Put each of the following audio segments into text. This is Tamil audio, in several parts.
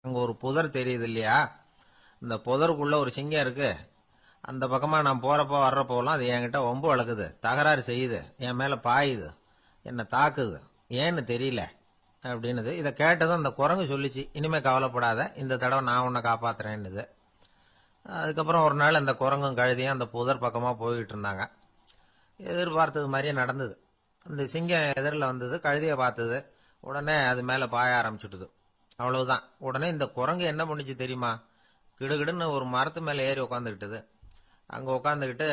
அங்க ஒரு புதர் தெரியுது இல்லையா, இந்த புதருக்குள்ள ஒரு சிங்கம் இருக்கு. அந்த பக்கமா நான் போறப்போ வர்றப்போலாம் அது என்கிட்ட ஒம்பு வளர்க்குது, தகராறு செய்யுது, என் மேல பாயுது, என்ன தாக்குது, ஏன்னு தெரியல அப்படின்னுது. இதை கேட்டதும் அந்த குரங்கு சொல்லிச்சு, இனிமே கவலைப்படாத, இந்த தடவை நான் உன்னை காப்பாத்துறேன்னுது. அதுக்கப்புறம் ஒரு நாள் அந்த குரங்கும் கழுதியும் அந்த புதர் பக்கமா போய்கிட்டு இருந்தாங்க. எதிர்பார்த்தது மாதிரியே நடந்தது. அந்த சிங்கம் எதிரில் வந்தது, கழுதியை பார்த்தது, உடனே அது மேல பாய ஆரம்பிச்சுட்டுது. அவ்வளவுதான். உடனே இந்த குரங்கு என்ன பண்ணுச்சு தெரியுமா, கிடுகிடுன்னு ஒரு மரத்து மேல ஏறி உட்காந்துக்கிட்டது. அங்க உட்காந்துக்கிட்டு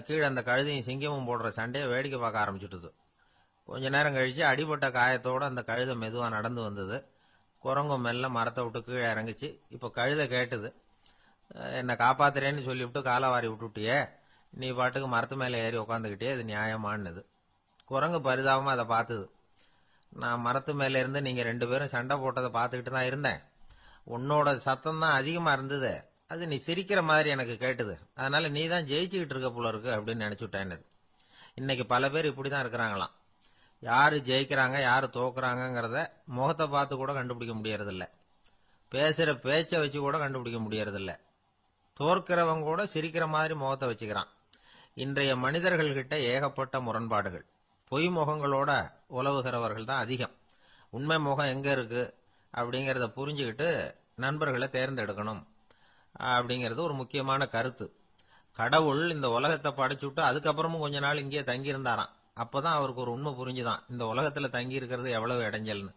கீழே அந்த கழுதையும் சிங்கமும் போடுற சண்டையை வேடிக்கை பார்க்க ஆரம்பிச்சுட்டுது. கொஞ்ச நேரம் கழிச்சு அடிபட்ட காயத்தோட அந்த கழுதை மெதுவா நடந்து வந்தது. குரங்கும் மெல்ல மரத்தை விட்டு கீழே இறங்குச்சு. இப்ப கழுதை கேட்டுது, என்னை காப்பாத்துறேன்னு சொல்லிவிட்டு காலவாரி விட்டுட்டியே, நீ பாட்டுக்கு மரத்து மேல ஏறி உட்காந்துக்கிட்டே, அது நியாயமானது. குரங்கு பரிதாபமா அதை பார்த்தது. நான் மரத்து மேல இருந்து நீங்க 2 பேரும் சண்டை போட்டதை பார்த்துக்கிட்டு தான் இருந்தேன். உன்னோட சத்தம் தான் அதிகமா இருந்தது, அது நீ சிரிக்கிற மாதிரி எனக்கு கேட்டுது, அதனால நீ தான் ஜெயிச்சுக்கிட்டு இருக்க போல இருக்கு அப்படின்னு நினைச்சுட்டேன்னு. இன்னைக்கு பல பேர் இப்படிதான் இருக்கிறாங்களாம். யாரு ஜெயிக்கிறாங்க யாரு தோக்குறாங்கிறத முகத்தை பார்த்து கூட கண்டுபிடிக்க முடியறதில்ல, பேசுற பேச்சை வச்சு கூட கண்டுபிடிக்க முடியறதில்ல. தோற்கிறவங்க கூட சிரிக்கிற மாதிரி முகத்தை வச்சுக்கிறான். இன்றைய மனிதர்கள் கிட்ட ஏகப்பட்ட முரண்பாடுகள். பொய் முகங்களோட உலவுகிறவர்கள் தான் அதிகம். உண்மை முகம் எங்க இருக்கு அப்படிங்கறத புரிஞ்சுக்கிட்டு நண்பர்களை தேர்ந்தெடுக்கணும் அப்படிங்கிறது ஒரு முக்கியமான கருத்து. கடவுள் இந்த உலகத்தை படைச்சுட்டு அதுக்கப்புறமும் கொஞ்ச நாள் இங்கேயே தங்கி இருந்தாராம். அப்பதான் அவருக்கு ஒரு உண்மை புரிஞ்சுதான், இந்த உலகத்துல தங்கி இருக்கிறது எவ்வளவு இடைஞ்சல்னு.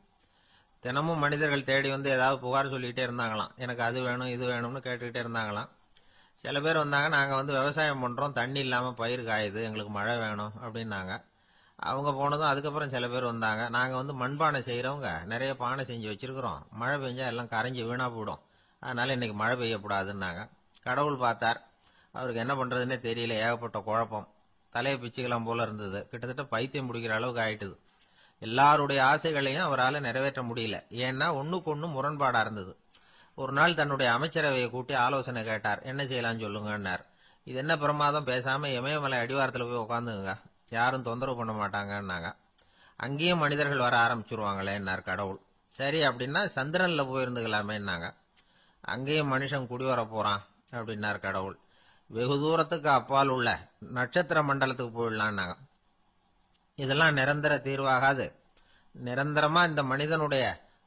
தினமும் மனிதர்கள் தேடி வந்து ஏதாவது புகார் சொல்லிக்கிட்டே இருந்தாங்களாம். எனக்கு அது வேணும் இது வேணும்னு கேட்டுக்கிட்டே இருந்தாங்களாம். சில பேர் வந்தாங்க, நாங்க வந்து விவசாயம் பண்றோம், தண்ணி இல்லாம பயிர் காயுது, எங்களுக்கு மழை வேணும் அப்படின்னாங்க. அவங்க போனதும் அதுக்கப்புறம் சில பேர் வந்தாங்க, நாங்க வந்து மண்பானை செய்யறவங்க, நிறைய பானை செஞ்சு வச்சிருக்கிறோம், மழை பெஞ்சா எல்லாம் கரைஞ்சி வீணா போயிடும், அதனால இன்னைக்கு மழை பெய்யக்கூடாதுன்னாங்க. கடவுள் பார்த்தார், அவருக்கு என்ன பண்றதுன்னே தெரியல, ஏகப்பட்ட குழப்பம், தலையை பிச்சுக்கலாம் போல இருந்தது, கிட்டத்தட்ட பைத்தியம் பிடிக்கிற அளவுக்கு ஆயிட்டுது. எல்லாருடைய ஆசைகளையும் அவரால் நிறைவேற்ற முடியல, ஏன்னா ஒண்ணுக்கு ஒண்ணு முரண்பாடா இருந்தது. ஒரு நாள் தன்னுடைய அமைச்சரவையை கூட்டி ஆலோசனை கேட்டார், என்ன செய்யலாம் சொல்லுங்கன்னார். இது என்ன பிரமாதம், பேசாம இமயமலை அடிவாரத்தில் போய் உட்காந்துங்க, யாரும் தொந்தரவு பண்ண மாட்டாங்கன்னாங்க. அங்கேயும் மனிதர்கள் வர ஆரம்பிச்சுருவாங்களேன்னார் கடவுள். சரி அப்படின்னா சந்திரன்ல போயிருந்துக்கலாமேன்னாங்க. அங்கேயும் மனுஷன் குடி வர போறான் அப்படின்னார் கடவுள். வெகு தூரத்துக்கு அப்பால் உள்ள நட்சத்திர மண்டலத்துக்கு போயிடலான்னாங்க. இதெல்லாம் நிரந்தர தீர்வாகாது, நிரந்தரமா இந்த மனிதனுடைய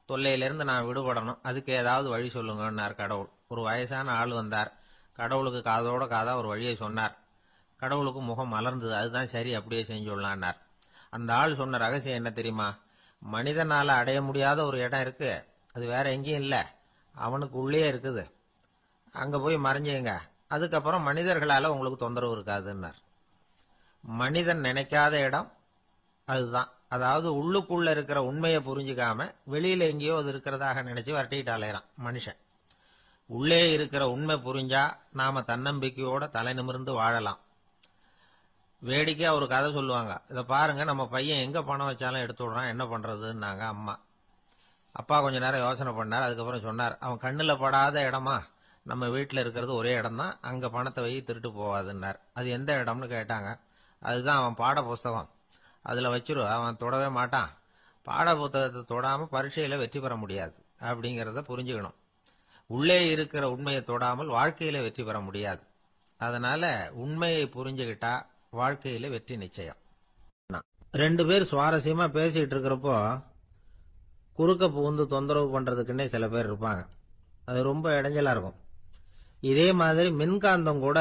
தொல்லையிலிருந்து நான் விடுபடணும், அதுக்கு ஏதாவது வழி சொல்லுங்கன்னார் கடவுள். ஒரு வயசான ஆள் வந்தார், கடவுளுக்கு காதோட காதா ஒரு வழியை சொன்னார். கடவுளுக்கு முகம் மலர்ந்தது, அதுதான் சரி, அப்படியே செஞ்சுடலான்னார். அந்த ஆள் சொன்ன ரகசியம் என்ன தெரியுமா, மனிதனால அடைய முடியாத ஒரு இடம் இருக்கு, அது வேற எங்கேயும் இல்ல, அவனுக்கு உள்ளே இருக்குது, அங்க போய் மறைஞ்சுங்க, அதுக்கப்புறம் மனிதர்களால உங்களுக்கு தொந்தரவு இருக்காதுன்னார். மனிதன் நினைக்காத இடம் அதுதான். அதாவது உள்ளுக்குள்ள இருக்கிற உண்மையை புரிஞ்சுக்காம வெளியில எங்கேயோ அது இருக்கிறதாக நினைச்சு வரட்டிட்டு அலையறான் மனுஷன். உள்ளே இருக்கிற உண்மை புரிஞ்சா நாம தன்னம்பிக்கையோட தலை நிமிர்ந்து வாழலாம். வேடிக்கையா ஒரு கதை சொல்லுவாங்க, இதை பாருங்க, நம்ம பையன் எங்க பணம் வச்சாலும் எடுத்து விடுறான், என்ன பண்றதுன்னாங்க அம்மா. அப்பா கொஞ்ச நேரம் யோசனை பண்ணார், அதுக்கப்புறம் சொன்னார், அவன் கண்ணுல படாத இடமா, நம்ம வீட்டுல இருக்கிறது ஒரே இடம் தான், அங்க பணத்தை வை, திருட்டு போவாதுன்னார். அது எந்த இடம்னு கேட்டாங்க. அதுதான் அவன் பாட புஸ்தகம், அதுல வச்சிரு, அவன் தொடவே மாட்டான், பாட புத்தகத்தை தொடாம பரீட்சையில வெற்றி பெற முடியாது அப்படிங்கறத புரிஞ்சுக்கணும். உள்ளே இருக்கிற உண்மையை தொடாமல் வாழ்க்கையில வெற்றி பெற முடியாது. அதனால உண்மையை புரிஞ்சுகிட்டா வாழ்க்கையில வெற்றி நிச்சயம். 2 பேர் சுவாரஸ்யமா பேசிட்டு இருக்கிறப்போ குறுக்க புகுந்து தொந்தரவு பண்றதுக்குன்னே சில பேர் இருப்பாங்க, அது ரொம்ப இடைஞ்சலா இருக்கும். இதே மாதிரி மின்காந்தம் கூட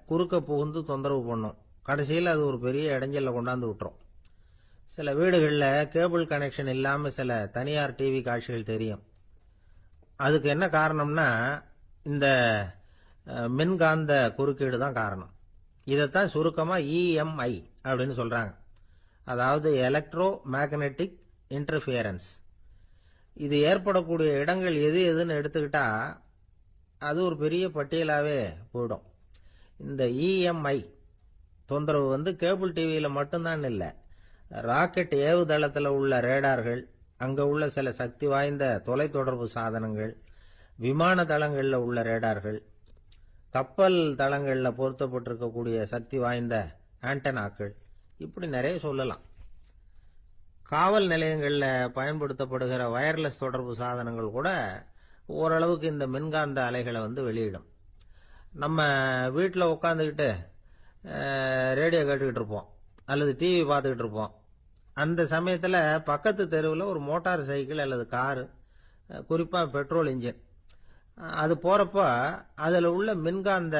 குறுக்க புகுந்து தொந்தரவு பண்ணும், கடைசியில் அது ஒரு பெரிய இடைஞ்சல கொண்டாந்து விட்டுரும். சில வீடுகளில் கேபிள் கனெக்ஷன் இல்லாம சில தனியார் டிவி காட்சிகள் தெரியும். அதுக்கு என்ன காரணம்னா இந்த மின்காந்த குறுக்கீடு தான் காரணம். இதைத்தான் சுருக்கமா இஎம்ஐ அப்படின்னு சொல்றாங்க, அதாவது எலக்ட்ரோ மேக்னெட்டிக் இன்டர்ஃபியரன்ஸ். இது ஏற்படக்கூடிய இடங்கள் எது எதுன்னு எடுத்துக்கிட்டா அது ஒரு பெரிய பட்டியலாவே போயிடும். இந்த இஎம்ஐ தொந்தரவு வந்து கேபிள் டிவியில மட்டும்தான் இல்லை, ராக்கெட் ஏவுதளத்தில் உள்ள ரேடார்கள், அங்க உள்ள சில சக்தி வாய்ந்த தொலைத்தொடர்பு சாதனங்கள், விமான தளங்கள்ல உள்ள ரேடார்கள், கப்பல் தளங்கள்ல பொருத்தப்பட்டிருக்கக்கூடிய சக்தி வாய்ந்த ஆண்டனாக்கள், இப்படி நிறைய சொல்லலாம். காவல் நிலையங்கள்ல பயன்படுத்தப்படுகிற வயர்லெஸ் தொடர்பு சாதனங்கள் கூட ஓரளவுக்கு இந்த மின்காந்த அலைகளை வெளியிடும். நம்ம வீட்டில் உட்காந்துக்கிட்டு ரேடியோ கேட்டுக்கிட்டு இருப்போம் அல்லது டிவி பார்த்துக்கிட்டு இருப்போம். அந்த சமயத்தில் பக்கத்து தெருவில் ஒரு மோட்டார் சைக்கிள் அல்லது காரு, குறிப்பாக பெட்ரோல் இன்ஜின், அது போகிறப்போ அதில் உள்ள மின்காந்த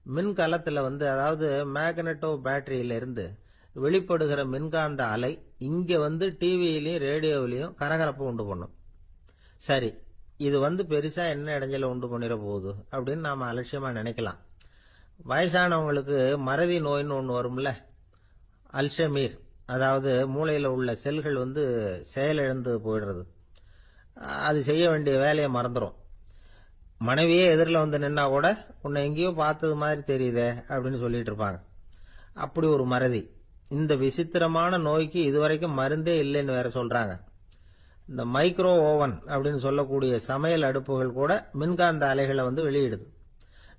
மின்கலத்தில் அதாவது மேக்னட்டோ பேட்டரியிலிருந்து வெளிப்படுகிற மின்காந்த அலை இங்கே டிவியிலையும் ரேடியோவிலையும் கரகரப்பை உண்டு பண்ணும். சரி, இது பெருசா என்ன இடைஞ்சல உண்டு பண்ணிட போகுது அப்படின்னு நாம அலட்சியமா நினைக்கலாம். வயசானவங்களுக்கு மறதி நோயின்னு ஒன்று வரும்ல, அல்ஷமீர், அதாவது மூளையில் உள்ள செல்கள் செயலிழந்து போயிடுறது. அது செய்ய வேண்டிய வேலையை மறந்துடும். மனைவியே எதிரில் நின்னா கூட உன்னை எங்கேயோ பார்த்தது மாதிரி தெரியுதே அப்படின்னு சொல்லிட்டு இருப்பாங்க. அப்படி ஒரு மறதி. இந்த விசித்திரமான நோய்க்கு இதுவரைக்கும் மருந்தே இல்லைன்னு வேற சொல்றாங்க. இந்த மைக்ரோ ஓவன் அப்படின்னு சொல்லக்கூடிய சமையல் அடுப்புகள் கூட மின்காந்த அலைகளை வெளியிடுது.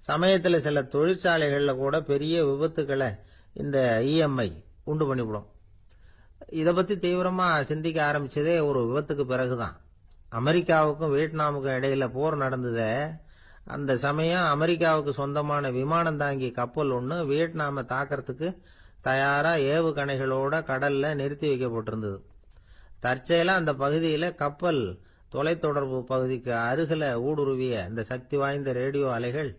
சமயத்தில் சில தொழிற்சாலைகளில் கூட பெரிய விபத்துக்களை இந்த இஎம்ஐ உண்டு பண்ணிவிடும். இதை பத்தி தீவிரமா சிந்திக்க ஆரம்பிச்சதே ஒரு விபத்துக்கு பிறகுதான். அமெரிக்காவுக்கும் வியட்நாமுக்கும் இடையில போர் நடந்ததே, அந்த சமயம் அமெரிக்காவுக்கு சொந்தமான விமானம் தாங்கி கப்பல் ஒன்று வியட்நாமை தாக்கிறதுக்கு தயாரா ஏவுகணைகளோட கடல்ல நிறுத்தி வைக்கப்பட்டிருந்தது. தற்செயலா அந்த பகுதியில கப்பல் தொலைத்தொடர்பு பகுதிக்கு அருகில ஊடுருவிய இந்த சக்தி வாய்ந்த ரேடியோ அலைகள்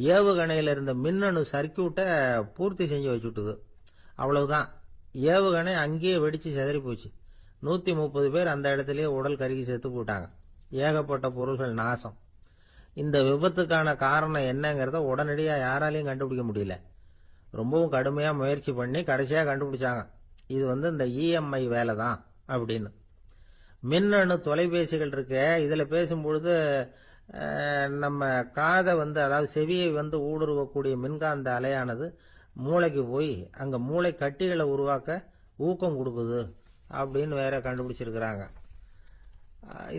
ஏவுகணையில இருந்த மின்னணு சர்க்கியூட்டை பூர்த்தி செஞ்சு வச்சுட்டுது. அவ்வளவுதான், ஏவுகணை அங்கேயே வெடிச்சு செதறி போச்சு. 130 பேர் அந்த இடத்திலேயே உடல் கருகி செத்து போட்டாங்க. ஏகப்பட்ட பொருள்கள் நாசம். இந்த விபத்துக்கான காரணம் என்னங்கிறத உடனடியா யாராலையும் கண்டுபிடிக்க முடியல. ரொம்பவும் கடுமையா முயற்சி பண்ணி கடைசியா கண்டுபிடிச்சாங்க, இது இந்த இஎம்ஐ வேலை தான் அப்படின்னு. மின்னணு தொலைபேசிகள் இருக்கு, இதுல பேசும்பொழுது நம்ம காதை அதாவது செவியை ஊடுருவக்கூடிய மின்காந்த அலையானது மூளைக்கு போய் அங்க மூளை கட்டிகளை உருவாக்க ஊக்கம் கொடுக்குது அப்படின்னு வேற கண்டுபிடிச்சிருக்கிறாங்க.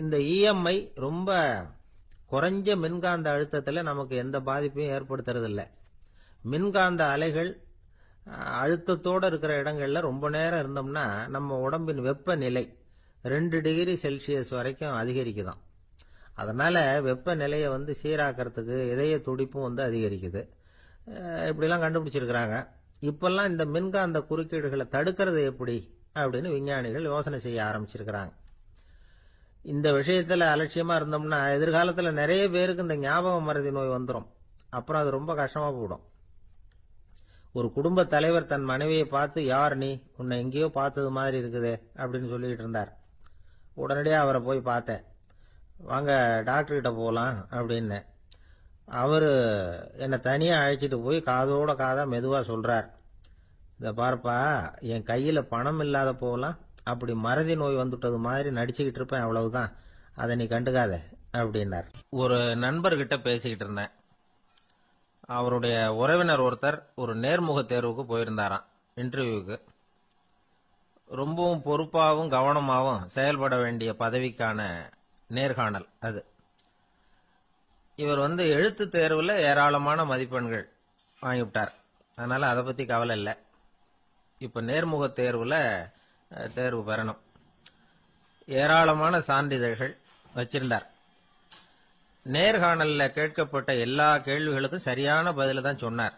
இந்த இஎம்ஐ ரொம்ப குறைஞ்ச மின்காந்த அழுத்தத்தில் நமக்கு எந்த பாதிப்பையும் ஏற்படுத்துறதில்லை. மின்காந்த அலைகள் அழுத்தத்தோடு இருக்கிற இடங்கள்ல ரொம்ப நேரம் இருந்தோம்னா நம்ம உடம்பின் வெப்பநிலை 2 டிகிரி செல்சியஸ் வரைக்கும் அதிகரிக்குதாம். அதனால வெப்பநிலையை சீராக்கிறதுக்கு இதய துடிப்பும் அதிகரிக்குது. இப்படிலாம் கண்டுபிடிச்சிருக்கிறாங்க. இப்பெல்லாம் இந்த மின்காந்த குறுக்கீடுகளை தடுக்கிறது எப்படி அப்படின்னு விஞ்ஞானிகள் யோசனை செய்ய ஆரம்பிச்சிருக்கிறாங்க. இந்த விஷயத்துல அலட்சியமா இருந்தோம்னா எதிர்காலத்துல நிறைய பேருக்கு இந்த ஞாபக மறதி நோய் வந்துடும். அப்புறம் அது ரொம்ப கஷ்டமா போயிடும். ஒரு குடும்ப தலைவர் தன் மனைவியை பார்த்து, யார் நீ, உன்னை எங்கேயோ பார்த்தது மாதிரி இருக்குதே அப்படின்னு சொல்லிட்டு இருந்தார். உடனடியா அவரை போய் பார்த்தேன். வாங்க டாக்டர் கிட்ட போகலாம் அப்படின்னு. அவரு என்னை தனியா அழைச்சிட்டு போய் காதோட காதா மெதுவா சொல்றார், இத பார்ப்பா, என் கையில பணம் இல்லாத போகலாம், அப்படி மறதி நோய் வந்துட்டது மாதிரி நடிச்சுக்கிட்டு இருப்பேன், அவ்வளவுதான், அதை நீ கண்டுக்காத அப்படின்னார். ஒரு நண்பர்கிட்ட பேசிக்கிட்டு இருந்தேன். அவருடைய உறவினர் ஒருத்தர் ஒரு நேர்முக தேர்வுக்கு போயிருந்தாராம், இன்டர்வியூக்கு. ரொம்பவும் பொறுப்பாகவும் கவனமாகவும் செயல்பட வேண்டிய பதவிக்கான நேர்காணல் அது. இவர் எழுத்து தேர்வுல ஏராளமான மதிப்பெண்கள் வாங்கிவிட்டார். அதனால அதை பத்தி கவலை இல்லை. இப்ப நேர்முக தேர்வுல தேர்வு பெறணும். ஏராளமான சான்றிதழ்கள் வச்சிருந்தார். நேர்காணல்ல கேட்கப்பட்ட எல்லா கேள்விகளுக்கும் சரியான பதில தான் சொன்னார்.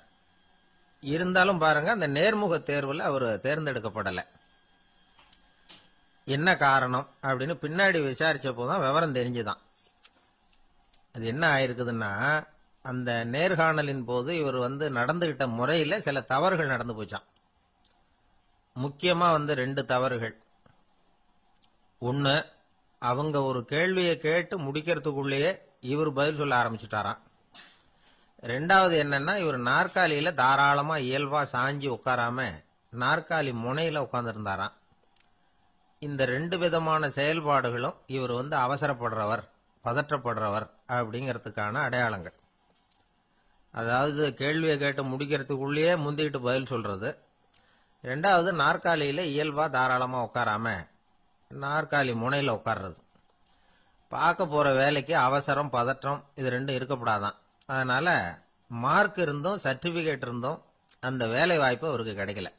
இருந்தாலும் பாருங்க, அந்த நேர்முக தேர்வுல அவர் தேர்ந்தெடுக்கப்படலை. என்ன காரணம் அப்படின்னு பின்னாடி விசாரிச்சப்போதான் விவரம் தெரிஞ்சுதான். அது என்ன ஆயிருக்குதுன்னா, அந்த நேர்காணலின் போது இவர் நடந்துகிட்ட முறையில சில தவறுகள் நடந்து போச்சான். முக்கியமா 2 தவறுகள். ஒன்னு, அவங்க ஒரு கேள்வியை கேட்டு முடிக்கிறதுக்குள்ளேயே இவர் பதில் சொல்ல ஆரம்பிச்சுட்டாராம். 2வது என்னன்னா, இவர் நாற்காலியில தாராளமா இயல்பா சாஞ்சி உட்காராம நாற்காலி முனையில உட்கார்ந்துருந்தாராம். இந்த 2 விதமான செயல்பாடுகளும் இவர் அவசரப்படுறவர், பதற்றப்படுறவர் அப்படிங்கிறதுக்கான அடையாளங்கள். அதாவது கேள்வியை கேட்டு முடிக்கிறதுக்குள்ளேயே முந்திக்கிட்டு பதில் சொல்றது. 2வது, நாற்காலியில இயல்பா தாராளமா உட்காராம நாற்காலி முனையில உட்கார்றது. பார்க்க போற வேலைக்கு அவசரம், பதற்றம் இது 2 இருக்கப்படாதான். அதனால மார்க் இருந்தும் சர்டிபிகேட் இருந்தும் அந்த வேலை வாய்ப்பு அவருக்கு கிடைக்கல.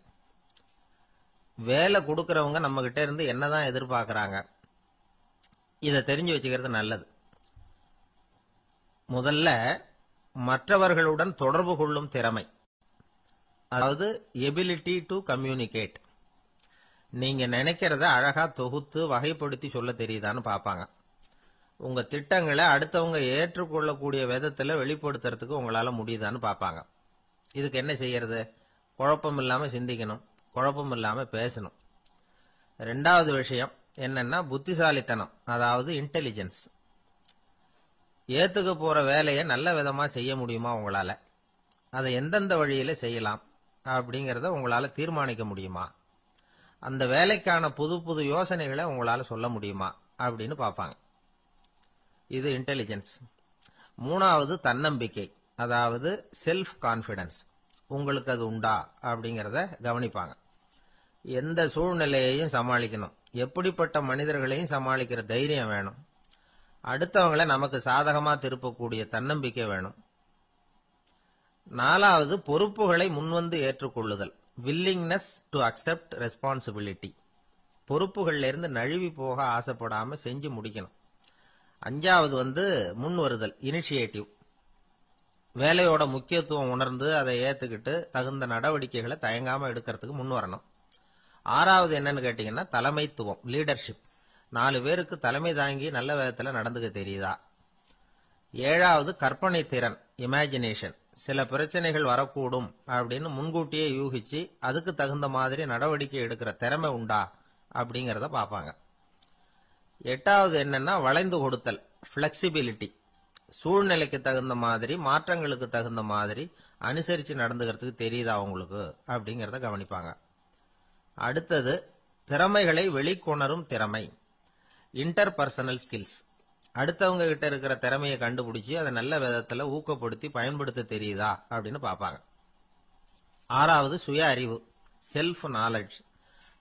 வேலை கொடுக்கறவங்க நம்ம கிட்ட இருந்து என்னதான் எதிர்பார்க்கறாங்க, இதை தெரிஞ்சு வச்சுக்கிறது நல்லது. முதல்ல மற்றவர்களுடன் தொடர்பு கொள்ளும் திறமை, அதாவது எபிலிட்டி டு கம்யூனிகேட். நீங்க நினைக்கிறத அழகா தொகுத்து வகைப்படுத்தி சொல்ல தெரியுதான்னு பார்ப்பாங்க. உங்க திட்டங்களை அடுத்தவங்க ஏற்றுக்கொள்ளக்கூடிய விதத்துல வெளிப்படுத்துறதுக்கு உங்களால முடியுதான்னு பார்ப்பாங்க. இதுக்கு என்ன செய்யறது? குழப்பம் இல்லாம சிந்திக்கணும், குழப்பம் இல்லாம பேசணும். ரெண்டாவது விஷயம் என்னன்னா புத்திசாலித்தனம், அதாவது இன்டெலிஜென்ஸ். ஏத்துக்க போற வேலையை நல்ல விதமா செய்ய முடியுமா உங்களால? அதை எந்தெந்த வழியில செய்யலாம் அப்படிங்கறத உங்களால தீர்மானிக்க முடியுமா? அந்த வேலைக்கான புது புது யோசனைகளை உங்களால சொல்ல முடியுமா அப்படின்னு பார்ப்பாங்க. இது இன்டெலிஜென்ஸ். மூணாவது தன்னம்பிக்கை, அதாவது செல்ஃப் கான்பிடன்ஸ். உங்களுக்கு அது உண்டா அப்படிங்கறத கவனிப்பாங்க. எந்த சூழ்நிலையையும் சமாளிக்கணும், எப்படிப்பட்ட மனிதர்களையும் சமாளிக்கிற தைரியம் வேணும், அடுத்தவங்களை நமக்கு சாதகமா திருப்பக்கூடிய தன்னம்பிக்கை வேணும். நாலாவது பொறுப்புகளை முன்வந்து ஏற்றுக்கொள்ளுதல், வில்லிங்னஸ் டு அக்செப்ட் ரெஸ்பான்சிபிலிட்டி. பொறுப்புகள்ல இருந்து நழுவி போக ஆசைப்படாம செஞ்சு முடிக்கணும். அஞ்சாவது முன் வருதல், இனிஷியேட்டிவ். வேலையோட முக்கியத்துவம் உணர்ந்து அதை ஏத்துக்கிட்டு தகுந்த நடவடிக்கைகளை தயங்காம எடுக்கிறதுக்கு முன் வரணும். ஆறாவது என்னன்னு கேட்டீங்கன்னா தலைமைத்துவம், லீடர்ஷிப். 4 பேருக்கு தலைமை தாங்கி நல்ல விதத்துல நடந்துக்க தெரியுதா? ஏழாவது கற்பனை திறன், இமேஜினேஷன். சில பிரச்சனைகள் வரக்கூடும் அப்படின்னு முன்கூட்டியே யூகிச்சு அதுக்கு தகுந்த மாதிரி நடவடிக்கை எடுக்கிற திறமை உண்டா அப்படிங்கறத பார்ப்பாங்க. எட்டாவது என்னன்னா வளைந்து கொடுத்தல், பிளெக்சிபிலிட்டி. சூழ்நிலைக்கு தகுந்த மாதிரி, மாற்றங்களுக்கு தகுந்த மாதிரி அனுசரிச்சு நடந்துக்கிறதுக்கு தெரியுதா உங்களுக்கு அப்படிங்கறத கவனிப்பாங்க. அடுத்தது திறமைகளை வெளிக்கொணரும் திறமை, இன்டர்பர்சனல் ஸ்கில்ஸ். அடுத்தவங்க கிட்ட இருக்கிற திறமையை கண்டுபிடிச்சு அதை நல்ல விதத்துல ஊக்கப்படுத்தி பயன்படுத்த தெரியுதா அப்படின்னு பார்ப்பாங்க. ஆறாவது சுய அறிவு, செல்ஃப் நாலேஜ்.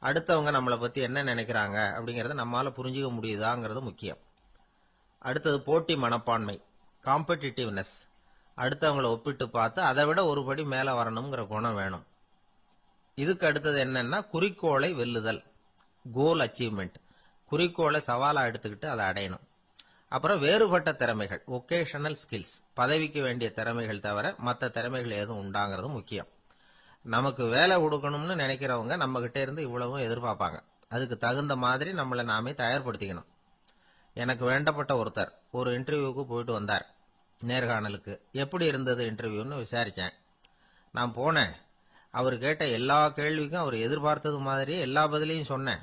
அடுத்தவங்க நம்மளை பத்தி என்ன நினைக்கிறாங்க அப்படிங்கறத நம்மால புரிஞ்சுக்க முடியுதாங்கிறது முக்கியம். அடுத்தது போட்டி மனப்பான்மை, காம்படிட்டிவ்னஸ். அடுத்தவங்களை ஒப்பிட்டு பார்த்து அதை விட ஒரு படி மேல வரணுங்கிற குணம் வேணும். இதுக்கு அடுத்தது என்னன்னா குறிக்கோளை வெல்லுதல், கோல் அச்சீவ்மெண்ட். குறிக்கோளை சவாலா எடுத்துக்கிட்டு அதை அடையணும். அப்புறம் வேறுபட்ட திறமைகள், ஒகேஷனல் ஸ்கில்ஸ். பதவிக்கு வேண்டிய திறமைகள் தவிர மற்ற திறமைகள் எதுவும் உண்டாங்கிறது முக்கியம். நமக்கு வேலை கொடுக்கணும்னு நினைக்கிறவங்க நம்ம கிட்ட இருந்து இவ்வளவும் எதிர்பார்ப்பாங்க. அதுக்கு தகுந்த மாதிரி நம்மளை நாமே தயார்படுத்திக்கணும். எனக்கு வேண்டப்பட்ட ஒருத்தர் ஒரு இன்டர்வியூக்கு போயிட்டு வந்தார், நேர்காணலுக்கு. எப்படி இருந்தது இன்டர்வியூன்னு விசாரிச்சேன். நான் போனேன். அவர் கேட்ட எல்லா கேள்விக்கும் அவர் எதிர்பார்த்தது மாதிரியே எல்லா பதிலையும் சொன்னேன்.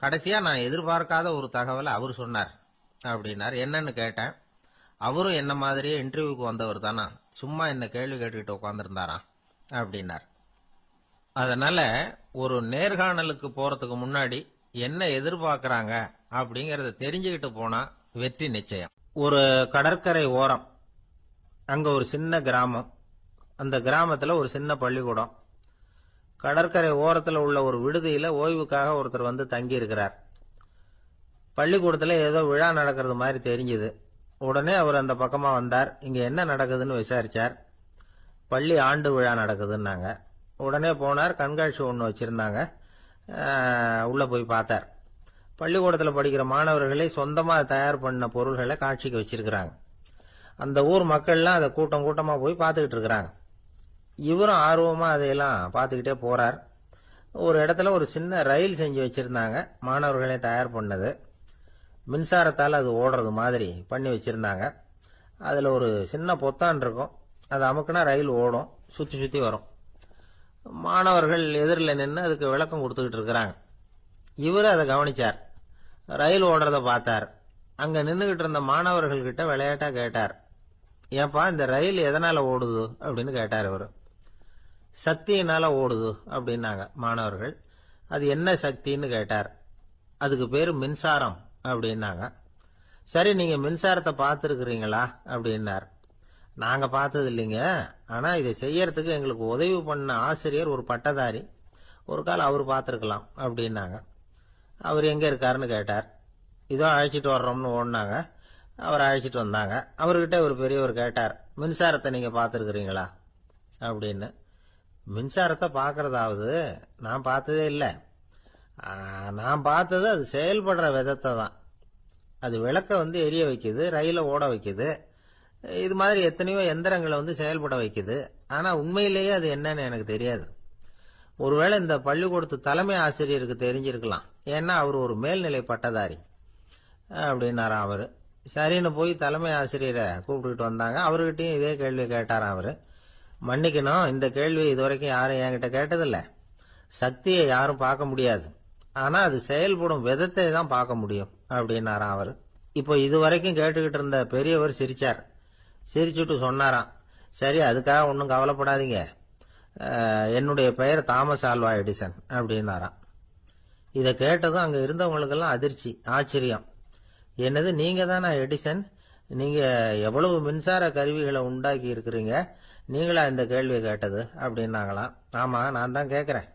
கடைசியா நான் எதிர்பார்க்காத ஒரு தகவலை அவர் சொன்னார் அப்படின்னார். என்னன்னு கேட்டேன். அவரும் என்ன மாதிரியே இன்டர்வியூக்கு வந்தவர் தானா, சும்மா என்ன கேள்வி கேட்டுக்கிட்டு உட்காந்துருந்தாராம் அப்படின்னார். அதனால ஒரு நேர்காணலுக்கு போறதுக்கு முன்னாடி என்ன எதிர்பார்க்கறாங்க அப்படிங்கறத தெரிஞ்சுக்கிட்டு போனா வெற்றி நிச்சயம். ஒரு கடற்கரை ஓரம், அங்க ஒரு சின்ன கிராமம். அந்த கிராமத்துல ஒரு சின்ன பள்ளிக்கூடம். கடற்கரை ஓரத்துல உள்ள ஒரு விடுதியில ஓய்வுக்காக ஒருத்தர் வந்து தங்கி இருக்கிறார். பள்ளிக்கூடத்துல ஏதோ விழா நடக்கிறது மாதிரி தெரிஞ்சது. உடனே அவர் அந்த பக்கமா வந்தார். இங்க என்ன நடக்குதுன்னு விசாரிச்சார். பள்ளி ஆண்டு விழா நடக்குதுன்னாங்க. உடனே போனார். கண்காட்சி ஒன்று வச்சிருந்தாங்க. உள்ள போய் பார்த்தார். பள்ளிக்கூடத்துல படிக்கிற மாணவர்களை சொந்தமா தயார் பண்ண பொருள்களை காட்சிக்கு வச்சிருக்கிறாங்க. அந்த ஊர் மக்கள்லாம் அதை கூட்டம் கூட்டமா போய் பார்த்துக்கிட்டு இருக்கிறாங்க. இவரும் ஆர்வமா அதையெல்லாம் பார்த்துக்கிட்டே போறார். ஒரு இடத்துல ஒரு சின்ன ரயில் செஞ்சு வச்சிருந்தாங்க, மாணவர்களே தயார் பண்ணது. மின்சாரத்தால் அது ஓடுறது மாதிரி பண்ணி வச்சிருந்தாங்க. அதுல ஒரு சின்ன பொத்தான் இருக்கும். அது அமுக்குனா ரயில் ஓடும், சுத்தி சுத்தி வரும். மாணவர்கள் எதிரில் நின்று அதுக்கு விளக்கம் கொடுத்துக்கிட்டு இருக்கிறாங்க. இவரு அதை கவனிச்சார். ரயில் ஓடுறத பார்த்தார். அங்க நின்றுகிட்டு இருந்த மாணவர்கள் கிட்ட விளையாட்டா கேட்டார், ஏப்பா இந்த ரயில் எதனால ஓடுது அப்படின்னு கேட்டார். இவரு சக்தியினால ஓடுது அப்படின்னாங்க மாணவர்கள். அது என்ன சக்தின்னு கேட்டார். அதுக்கு பேரு மின்சாரம் அப்படின்னாங்க. சரி, நீங்க மின்சாரத்தை பார்த்துருக்கிறீங்களா அப்படின்னார். நாங்க பார்த்தது இல்லைங்க, ஆனா இதை செய்யறதுக்கு எங்களுக்கு உதவி பண்ண ஆசிரியர் ஒரு பட்டதாரி, ஒரு கால் அவர் பார்த்திருக்கலாம் அப்படின்னாங்க. அவர் எங்க இருக்காருன்னு கேட்டார். இதோ அழைச்சிட்டு வர்றோம்னு ஓடினாங்க. அவர் அழைச்சிட்டு வந்தாங்க. அவர்கிட்ட ஒரு பெரியவர் கேட்டார், மின்சாரத்தை நீங்க பார்த்துருக்கிறீங்களா அப்படின்னு. மின்சாரத்தை பார்க்கறதாவது நான் பார்த்ததே இல்லை. நான் பார்த்தது அது செயல்படுற விதத்தை தான். அது விளக்க எரிய வைக்குது, ரயில ஓட வைக்குது. இது மாதிரி எத்தனையோ எந்திரங்களை செயல்பட வைக்குது. ஆனா உண்மையிலேயே அது என்னன்னு எனக்கு தெரியாது. ஒருவேளை இந்த பள்ளிக்கூடத்து தலைமை ஆசிரியருக்கு தெரிஞ்சிருக்கலாம். ஏன்னா அவர் ஒரு மேல்நிலை பட்டதாரி அப்படின்னாராம் அவரு. சரின்னு போய் தலைமை ஆசிரியரை கூப்பிட்டுக்கிட்டு வந்தாங்க. அவர்கிட்டயும் இதே கேள்வி கேட்டாராம் அவரு. மன்னிக்கணும், இந்த கேள்வி இதுவரைக்கும் யாரும் என்கிட்ட கேட்டதில்ல. சக்தியை யாரும் பார்க்க முடியாது, ஆனா அது செயல்படும் விதத்தை தான் பார்க்க முடியும் அப்படின்னாராம் அவரு. இப்போ இதுவரைக்கும் கேட்டுக்கிட்டு இருந்த பெரியவர் சிரிச்சார். சிரிச்சுட்டு சொன்னாராம், சரி, அதுக்காக ஒன்றும் கவலைப்படாதீங்க. என்னுடைய பெயர் தாமஸ் ஆல்வா எடிசன் அப்படின்னாராம். இதை கேட்டதும் அங்க இருந்தவங்களுக்கெல்லாம் அதிர்ச்சி, ஆச்சரியம். என்னது, நீங்க தானா எடிசன்? நீங்க எவ்வளவு மின்சார கருவிகளை உண்டாக்கி இருக்கிறீங்க, நீங்களா இந்த கேள்வியை கேட்டது அப்படின்னாங்களாம். ஆமா, நான் தான் கேட்கிறேன்.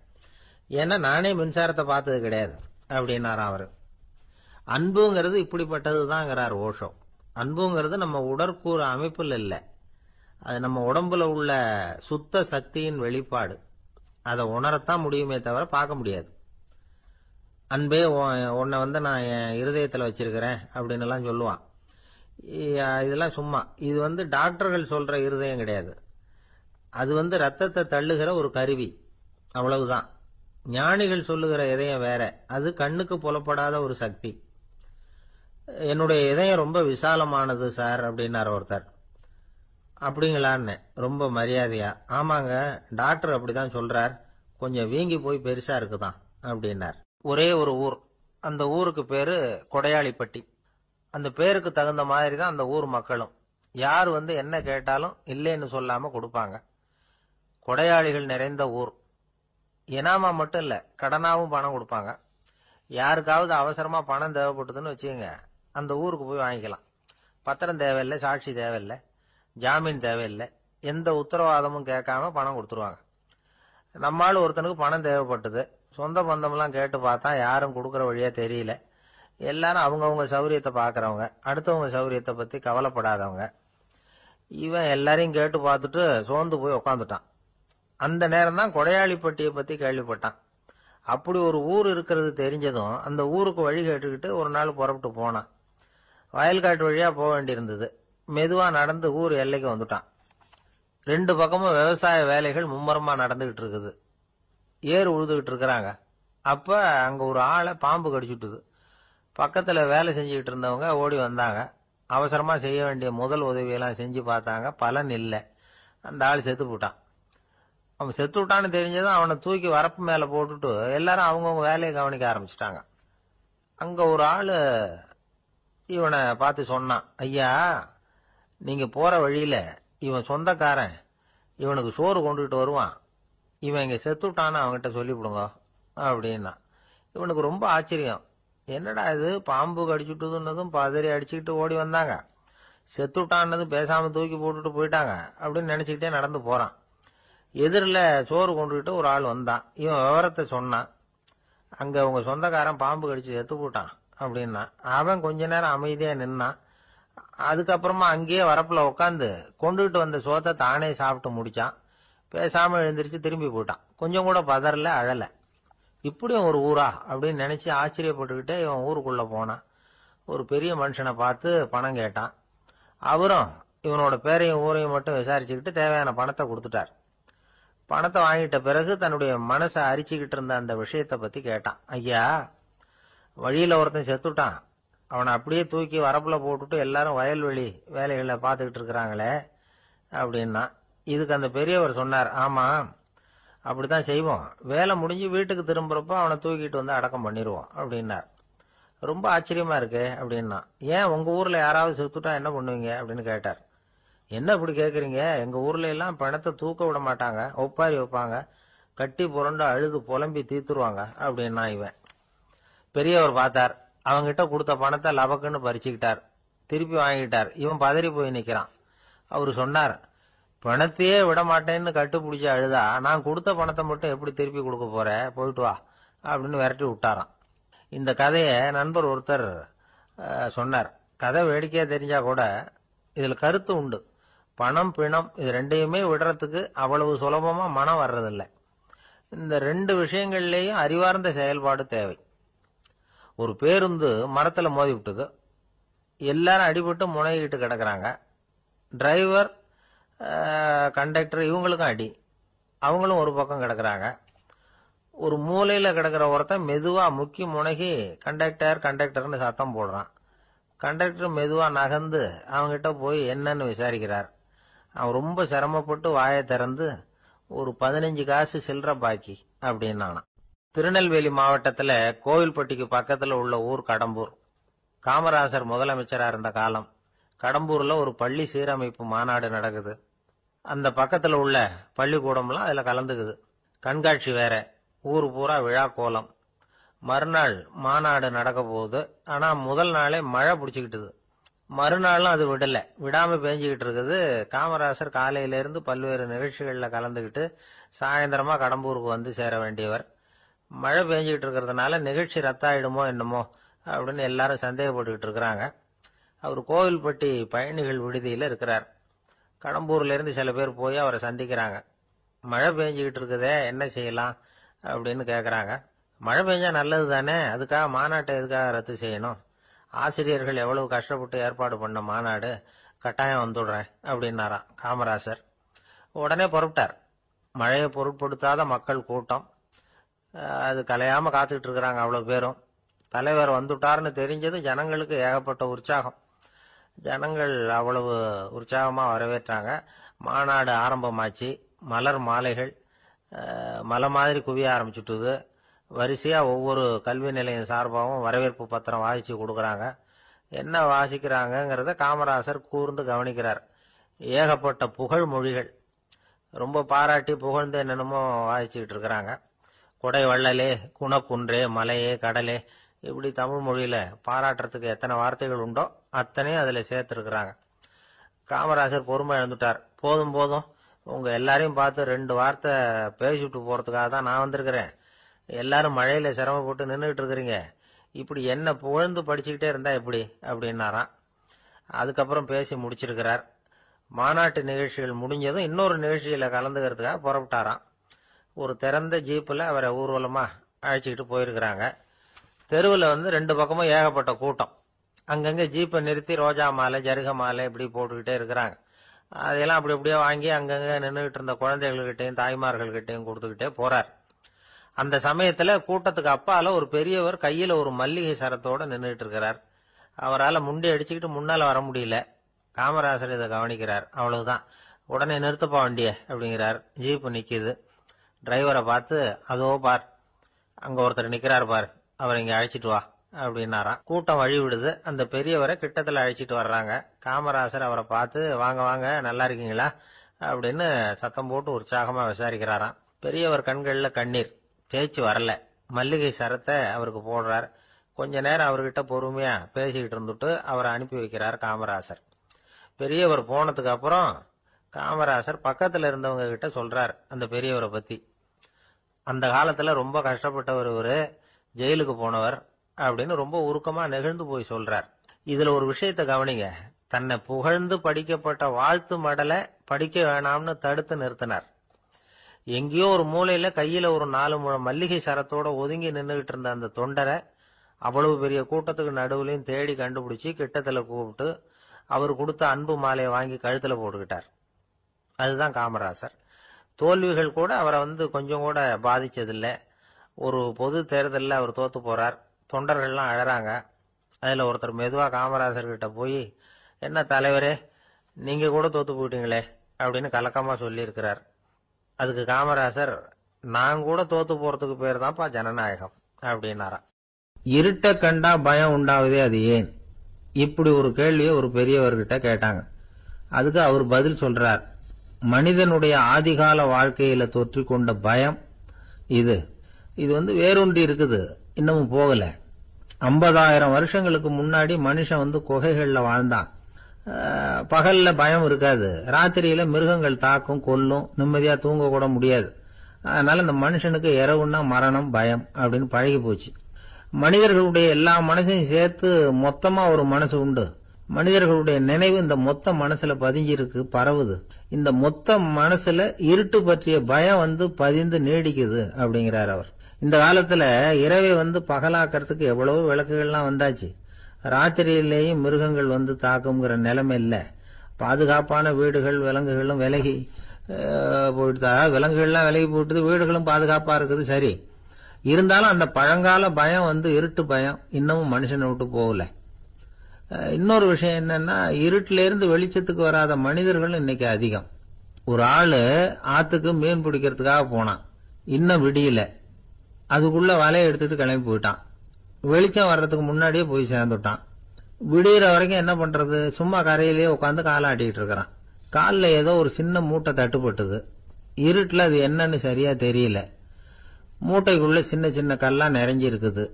ஏன்னா நானே மின்சாரத்தை பார்த்தது கிடையாது அப்படின்னாராம் அவரு. அன்புங்கிறது இப்படிப்பட்டது தாங்கிறார் ஓஷோ. அன்புங்கிறது நம்ம உடற்கூறு அமைப்பில் இல்லை, அது நம்ம உடம்புல உள்ள சுத்த சக்தியின் வெளிப்பாடு. அதை உணரத்தான் முடியுமே தவிர பார்க்க முடியாது. அன்பே உன்னை நான் என் இருதயத்தில் வச்சிருக்கிறேன் அப்படின்னு எல்லாம் சொல்லுவான். இதெல்லாம் சும்மா. இது டாக்டர்கள் சொல்ற இருதயம் கிடையாது. அது ரத்தத்தை தள்ளுகிற ஒரு கருவி, அவ்வளவுதான். ஞானிகள் சொல்லுகிற இதயம் வேற, அது கண்ணுக்கு புலப்படாத ஒரு சக்தி. என்னுடைய இதயம் ரொம்ப விசாலமானது சார் அப்படின்னார் ஒருத்தர். அப்படிங்களான்னு ரொம்ப மரியாதையா, ஆமாங்க, டாக்டர் அப்படிதான் சொல்றார், கொஞ்சம் வீங்கி போய் பெருசா இருக்குதான் அப்படின்னார். ஒரே ஒரு ஊர், அந்த ஊருக்கு பேரு கொடையாளிப்பட்டி. அந்த பேருக்கு தகுந்த மாதிரி தான் அந்த ஊர் மக்களும். யார் என்ன கேட்டாலும் இல்லைன்னு சொல்லாம கொடுப்பாங்க. கொடையாளிகள் நிறைந்த ஊர். இனாமா மட்டும் இல்ல, கடனாவும் பணம் கொடுப்பாங்க. யாருக்காவது அவசரமா பணம் தேவைப்பட்டதுன்னு வச்சுக்கோங்க, அந்த ஊருக்கு போய் வாங்கிக்கலாம். பத்திரம் தேவையில்லை, சாட்சி தேவையில்லை, ஜாமீன் தேவையில்லை, எந்த உத்தரவாதமும் கேட்காம பணம் கொடுத்துருவாங்க. நம்மால் ஒருத்தனுக்கு பணம் தேவைப்பட்டது. சொந்த பந்தம்லாம் கேட்டு பார்த்தா யாரும் கொடுக்கற வழியா தெரியல. எல்லாரும் அவங்கவுங்க சௌரியத்தை பாக்குறவங்க, அடுத்தவங்க சௌரியத்தை பத்தி கவலைப்படாதவங்க. இவன் எல்லாரையும் கேட்டு பார்த்துட்டு சோர்ந்து போய் உக்காந்துட்டான். அந்த நேரம் தான் கொடையாளிப்பட்டியை பத்தி கேள்விப்பட்டான். அப்படி ஒரு ஊர் இருக்கிறது தெரிஞ்சதும் அந்த ஊருக்கு வழி கேட்டுக்கிட்டு ஒரு நாள் புறப்பட்டு போனான். வயல்காட்டு வழியா போக வேண்டியிருந்தது. மெதுவா நடந்து ஊர் எல்லைக்கு வந்துட்டான். ரெண்டு பக்கமும் விவசாய வேலைகள் மும்முரமா நடந்துகிட்டு இருக்குது. ஏறு உழுதுகிட்டு இருக்கிறாங்க. அப்ப அங்க ஒரு ஆளை பாம்பு கடிச்சுட்டுது. பக்கத்துல வேலை செஞ்சுக்கிட்டு இருந்தவங்க ஓடி வந்தாங்க. அவசரமா செய்ய வேண்டிய முதல் உதவியெல்லாம் செஞ்சு பார்த்தாங்க, பலன் இல்லை. அந்த ஆள் செத்து போட்டான். அவன் செத்து விட்டான்னு தெரிஞ்சதும் அவனை தூக்கி வரப்பு மேல போட்டுட்டு எல்லாரும் அவங்கவுங்க வேலையை கவனிக்க ஆரம்பிச்சிட்டாங்க. அங்க ஒரு ஆளு இவனை பார்த்து சொன்னான், ஐயா, நீங்க போற வழியில இவன் சொந்தக்காரன், இவனுக்கு சோறு கொண்டுகிட்டு வருவான், இவன் இங்க செத்துட்டான்னு அவன்கிட்ட சொல்லிவிடுங்க அப்படின்னா. இவனுக்கு ரொம்ப ஆச்சரியம். என்னடா இது, பாம்பு கடிச்சுட்டுதுன்னதும் பதறி அடிச்சுக்கிட்டு ஓடி வந்தாங்க, செத்துட்டான்னதும் பேசாம தூக்கி போட்டுட்டு போயிட்டாங்க அப்படின்னு நினைச்சுக்கிட்டே நடந்து போறான். எதிரில் சோறு கொண்டுகிட்டு ஒரு ஆள் வந்தான். இவன் விவரத்தை சொன்னான். அங்க உங்க சொந்தக்காரன் பாம்பு கடிச்சு செத்து போட்டான் அப்படின்னா. அவன் கொஞ்ச நேரம் அமைதியா நின்னான். அதுக்கப்புறமா அங்கேயே வரப்புல உட்காந்து கொண்டுகிட்டு வந்த சோத்தை தானே சாப்பிட்டு முடிச்சான். பேசாம எழுந்திரிச்சு திரும்பி போயிட்டான். கொஞ்சம் கூட பதறல, அழல. இப்படியும் ஒரு ஊரா அப்படின்னு நினைச்சு ஆச்சரியப்பட்டுக்கிட்டே இவன் ஊருக்குள்ள போனான். ஒரு பெரிய மனுஷனை பார்த்து பணம் கேட்டான். அவரும் இவனோட பேரையும் ஊரையும் மட்டும் விசாரிச்சுக்கிட்டு தேவையான பணத்தை கொடுத்துட்டார். பணத்தை வாங்கிட்ட பிறகு தன்னுடைய மனசை அரிச்சுக்கிட்டு இருந்த அந்த விஷயத்தை பத்தி கேட்டான். ஐயா, வழியில ஒருத்தன் செத்துட்டான், அவனை அப்படியே தூக்கி வரப்புல போட்டுட்டு எல்லாரும் வயல்வெளி வேலைகளை பார்த்துக்கிட்டு இருக்கிறாங்களே அப்படின்னா. இதுக்கு அந்த பெரியவர் சொன்னார், ஆமா, அப்படித்தான் செய்வோம். வேலை முடிஞ்சு வீட்டுக்கு திரும்புறப்போ அவனை தூக்கிட்டு அடக்கம் பண்ணிடுவோம் அப்படின்னார். ரொம்ப ஆச்சரியமா இருக்கு அப்படின்னா. ஏன் உங்க ஊர்ல யாராவது செத்துட்டா என்ன பண்ணுவீங்க அப்படின்னு கேட்டார். என்ன இப்படி கேக்குறீங்க, எங்க ஊர்ல எல்லாம் பணத்தை தூக்க விட மாட்டாங்க, ஒப்பாரி வைப்பாங்க, கட்டி புரண்டு அழுது புலம்பி தீத்துருவாங்க அப்படின்னா. இவன் பெரியவர் பார்த்தார். அவங்கிட்ட கொடுத்த பணத்தை லபக்குன்னு பறிச்சுக்கிட்டார். திருப்பி வாங்கிட்டார். இவன் பதறி போய் நிக்கிறான். அவரு சொன்னார், பணத்தையே விட மாட்டேன்னு கட்டுப்பிடிச்சு அழுதா நான் கொடுத்த பணத்தை மட்டும் எப்படி திருப்பி கொடுக்க போற, போயிட்டு வா அப்படின்னு விரட்டி விட்டாராம். இந்த கதையை நண்பர் ஒருத்தர் சொன்னார். கதை வேடிக்கையா தெரிஞ்சா கூட இதுல கருத்து உண்டு. பணம் பிணம் இது ரெண்டையுமே விடுறதுக்கு அவ்வளவு சுலபமா மனம் வர்றதில்லை. இந்த ரெண்டு விஷயங்கள்லயும் அறிவார்ந்த செயல்பாடு தேவை. ஒரு பேருந்து மரத்துல மோதி விட்டது. எல்லாரும் அடிபட்டு முனைகிட்டு கிடக்குறாங்க. டிரைவர், கண்டக்டர் இவங்களுக்கும் அடி. அவங்களும் ஒரு பக்கம் கிடக்குறாங்க. ஒரு மூலையில கிடக்கிற ஒருத்தன் மெதுவா முக்கி முனகி கண்டக்டர்னு சத்தம் போடுறான். கண்டக்டர் மெதுவா நகர்ந்து அவங்கிட்ட போய் என்னன்னு விசாரிக்கிறார். அவன் ரொம்ப சிரமப்பட்டு வாயை திறந்து ஒரு 15 காசு சில்லற பாக்கி அப்படின்னானான். திருநெல்வேலி மாவட்டத்துல கோவில்பட்டிக்கு பக்கத்துல உள்ள ஊர் கடம்பூர். காமராசர் முதலமைச்சரா இருந்த காலம். கடம்பூர்ல ஒரு பள்ளி சீரமைப்பு மாநாடு நடக்குது. அந்த பக்கத்துல உள்ள பள்ளிக்கூடம்லாம் அதுல கலந்துக்குது. கண்காட்சி வேற. ஊர் பூரா விழா கோலம். மறுநாள் மாநாடு நடக்க போகுது. ஆனா முதல் நாளே மழை பிடிச்சுக்கிட்டுது. மறுநாளும் அது விடாம பேஞ்சுக்கிட்டு இருக்குது. காமராசர் காலையில இருந்து பல்வேறு நிகழ்ச்சிகள்ல கலந்துகிட்டு சாயந்தரமா கடம்பூருக்கு வந்து சேர வேண்டியவர். மழை பெஞ்சுக்கிட்டு இருக்கிறதுனால நிகழ்ச்சி ரத்தாயிடுமோ என்னமோ அப்படின்னு எல்லாரும் சந்தேகப்பட்டுக்கிட்டு இருக்கிறாங்க. அவர் கோவில்பட்டி பயணிகள் விடுதியில இருக்கிறார். கடம்பூர்ல இருந்து சில பேர் போய் அவரை சந்திக்கிறாங்க. மழை பெஞ்சுக்கிட்டு இருக்குதே, என்ன செய்யலாம் அப்படின்னு கேக்குறாங்க. மழை பெஞ்சா நல்லது தானே, அதுக்காக மாநாட்டை எதுக்காக ரத்து செய்யணும்? ஆசிரியர்கள் எவ்வளவு கஷ்டப்பட்டு ஏற்பாடு பண்ண மாநாடு, கட்டாயம் வந்துடுறேன் அப்படின்னாராம் காமராசர். உடனே புறப்பட்டார். மழையை பொருட்படுத்தாத மக்கள் கூட்டம். அது கலையாம காத்துக்கிட்டு இருக்கிறாங்க அவ்வளவு பேரும். தலைவர் வந்துட்டார்னு தெரிஞ்சது ஜனங்களுக்கு ஏகப்பட்ட உற்சாகம். ஜனங்கள் அவ்வளவு உற்சாகமா வரவேற்றாங்க. மாநாடு ஆரம்பமாச்சு. மலர் மாலைகள் மலை மாதிரி குவிய ஆரம்பிச்சுட்டுது. வரிசையா ஒவ்வொரு கல்வி நிலையம் சார்பாகவும் வரவேற்பு பத்திரம் வாசிச்சு கொடுக்கறாங்க. என்ன வாசிக்கிறாங்கிறத காமராசர் கூர்ந்து கவனிக்கிறார். ஏகப்பட்ட புகழ் மொழிகள். ரொம்ப பாராட்டி புகழ்ந்து என்னென்னமோ வாசிச்சுக்கிட்டு இருக்கிறாங்க. கொடை வள்ளலே, குணக்குன்றே, மலையே, கடலே, இப்படி தமிழ் மொழியில பாராட்டுறதுக்கு எத்தனை வார்த்தைகள் உண்டோ அத்தனையும் அதுல சேர்த்திருக்கிறாங்க. காமராசர் பொறுமை இழந்துட்டார். போதும் போதும், உங்க எல்லாரையும் பார்த்து 2 வார்த்தை பேசிட்டு போறதுக்காக தான் நான் வந்திருக்கிறேன். எல்லாரும் மழையில சிரமப்பட்டு நின்றுகிட்டு இருக்கிறீங்க. இப்படி என்ன புகழ்ந்து படிச்சுக்கிட்டே இருந்தா எப்படி அப்படின்னாராம். அதுக்கப்புறம் பேசி முடிச்சிருக்கிறார். மாநாட்டு நிகழ்ச்சிகள் முடிஞ்சதும் இன்னொரு நிகழ்ச்சியில கலந்துக்கிறதுக்காக புறப்பட்டாராம். ஒரு திறந்த ஜீப்ல அவரை ஊர்வலமா அழைச்சிக்கிட்டு போயிருக்கிறாங்க. தெருவில் 2 பக்கமும் ஏகப்பட்ட கூட்டம். அங்கங்க ஜீப்பை நிறுத்தி ரோஜா மாலை, ஜருக மாலை இப்படி போட்டுக்கிட்டே இருக்கிறாங்க. அதையெல்லாம் அப்படி அப்படியே வாங்கி அங்கங்க நின்றுகிட்டு இருந்த குழந்தைகள்கிட்டையும் தாய்மார்கள்கிட்டையும் கொடுத்துக்கிட்டே போறார். அந்த சமயத்துல கூட்டத்துக்கு அப்பால ஒரு பெரியவர் கையில ஒரு மல்லிகை சரத்தோட நின்றுட்டு இருக்கிறார். அவரால் முண்டி அடிச்சுக்கிட்டு முன்னால வர முடியல. காமராசர் இதை கவனிக்கிறார். அவ்வளவுதான், உடனே நிறுத்தப்பா வண்டிய அப்படிங்கிறார். ஜீப்பு நிக்குது. டிரைவரை பார்த்து, அதோ பார், அங்க ஒருத்தர் நிக்கிறார் பார், அவர் இங்க அழைச்சிட்டு வா அப்படின்னாராம். கூட்டம் வழி விடுது. அந்த பெரியவரை கிட்டத்துல அழைச்சிட்டு வர்றாங்க. காமராசர் அவரை பார்த்து, வாங்க வாங்க, நல்லா இருக்கீங்களா அப்படின்னு சத்தம் போட்டு உற்சாகமா விசாரிக்கிறாராம். பெரியவர் கண்கள்ல கண்ணீர். பேச்சு வரல. மல்லிகை சரத்தை அவருக்கு போடுறார். கொஞ்ச நேரம் அவர்கிட்ட பொறுமையா பேசிக்கிட்டு இருந்துட்டு அவரை அனுப்பி வைக்கிறார் காமராசர். பெரியவர் போனதுக்கு அப்புறம் காமராசர் பக்கத்துல இருந்தவங்க கிட்ட சொல்றார் அந்த பெரியவரை பத்தி. அந்த காலத்துல ரொம்ப கஷ்டப்பட்டவர் இவரு, ஜெயிலுக்கு போனவர் அப்படின்னு ரொம்ப உருக்கமா நெகிழ்ந்து போய் சொல்றார். இதுல ஒரு விஷயத்த கவனிங்க. தன்னை புகழ்ந்து படிக்கப்பட்ட வாழ்த்து மடலை படிக்க வேணாம்னு தடுத்து நிறுத்தினார். எங்கேயோ ஒரு மூலையில கையில ஒரு 4 முழம் மல்லிகை சரத்தோட ஒதுங்கி நின்றுகிட்டு இருந்த அந்த தொண்டரை அவ்வளவு பெரிய கூட்டத்துக்கு நடுவுலையும் தேடி கண்டுபிடிச்சு கிட்டத்துல கூப்பிட்டு அவர் கொடுத்த அன்பு மாலையை வாங்கி கழுத்துல போட்டுக்கிட்டார். அதுதான் காமராசர். தோல்விகள் கூட அவரை கொஞ்சம் கூட பாதிச்சதில்லை. ஒரு பொது தேர்தலில் அவர் தோத்து போறார். தொண்டர்கள்லாம் அழறாங்க. அதுல ஒருத்தர் மெதுவா காமராசர் கிட்ட போய், என்ன தலைவரே, நீங்க கூட தோத்து போயிட்டீங்களே அப்படின்னு கலக்கமா சொல்லி இருக்கிறார். அதுக்கு காமராசர், நான் கூட தோத்து போறதுக்கு பேர் தான்ப்பா ஜனநாயகம் அப்படின்னாராம். இருட்ட கண்டா பயம் உண்டாவதே அது ஏன்? இப்படி ஒரு கேள்வியை ஒரு பெரியவர்கிட்ட கேட்டாங்க. அதுக்கு அவர் பதில் சொல்றார், மனிதனுடைய ஆதிகால வாழ்க்கையில தொற்றிக்கொண்ட பயம் இது வேரூன்றி இருக்குது, இன்னமும் போகல. 50,000 வருஷங்களுக்கு முன்னாடி மனுஷன் குகைகள்ல வாழ்ந்தான். பகல்ல பயம் இருக்காது. ராத்திரியில மிருகங்கள் தாக்கும், கொல்லும், நிம்மதியா தூங்க கூட முடியாது. அதனால இந்த மனுஷனுக்கு இரவுன்னா மரணம், பயம் அப்படின்னு பழகி போச்சு. மனிதர்களுடைய எல்லா மனசையும் சேர்த்து மொத்தமா ஒரு மனசு உண்டு. மனிதர்களுடைய நினைவு இந்த மொத்த மனசுல பதிஞ்சிருக்கு, பரவுது. இந்த மொத்த மனசுல இருட்டு பற்றிய பயம் பதிந்து நீடிக்குது அப்படிங்கிறார் அவர். இந்த காலத்துல இரவை பகலாக்கிறதுக்கு எவ்வளவு விளக்குகள்லாம் வந்தாச்சு. ராத்திரியிலேயும் மிருகங்கள் தாக்குங்கிற நிலைமை இல்ல. பாதுகாப்பான வீடுகள் விலங்குகளும் விலகி போயிட்டு, விலங்குகள்லாம் விலகி போயிட்டு, வீடுகளும் பாதுகாப்பா இருக்குது. சரி, இருந்தாலும் அந்த பழங்கால பயம் இருட்டு பயம் இன்னமும் மனுஷனை விட்டு போகல. இன்னொரு விஷயம் என்னன்னா, இருட்டில இருந்து வெளிச்சத்துக்கு வராத மனிதர்கள் இன்னைக்கு அதிகம். ஒரு ஆளு ஆத்துக்கு மீன் பிடிக்கிறதுக்காக போனான், இன்னும் விடியல, அதுக்குள்ள வலையை எடுத்துட்டு கிளம்பி போயிட்டான். வெளிச்சம் வர்றதுக்கு முன்னாடியே போய் சேர்ந்துட்டான். விடிகிற வரைக்கும் என்ன பண்றது, சும்மா கரையிலேயே உட்காந்து காலாட்டிட்டு இருக்கிறான். காலில் ஏதோ ஒரு சின்ன மூட்டை தட்டுப்பட்டது. இருட்டுல அது என்னன்னு சரியா தெரியல. மூட்டைக்குள்ள சின்ன சின்ன கல்லா நிறைஞ்சி இருக்குது.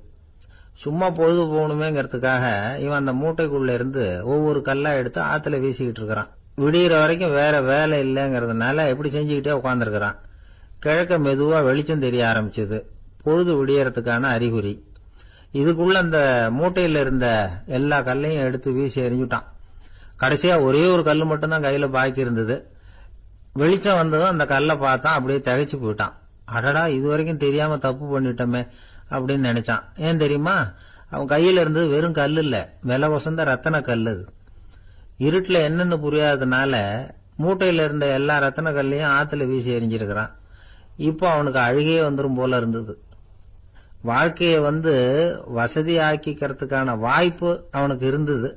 சும்மா பொழுது போகணுமேங்கிறதுக்காக இவன் அந்த மூட்டைக்குள்ள இருந்து ஒவ்வொரு கல்லா எடுத்து ஆத்துல வீசிக்கிட்டு இருக்கிறான். விடிகிற வரைக்கும் வேற வேலை இல்லைங்கிறதுனால எப்படி செஞ்சுக்கிட்டே உட்காந்துருக்கிறான். கிழக்க மெதுவா வெளிச்சம் தெரிய ஆரம்பிச்சது. பொழுது விடியறதுக்கான அறிகுறி. இதுக்குள்ள அந்த மூட்டையில இருந்த எல்லா கல்லையும் எடுத்து வீசி எறிஞ்சுட்டான். கடைசியா ஒரே ஒரு கல்லு மட்டும்தான் கையில பாக்கி இருந்தது. வெளிச்சம் வந்ததும் அந்த கல்லை பார்த்தான், அப்படியே திகைச்சு போயிட்டான். அடடா, இது வரைக்கும் தெரியாம தப்பு பண்ணிட்டோமே அப்படின்னு நினைச்சான். ஏன் தெரியுமா, அவன் கையில இருந்தது வெறும் கல்லு இல்ல, விலை வசந்த ரத்தன கல்லு. இருட்டுல என்னன்னு புரியாததுனால மூட்டையில இருந்த எல்லா ரத்தன கல்லையும் ஆத்துல வீசி எறிஞ்சிருக்கிறான். இப்போ அவனுக்கு அழுகையே வந்துரும் போல இருந்தது. வாழ்க்கையை வசதி ஆக்கிக்கிறதுக்கான வாய்ப்பு அவனுக்கு இருந்தது.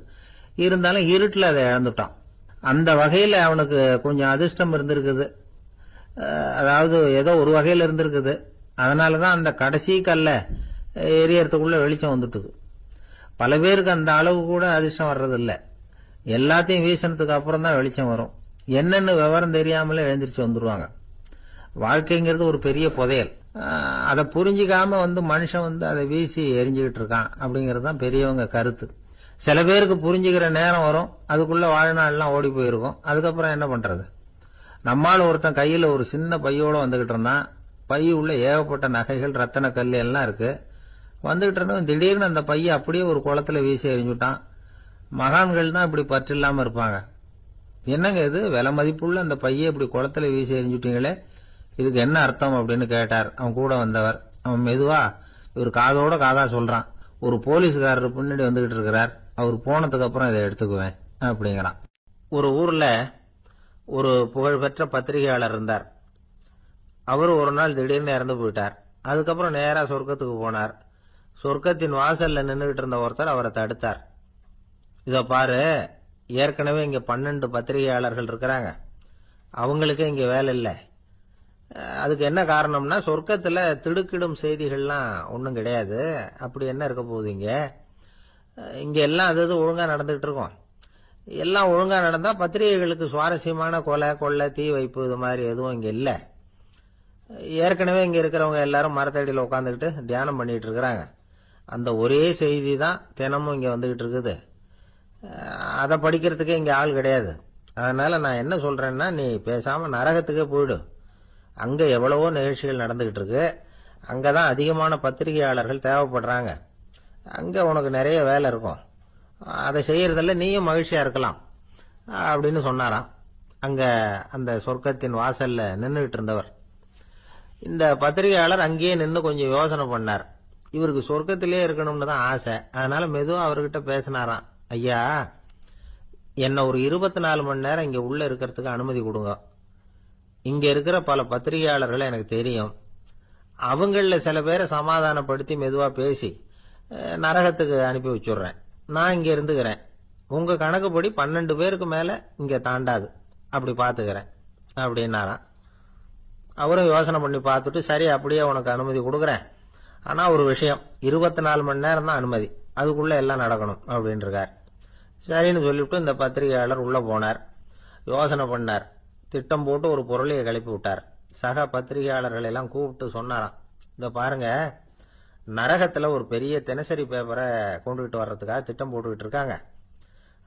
இருந்தாலும் இருட்டுல அதை இழந்துட்டான். அந்த வகையில அவனுக்கு கொஞ்சம் அதிர்ஷ்டம் இருந்திருக்குது. அதாவது ஏதோ ஒரு வகையில இருந்திருக்குது. அதனாலதான் அந்த கடைசி கல்ல எரியறதுக்குள்ள வெளிச்சம் வந்துட்டுது. பல பேருக்கு அந்த அளவு கூட அதிர்ஷ்டம் வர்றதில்ல. எல்லாத்தையும் வீசினதுக்கு அப்புறம் தான் வெளிச்சம் வரும். என்னன்னு விவரம் தெரியாமலே எழுந்திரிச்சு வந்துருவாங்க. வாழ்க்கைங்கிறது ஒரு பெரிய புதையல். அதை புரிஞ்சிக்காம மனுஷன் அதை வீசி எரிஞ்சுக்கிட்டு இருக்கான் அப்படிங்கிறது தான் பெரியவங்க கருத்து. சில பேருக்கு புரிஞ்சுக்கிற நேரம் வரும், அதுக்குள்ள வாழ்நாள்லாம் ஓடி போயிருக்கும். அதுக்கப்புறம் என்ன பண்றது? நம்மால் ஒருத்தன் கையில ஒரு சின்ன பையோட வந்துகிட்டு இருந்தான். பை உள்ள ஏகப்பட்ட நகைகள், ரத்தன கல் எல்லாம் இருக்கு. வந்துகிட்டு இருந்தவன் திடீர்னு அந்த பையை அப்படியே ஒரு குளத்துல வீசி எறிஞ்சுட்டான். மகான்கள் தான் இப்படி பற்று இல்லாம இருப்பாங்க. என்னங்க இது, விலை மதிப்புள்ள அந்த பையை இப்படி குளத்துல வீசி எறிஞ்சுட்டீங்களே, இதுக்கு என்ன அர்த்தம் அப்படின்னு கேட்டார் அவன் கூட வந்தவர். அவன் மெதுவா இவர் காதோட காதா சொல்றான், ஒரு போலீஸ்காரர் பின்னாடி வந்துகிட்டு இருக்கிறார், அவர் போனதுக்கு அப்புறம் இதை எடுத்துக்குவேன் அப்படிங்கிறான். ஒரு ஊர்ல ஒரு புகழ்பெற்ற பத்திரிகையாளர் இருந்தார். அவர் ஒரு நாள் திடீர்னு இறந்து போயிட்டார். அதுக்கப்புறம் நேரா சொர்க்கத்துக்கு போனார். சொர்க்கத்தின் வாசல்ல நின்றுகிட்டு இருந்த ஒருத்தர் அவரை தடுத்தார். இத பாரு, ஏற்கனவே இங்க 12 பத்திரிகையாளர்கள் இருக்கிறாங்க, அவங்களுக்கே இங்க வேலை இல்லை. அதுக்கு என்ன காரணம்னா, சொர்க்கத்துல திடுக்கிடும் செய்திகள்லாம் ஒன்றும் கிடையாது. அப்படி என்ன இருக்க போகுது இங்க எல்லாம் அது ஒழுங்கா நடந்துகிட்டு இருக்கும். எல்லாம் ஒழுங்கா நடந்தா பத்திரிகைகளுக்கு சுவாரஸ்யமான கொலை, கொள்ளை, தீ வைப்பு இது மாதிரி எதுவும் இங்க இல்ல. ஏற்கனவே இங்க இருக்கிறவங்க எல்லாரும் மரத்தடியில் உட்காந்துக்கிட்டு தியானம் பண்ணிட்டு இருக்கிறாங்க. அந்த ஒரே செய்தி தான் தினமும் இங்க வந்துகிட்டு இருக்குது. அதை படிக்கிறதுக்கே இங்க ஆள் கிடையாது. அதனால நான் என்ன சொல்றேன்னா, நீ பேசாம நரகத்துக்கே போயிடு. அங்க எவ்வளவோ நிகழ்ச்சிகள் நடந்துகிட்டு இருக்கு. அங்கதான் அதிகமான பத்திரிகையாளர்கள் தேவைப்படுறாங்க. அங்க உனக்கு நிறைய வேலை இருக்கும். அதை செய்யறதில்ல, நீயும் மகிழ்ச்சியா இருக்கலாம் அப்படின்னு சொன்னாராம். அங்க அந்த சொர்க்கத்தின் வாசல்ல நின்றுகிட்டு இருந்தவர். இந்த பத்திரிகையாளர் அங்கேயே நின்று கொஞ்சம் யோசனை பண்ணார். இவருக்கு சொர்க்கத்திலே இருக்கணும்னு தான் ஆசை. அதனால மெதுவா அவர்கிட்ட பேசினாராம். ஐயா, என்ன ஒரு 24 மணி நேரம் இங்க உள்ள இருக்கிறதுக்கு அனுமதி கொடுங்க. இங்க இருக்கிற பல பத்திரிகையாளர்களை எனக்கு தெரியும். அவங்கள சில பேரை சமாதானப்படுத்தி மெதுவா பேசி நரகத்துக்கு அனுப்பி வச்சுடுறேன். நான் இங்க இருந்துக்கிறேன். உங்க கணக்குப்படி 12 பேருக்கு மேல இங்க தாண்டாது, அப்படி பாத்துக்கிறேன் அப்படின்னாராம். அவரும் யோசனை பண்ணி பார்த்துட்டு, சரி அப்படியே உனக்கு அனுமதி கொடுக்குறேன், ஆனா ஒரு விஷயம், 24 மணி நேரம் தான் அனுமதி, அதுக்குள்ள எல்லாம் நடக்கணும் அப்படின்னு இருக்கார். சரின்னு சொல்லிவிட்டு இந்த பத்திரிகையாளர் உள்ள போனார். யோசனை பண்ணார். திட்டம் போட்டு ஒரு பொருளையை கிளப்பி விட்டார். சக பத்திரிகையாளர்கள் எல்லாம் கூப்பிட்டு சொன்னாராம், இந்த பாருங்க, நரகத்துல ஒரு பெரிய தினசரி பேப்பரை கொண்டுகிட்டு வர்றதுக்காக திட்டம் போட்டுக்கிட்டு இருக்காங்க.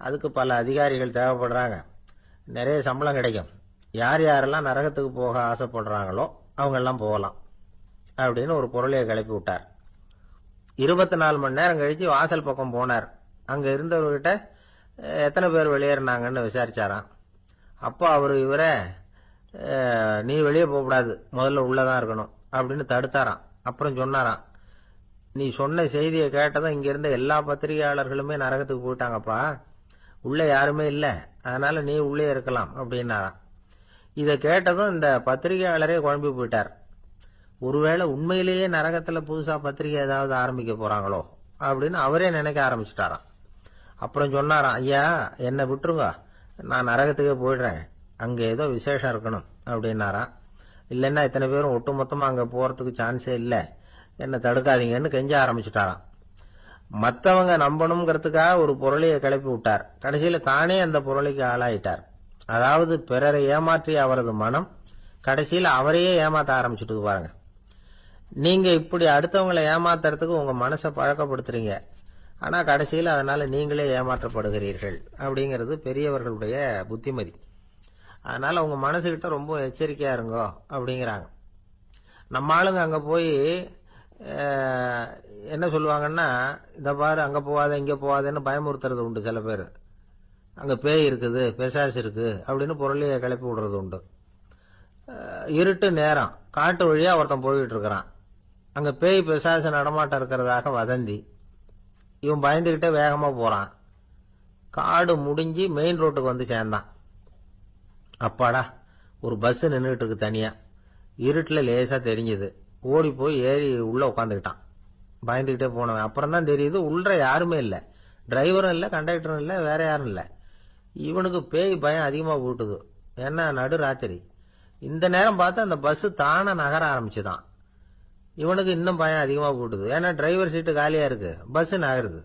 அதுக்கு பல அதிகாரிகள் தேவைப்படுறாங்க. நிறைய சம்பளம் கிடைக்கும். யார் யாரெல்லாம் நரகத்துக்கு போக ஆசைப்படுறாங்களோ அவங்க எல்லாம் போகலாம் அப்படின்னு ஒரு பொருளையை கிளப்பி விட்டார். 24 மணி நேரம் கழிச்சு வாசல் பக்கம் போனார். அங்க இருந்தவர்கிட்ட எத்தனை பேர் வெளியேறினாங்கன்னு விசாரிச்சாராம். அப்போ அவரு இவரை, நீ வெளியே போகக்கூடாது, முதல்ல உள்ளதான் இருக்கணும் அப்படின்னு தடுத்தாராம். அப்புறம் சொன்னாராம், நீ சொன்ன செய்தியை கேட்டதும் இங்க இருந்த எல்லா பத்திரிகையாளர்களுமே நரகத்துக்கு போயிட்டாங்கப்பா, உள்ள யாருமே இல்ல, அதனால நீ உள்ளே இருக்கலாம் அப்படின்னாராம். இதை கேட்டதும் இந்த பத்திரிகையாளரே குழம்பி போயிட்டார். ஒருவேளை உண்மையிலேயே நரகத்துல புதுசா பத்திரிகை ஏதாவது ஆரம்பிக்க போறாங்களோ அப்படின்னு அவரே நினைக்க ஆரம்பிச்சுட்டாராம். அப்புறம் சொன்னாராம், ஐயா என்னை விட்டுருங்க, நான் நரகத்துக்கே போயிடுறேன், அங்க ஏதோ விசேஷம் இருக்கணும் அப்படின்னாராம். இல்லைன்னா இத்தனை பேரும் ஒட்டுமொத்தமா அங்க போறதுக்கு சான்ஸே இல்லை, என்ன தடுக்காதீங்கன்னு கெஞ்ச ஆரம்பிச்சுட்டாராம். மற்றவங்க நம்பணுங்கிறதுக்காக ஒரு பொருளையை கிளப்பி விட்டார். கடைசியில தானே அந்த பொருளைக்கு ஆளாயிட்டார். அதாவது பிறரை ஏமாற்றிய அவரது மனம் கடைசியில் அவரையே ஏமாத்த ஆரம்பிச்சுட்டு பாருங்க. நீங்க இப்படி அடுத்தவங்களை ஏமாத்துறதுக்கு உங்க மனசை பழக்கப்படுத்துறீங்க, ஆனா கடைசியில் அதனால நீங்களே ஏமாற்றப்படுகிறீர்கள் அப்படிங்கிறது பெரியவர்களுடைய புத்திமதி. அதனால உங்க மனசுகிட்ட ரொம்ப எச்சரிக்கையா இருங்கோ அப்படிங்கிறாங்க. நம்ம ஆளுங்க அங்க போய் என்ன சொல்லுவாங்கன்னா, இந்த பாரு அங்க போவாத இங்க போவாதன்னு பயமுறுத்துறது உண்டு. சில பேர் அங்க பேய் இருக்குது பிசாசு இருக்கு அப்படின்னு பொருளையை கிளப்பி விடுறது உண்டு. இருட்டு நேரம் காட்டு வழியா ஒருத்தன் போயிட்டு இருக்கிறான். அங்க பேய் பிசாசு நடமாட்டம் இருக்கிறதாக வதந்தி. இவன் பயந்துகிட்டே வேகமா போறான். காடு முடிஞ்சு மெயின் ரோட்டுக்கு வந்து சேர்ந்தான். அப்பாடா, ஒரு பஸ் நின்றுட்டு இருக்கு தனியா. இருட்டுல லேசா தெரிஞ்சது. ஓடி போய் ஏறி உள்ள உட்காந்துக்கிட்டான். பயந்துகிட்டே போனவன் அப்புறம் தான் தெரியுது உள்ள யாருமே இல்லை, டிரைவரும் இல்லை, கண்டக்டரும் இல்லை, வேற யாரும் இல்லை. இவனுக்கு பேய் பயம் அதிகமா போட்டுது. ஏன்னா நடு ராத்திரி. இந்த நேரம் பார்த்து அந்த பஸ் தானே நகர ஆரம்பிச்சுதான். இவனுக்கு இன்னும் பயம் அதிகமா போட்டுது. ஏன்னா டிரைவர் சீட்டு காலியா இருக்கு, பஸ் நகருது.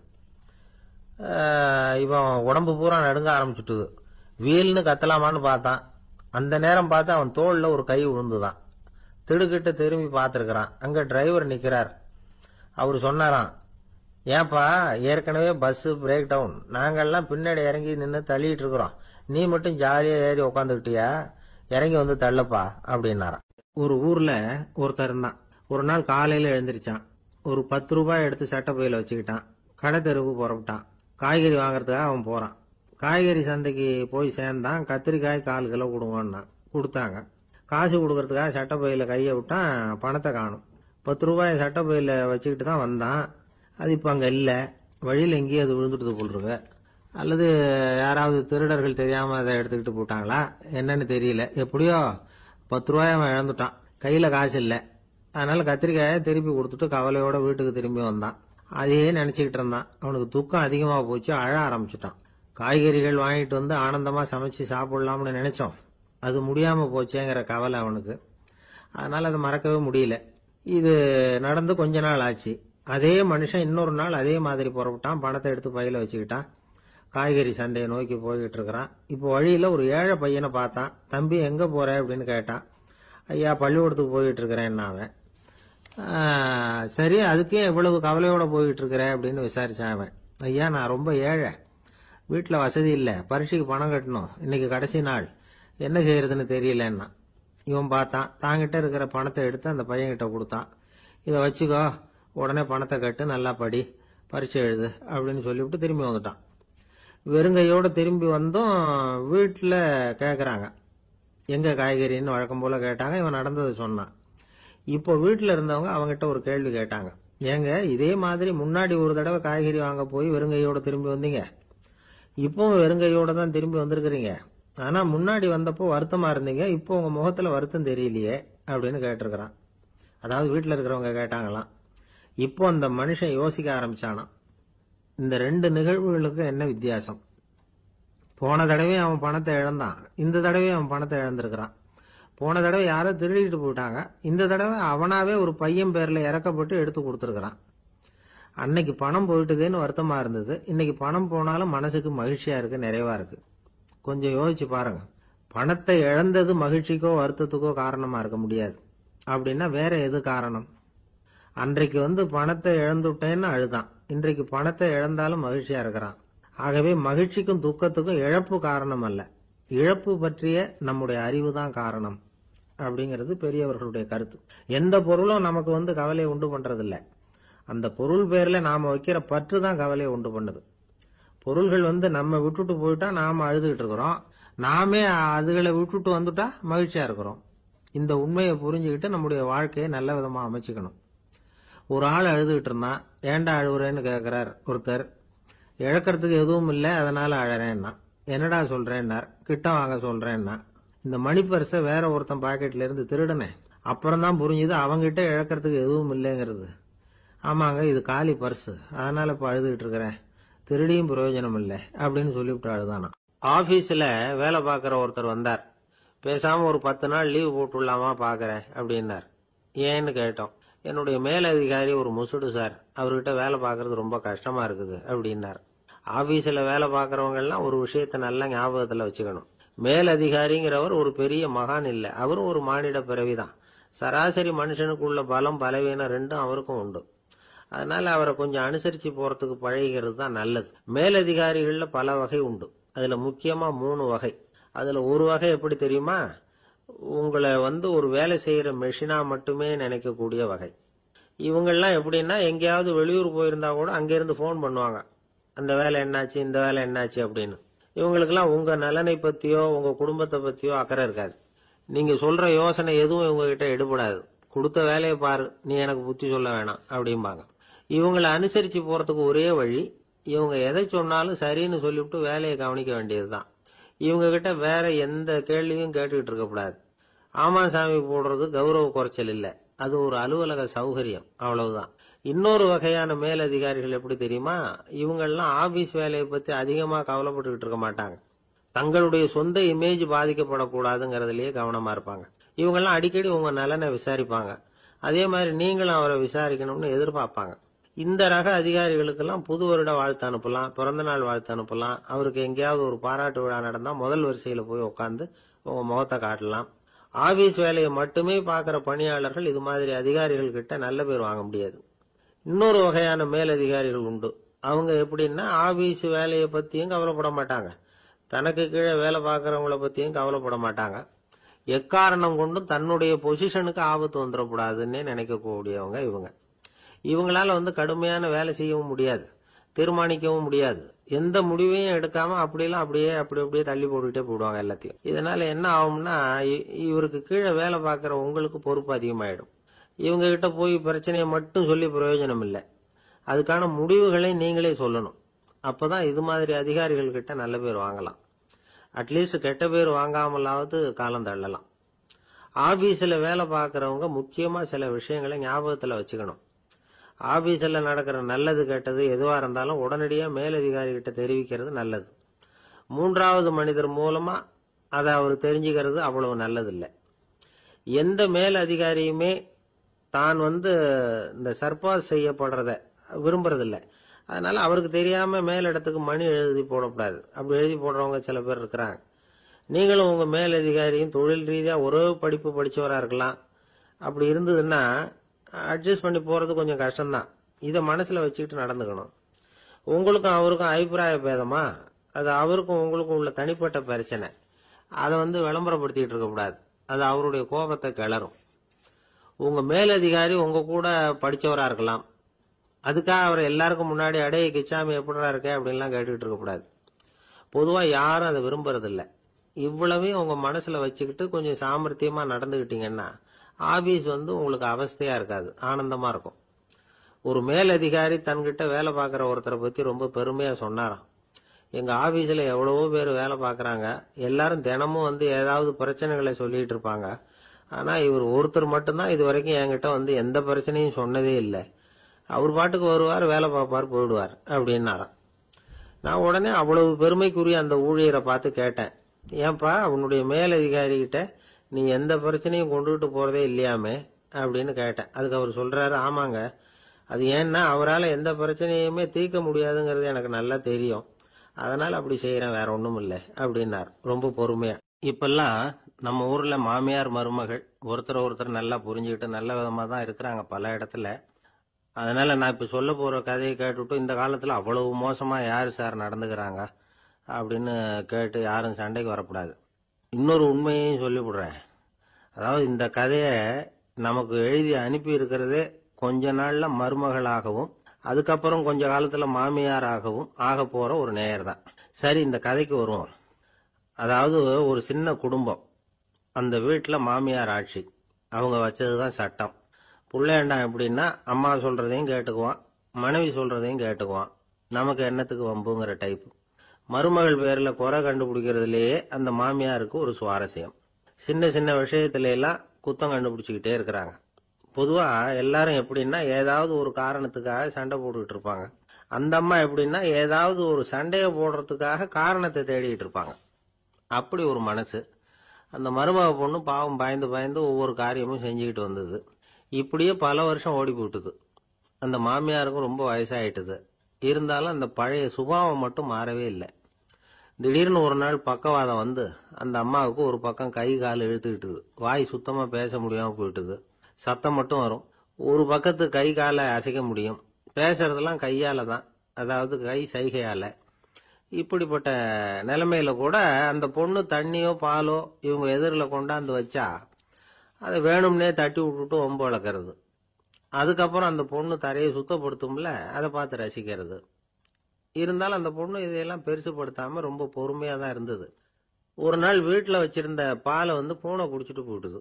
இவன் உடம்பு பூரா நடுங்க ஆரம்பிச்சுட்டுது. வீல்னு கத்தலாமான்னு பார்த்தான். அந்த நேரம் பார்த்து அவன் தோல்ல ஒரு கை விழுந்துதான். திடுக்கிட்டு திரும்பி பார்த்திருக்கிறான். அங்க டிரைவர் நிக்கிறார். அவரு சொன்னாராம், ஏன்பா ஏற்கனவே பஸ் பிரேக் டவுன், நாங்கெல்லாம் பின்னாடி இறங்கி நின்று தள்ளிட்டு இருக்கிறோம், நீ மட்டும் ஜாலியா ஏறி உக்காந்துக்கிட்டியா, இறங்கி வந்து தள்ளப்பா அப்படின்னாராம். ஒரு ஊர்ல ஒருத்தர் இருந்தான். ஒரு நாள் காலையில எழுந்திருச்சான். ஒரு 10 ரூபாய் எடுத்து சட்டை பையில வச்சுக்கிட்டான். கடை தெருவுக்கு புறப்பட்டான். காய்கறி வாங்கறதுக்காக அவன் போறான். காய்கறி சந்தைக்கு போய் சேர்ந்தான். கத்திரிக்காய் 1/4 கிலோ கொடுங்கன்னா கொடுத்தாங்க. காசு கொடுக்கறதுக்காக சட்டை பையில கையை விட்டான். பணத்தை காணும். 10 ரூபாய் சட்டை பையில வச்சுக்கிட்டு தான் வந்தான். அது இப்ப அங்க இல்ல. வழியில் எங்கேயும் அது விழுந்துட்டு போல் இருக்கு. அல்லது யாராவது திருடர்கள் தெரியாம அதை எடுத்துக்கிட்டு போட்டாங்களா என்னன்னு தெரியல. எப்படியோ 10 ரூபாய் அவன் இழந்துட்டான். கையில காசு இல்லை. அதனால கத்திரிக்காயை திருப்பி கொடுத்துட்டு கவலையோட வீட்டுக்கு திரும்பி வந்தான். அதையே நினைச்சுக்கிட்டு இருந்தான். அவனுக்கு துக்கம் அதிகமா போச்சு. அழ ஆரம்பிச்சுட்டான். காய்கறிகள் வாங்கிட்டு வந்து ஆனந்தமா சமைச்சு சாப்பிடலாம்னு நினைச்சோம், அது முடியாம போச்சேங்கிற கவலை அவனுக்கு. அதனால அதை மறக்கவே முடியல. இது நடந்து கொஞ்ச நாள் ஆச்சு. அதே மனுஷன் இன்னொரு நாள் அதே மாதிரி புறப்பட்டான். பணத்தை எடுத்து பையில வச்சுக்கிட்டான். காய்கறி சந்தையை நோக்கி போய்கிட்டு இருக்கிறான். இப்போ வழியில ஒரு ஏழை பையனை பார்த்தான். தம்பி எங்க போற அப்படின்னு கேட்டான். ஐயா பள்ளிக்கூடத்துக்கு போயிட்டு இருக்கிறேன் அவன். சரி, அதுக்கே எவ்வளவு கவலையோட போயிட்டு இருக்கிற அப்படின்னு விசாரிச்சான் அவன். ஐயா நான் ரொம்ப ஏழை, வீட்டுல வசதி இல்லை, பரீட்சைக்கு பணம் கட்டணும், இன்னைக்கு கடைசி நாள், என்ன செய்யறதுன்னு தெரியலன்னா. இவன் பார்த்தான். தாங்கிட்ட இருக்கிற பணத்தை எடுத்து அந்த பையன்கிட்ட கொடுத்தான். இதை வச்சுக்கோ, உடனே பணத்தை கட்டு, நல்லா படி, பரீட்சை எழுது அப்படின்னு சொல்லிவிட்டு திரும்பி வந்துட்டான். வெறுங்கையோட திரும்பி வந்தும் வீட்டுல கேக்குறாங்க எங்க காய்கறின்னு வழக்கம் போல கேட்டாங்க. இவன் நடந்ததை சொன்னான். இப்போ வீட்டுல இருந்தவங்க அவங்கிட்ட ஒரு கேள்வி கேட்டாங்க. ஏங்க இதே மாதிரி முன்னாடி ஒரு தடவை காய்கறி வாங்க போய் வெறுங்கையோட திரும்பி வந்தீங்க, இப்பவும் வெறுங்கையோட தான் திரும்பி வந்திருக்கிறீங்க, ஆனா முன்னாடி வந்தப்போ வருத்தமா இருந்தீங்க, இப்போ உங்க முகத்துல வருத்தம் தெரியலையே அப்படின்னு கேட்டிருக்கிறான். அதாவது வீட்டுல இருக்கிறவங்க கேட்டாங்களாம். இப்போ அந்த மனுஷன் யோசிக்க ஆரம்பிச்சானாம், இந்த 2 நிகழ்வுகளுக்கு என்ன வித்தியாசம். போன தடவை அவன் பணத்தை இழந்தான், இந்த தடவை அவன் பணத்தை இழந்திருக்கிறான். போன தடவை யாரோ திருடிட்டு போயிட்டாங்க, இந்த தடவை அவனாவே ஒரு பையன் பேர்ல இறக்கப்பட்டு எடுத்து கொடுத்துருக்கிறான். அன்னைக்கு பணம் போயிட்டுதேன்னு வருத்தமா இருந்தது, இன்னைக்கு பணம் போனாலும் மனசுக்கு மகிழ்ச்சியா இருக்கு, நிறைவா இருக்கு. கொஞ்சம் யோசிச்சு பாருங்க. பணத்தை இழந்தது மகிழ்ச்சிக்கோ வருத்தத்துக்கோ காரணமா இருக்க முடியாது. அப்படின்னா வேற எது காரணம்? அன்றைக்கு பணத்தை இழந்துட்டேன்னு அழுதான், இன்றைக்கு பணத்தை இழந்தாலும் மகிழ்ச்சியா இருக்கிறான். ஆகவே மகிழ்ச்சிக்கும் துக்கத்துக்கும் இழப்பு காரணம் அல்ல, இழப்பு பற்றிய நம்முடைய அறிவு தான் காரணம் அப்படிங்கிறது பெரியவர்களுடைய கருத்து. எந்த பொருளும் நமக்கு கவலையை உண்டு பண்றதில்ல, அந்த பொருள் பேர்ல நாம வைக்கிற பற்று தான் கவலையை உண்டு பண்ணுது. பொருள்கள் நம்ம விட்டுட்டு போயிட்டா நாம அழுதுகிட்டு இருக்கிறோம், நாமே அதுகளை விட்டுட்டு வந்துட்டா மகிழ்ச்சியா இருக்கிறோம். இந்த உண்மையை புரிஞ்சுக்கிட்டு நம்முடைய வாழ்க்கையை நல்ல விதமா அமைச்சுக்கணும். ஒரு ஆள் அழுதுகிட்டு இருந்தான். ஏண்டா அழுகுறேன்னு கேட்கிறார் ஒருத்தர். இழக்கிறதுக்கு எதுவும் இல்லை அதனால அழறேன்னா. என்னடா சொல்றேன்னார். கிட்ட வாங்க சொல்றேன்னா. இந்த மணி பர்ஸை வேற ஒருத்தன் பாக்கெட்ல இருந்து திருடுனேன். அப்புறம் தான் புரிஞ்சுது அவங்கிட்ட இழக்கிறதுக்கு எதுவும் இல்லைங்கிறது. ஆமாங்க, இது காலி பர்ஸ், அதனால இப்ப அழுதுகிட்டு இருக்கிறேன். திருடியும் பிரயோஜனம் இல்லை அப்படின்னு சொல்லிவிட்டு அழுதானா. ஆபீஸ்ல வேலை பார்க்கிற ஒருத்தர் வந்தார். பேசாம ஒரு 10 நாள் லீவு போட்டுடலாமா பாக்குறேன் அப்படின்னார். ஏன்னு கேட்டோம். என்னுடைய மேலதிகாரி ஒரு முசுடு சார், அவர்கிட்ட வேலை பார்க்கறது ரொம்ப கஷ்டமா இருக்குது அப்படின்னார். ஆபீஸ்ல வேலை பார்க்கறவங்க எல்லாம் ஒரு விஷயத்த நல்லா ஞாபகத்துல வச்சுக்கணும். மேலதிகாரிங்கிறவர் ஒரு பெரிய மகான் இல்ல, அவரும் ஒரு மானிட பிறவிதான். சராசரி மனுஷனுக்கு உள்ள பலம் பலவீனம் ரெண்டும் அவருக்கும் உண்டு. அதனால அவரை கொஞ்சம் அனுசரிச்சு போறதுக்கு பழகிறது தான் நல்லது. மேலதிகாரிகள்ல பல வகை உண்டு. அதுல முக்கியமா 3 வகை. அதுல ஒரு வகை எப்படி தெரியுமா? உங்களை ஒரு வேலை செய்யற மெஷினா மட்டுமே நினைக்கக்கூடிய வகை. இவங்கெல்லாம் எப்படின்னா, எங்கேயாவது வெளியூர் போயிருந்தா கூட அங்கிருந்து போன் பண்ணுவாங்க, அந்த வேலை என்னாச்சு, இந்த வேலை என்னாச்சு அப்படின்னு. இவங்களுக்கெல்லாம் உங்க நலனை பத்தியோ உங்க குடும்பத்தை பத்தியோ அக்கறை இருக்காது. நீங்க சொல்ற யோசனை எதுவும் இவங்க கிட்ட எடுபடாது. கொடுத்த வேலையை பாரு, நீ எனக்கு புத்தி சொல்ல வேணாம் அப்படிம்பாங்க. இவங்களை அனுசரிச்சு போறதுக்கு ஒரே வழி, இவங்க எதை சொன்னாலும் சரின்னு சொல்லிவிட்டு வேலையை கவனிக்க வேண்டியதுதான். இவங்க கிட்ட வேற எந்த கேள்வியும் கேட்டுக்கிட்டு இருக்கக்கூடாது. ஆமா சாமி போடுறது கௌரவ குறைச்சல் இல்ல, அது ஒரு அலுவலக சௌகரியம், அவ்வளவுதான். இன்னொரு வகையான மேலதிகாரிகள் எப்படி தெரியுமா? இவங்கெல்லாம் ஆபீஸ் வேலையை பத்தி அதிகமா கவலைப்பட்டுக்கிட்டு இருக்க மாட்டாங்க. தங்களுடைய சொந்த இமேஜ் பாதிக்கப்படக்கூடாதுங்கிறதுலயே கவனமா இருப்பாங்க. இவங்கெல்லாம் அடிக்கடி உங்க நலனை விசாரிப்பாங்க. அதே மாதிரி நீங்களும் அவரை விசாரிக்கணும்னு எதிர்பார்ப்பாங்க. இந்த ரக அதிகாரிகளுக்கெல்லாம் புது வருட வாழ்த்து அனுப்பலாம், பிறந்த நாள் வாழ்த்து அனுப்பலாம். அவருக்கு எங்கேயாவது ஒரு பாராட்டு விழா நடந்தா முதல் வரிசையில போய் உட்காந்து உங்க முகத்தை காட்டலாம். ஆபீஸ் வேலையை மட்டுமே பார்க்கிற பணியாளர்கள் இது மாதிரி அதிகாரிகள் கிட்ட நல்ல பேர் வாங்க முடியாது. இன்னொரு வகையான மேலதிகாரிகள் உண்டு. அவங்க எப்படின்னா, ஆபீஸ் வேலையை பத்தியும் கவலைப்பட மாட்டாங்க, தனக்கு கீழே வேலை பார்க்கறவங்கள பத்தியும் கவலைப்பட மாட்டாங்க. எக்காரணம் கொண்டும் தன்னுடைய பொசிஷனுக்கு ஆபத்து வந்துடக்கூடாதுன்னு நினைக்கக்கூடியவங்க இவங்க. இவங்களால கடுமையான வேலை செய்யவும் முடியாது, தீர்மானிக்கவும் முடியாது. எந்த முடிவையும் எடுக்காம அப்படியே தள்ளி போட்டுக்கிட்டே போடுவாங்க எல்லாத்தையும். இதனால என்ன ஆகும்னா, இவருக்கு கீழே வேலை பார்க்கிற உங்களுக்கு பொறுப்பு அதிகமாயிடும். இவங்க கிட்ட போய் பிரச்சனையை மட்டும் சொல்லி பிரயோஜனம் இல்லை, அதுக்கான முடிவுகளை நீங்களே சொல்லணும். அப்பதான் இது மாதிரி அதிகாரிகள் கிட்ட நல்ல பேர் வாங்கலாம். அட்லீஸ்ட் கெட்ட பேர் வாங்காமலாவது காலம் தள்ளலாம். ஆபீஸ்ல வேலை பார்க்கறவங்க முக்கியமா சில விஷயங்களை ஞாபகத்துல வச்சுக்கணும். ஆபீஸ்ல நடக்கிற நல்லது கெட்டது எதுவா இருந்தாலும் உடனடியா மேலதிகாரி கிட்ட தெரிவிக்கிறது நல்லது. 3வது மனிதர் மூலமா அதை அவர் தெரிஞ்சுக்கிறது அவ்வளவு நல்லது இல்லை. எந்த மேல் அதிகாரியுமே தான் இந்த சர்பாஸ் செய்யப்படுறத விரும்புறதில்லை. அதனால அவருக்கு தெரியாம மேலிடத்துக்கு மணி எழுதி போடக்கூடாது. அப்படி எழுதி போடுறவங்க சில பேர் இருக்கிறாங்க. நீங்களும் உங்க மேலதிகாரியும் தொழில் ரீதியா ஒரே படிப்பு படிச்சவரா இருக்கலாம். அப்படி இருந்ததுன்னா அட்ஜஸ்ட் பண்ணி போறது கொஞ்சம் கஷ்டம்தான். இதை மனசுல வச்சுக்கிட்டு நடந்துக்கணும். உங்களுக்கும் அவருக்கும் அபிப்பிராய பேதமா, அது அவருக்கும் உங்களுக்கும் உள்ள தனிப்பட்ட பிரச்சனை. அதை விளம்பரப்படுத்திட்டு இருக்க கூடாது, அது அவருடைய கோபத்தை கிளறும். உங்க மேலதிகாரி உங்க கூட படிச்சவரா இருக்கலாம், அதுக்காக அவர் எல்லாருக்கும் முன்னாடி அடைய கிச்சாமி எப்படா இருக்க அப்படின்லாம் கேட்டுக்கிட்டு இருக்க கூடாது. பொதுவா யாரும் அதை விரும்புறதில்லை. இவ்வளவையும் உங்க மனசுல வச்சுக்கிட்டு கொஞ்சம் சாமர்த்தியமா நடந்துகிட்டீங்கன்னா ஆபீஸ் உங்களுக்கு அவஸ்தையா இருக்காது, ஆனந்தமா இருக்கும். ஒரு மேலதிகாரி தன்கிட்ட வேலை பார்க்கிற ஒருத்தரை பத்தி ரொம்ப பெருமையா சொன்னாராம். எங்க ஆபீஸ்ல எவ்வளவோ பேர் வேலை பார்க்கறாங்க, எல்லாரும் தினமும் ஏதாவது பிரச்சனைகளை சொல்லிட்டு இருப்பாங்க. ஆனா இவர் ஒருத்தர் மட்டும்தான் இது வரைக்கும் என்கிட்ட எந்த பிரச்சனையும் சொன்னதே இல்லை. அவர் பாட்டுக்கு வருவார், வேலை பார்ப்பார், போயிடுவார் அப்படின்னாராம். நான் உடனே அவ்வளவு பெருமைக்குரிய அந்த ஊழியரை பார்த்து கேட்டேன், ஏன்பா உன்னுடைய மேலதிகாரி கிட்ட நீ எந்த பிரச்சனையும் கொண்டுகிட்டு போறதே இல்லையாமே அப்படின்னு கேட்டேன். அதுக்கு அவர் சொல்றாரு, ஆமாங்க, அது ஏன்னா அவரால் எந்த பிரச்சனையுமே தீர்க்க முடியாதுங்கிறது எனக்கு நல்லா தெரியும், அதனால அப்படி செய்யறேன், வேற ஒண்ணும் இல்லை அப்படின்னார் ரொம்ப பொறுமையா. இப்பெல்லாம் நம்ம ஊர்ல மாமியார் மருமகள் ஒருத்தர் நல்லா புரிஞ்சுக்கிட்டு நல்ல விதமா தான் இருக்கிறாங்க பல இடத்துல. அதனால நான் இப்ப சொல்ல போற கதையை கேட்டுவிட்டு இந்த காலத்துல அவ்வளவு மோசமா யாரு சார் நடந்துக்கிறாங்க அப்படின்னு கேட்டு யாரும் சண்டைக்கு வரக்கூடாது. இன்னொரு உண்மையையும் சொல்லிவிடுறேன். அதாவது இந்த கதைய நமக்கு எழுதி அனுப்பி இருக்கிறதே கொஞ்ச நாள்ல மருமகளாகவும் அதுக்கப்புறம் கொஞ்ச காலத்துல மாமியாராகவும் ஆக போற ஒரு நேயர் தான். சரி, இந்த கதைக்கு வருவோம். அதாவது ஒரு சின்ன குடும்பம், அந்த வீட்டுல மாமியார் ஆட்சி, அவங்க வச்சதுதான் சட்டம். புள்ளையண்டான் எப்படின்னா, அம்மா சொல்றதையும் கேட்டுக்குவான், மனைவி சொல்றதையும் கேட்டுக்குவான், நமக்கு என்னத்துக்கு வம்புங்கிற டைப்பு. மருமகள் பேர்ல குறை கண்டுபிடிக்கிறதுலயே அந்த மாமியாருக்கு ஒரு சுவாரஸ்யம். சின்ன சின்ன விஷயத்துல எல்லாம் குத்தம் கண்டுபிடிச்சுக்கிட்டே இருக்கிறாங்க. பொதுவா எல்லாரும் எப்படின்னா ஏதாவது ஒரு காரணத்துக்காக சண்டை போட்டுக்கிட்டு இருப்பாங்க. அந்த அம்மா எப்படின்னா ஏதாவது ஒரு சண்டையை போடுறதுக்காக காரணத்தை தேடிட்டு இருப்பாங்க. அப்படி ஒரு மனசு. அந்த மருமக பொண்ணு பாவம் பயந்து பயந்து ஒவ்வொரு காரியமும் செஞ்சுக்கிட்டு வந்தது. இப்படியே பல வருஷம் ஓடி போட்டுது. அந்த மாமியாருக்கும் ரொம்ப வயசாயிட்டுது. இருந்தாலும் அந்த பழைய சுபாவம் மட்டும் மாறவே இல்லை. திடீர்னு ஒரு நாள் பக்கவாதம் வந்து அந்த அம்மாவுக்கு ஒரு பக்கம் கை கால் இழுத்துக்கிட்டுது. வாய் சுத்தமா பேச முடியாம போயிட்டுது. சத்தம் மட்டும் வரும். ஒரு பக்கத்து கை காலை அசைக்க முடியும். பேசுறதெல்லாம் கையால தான், அதாவது கை சைகையால. இப்படிப்பட்ட நிலைமையில கூட அந்த பொண்ணு தண்ணியோ பாலோ இவங்க எதிரில் கொண்டாந்து வச்சா அதை வேணும்னே தட்டி விட்டுட்டு ஒம்பு வளர்க்கறது. அதுக்கப்புறம் அந்த பொண்ணு தரையை சுத்தப்படுத்தும்ல, அதை பார்த்து ரசிக்கிறது. இருந்தாலும் அந்த பொண்ணு இதையெல்லாம் பெருசுப்படுத்தாம ரொம்ப பொறுமையா தான் இருந்தது. ஒரு நாள் வீட்டில் வச்சிருந்த பாலை பூனை குடிச்சிட்டு போயிட்டுது.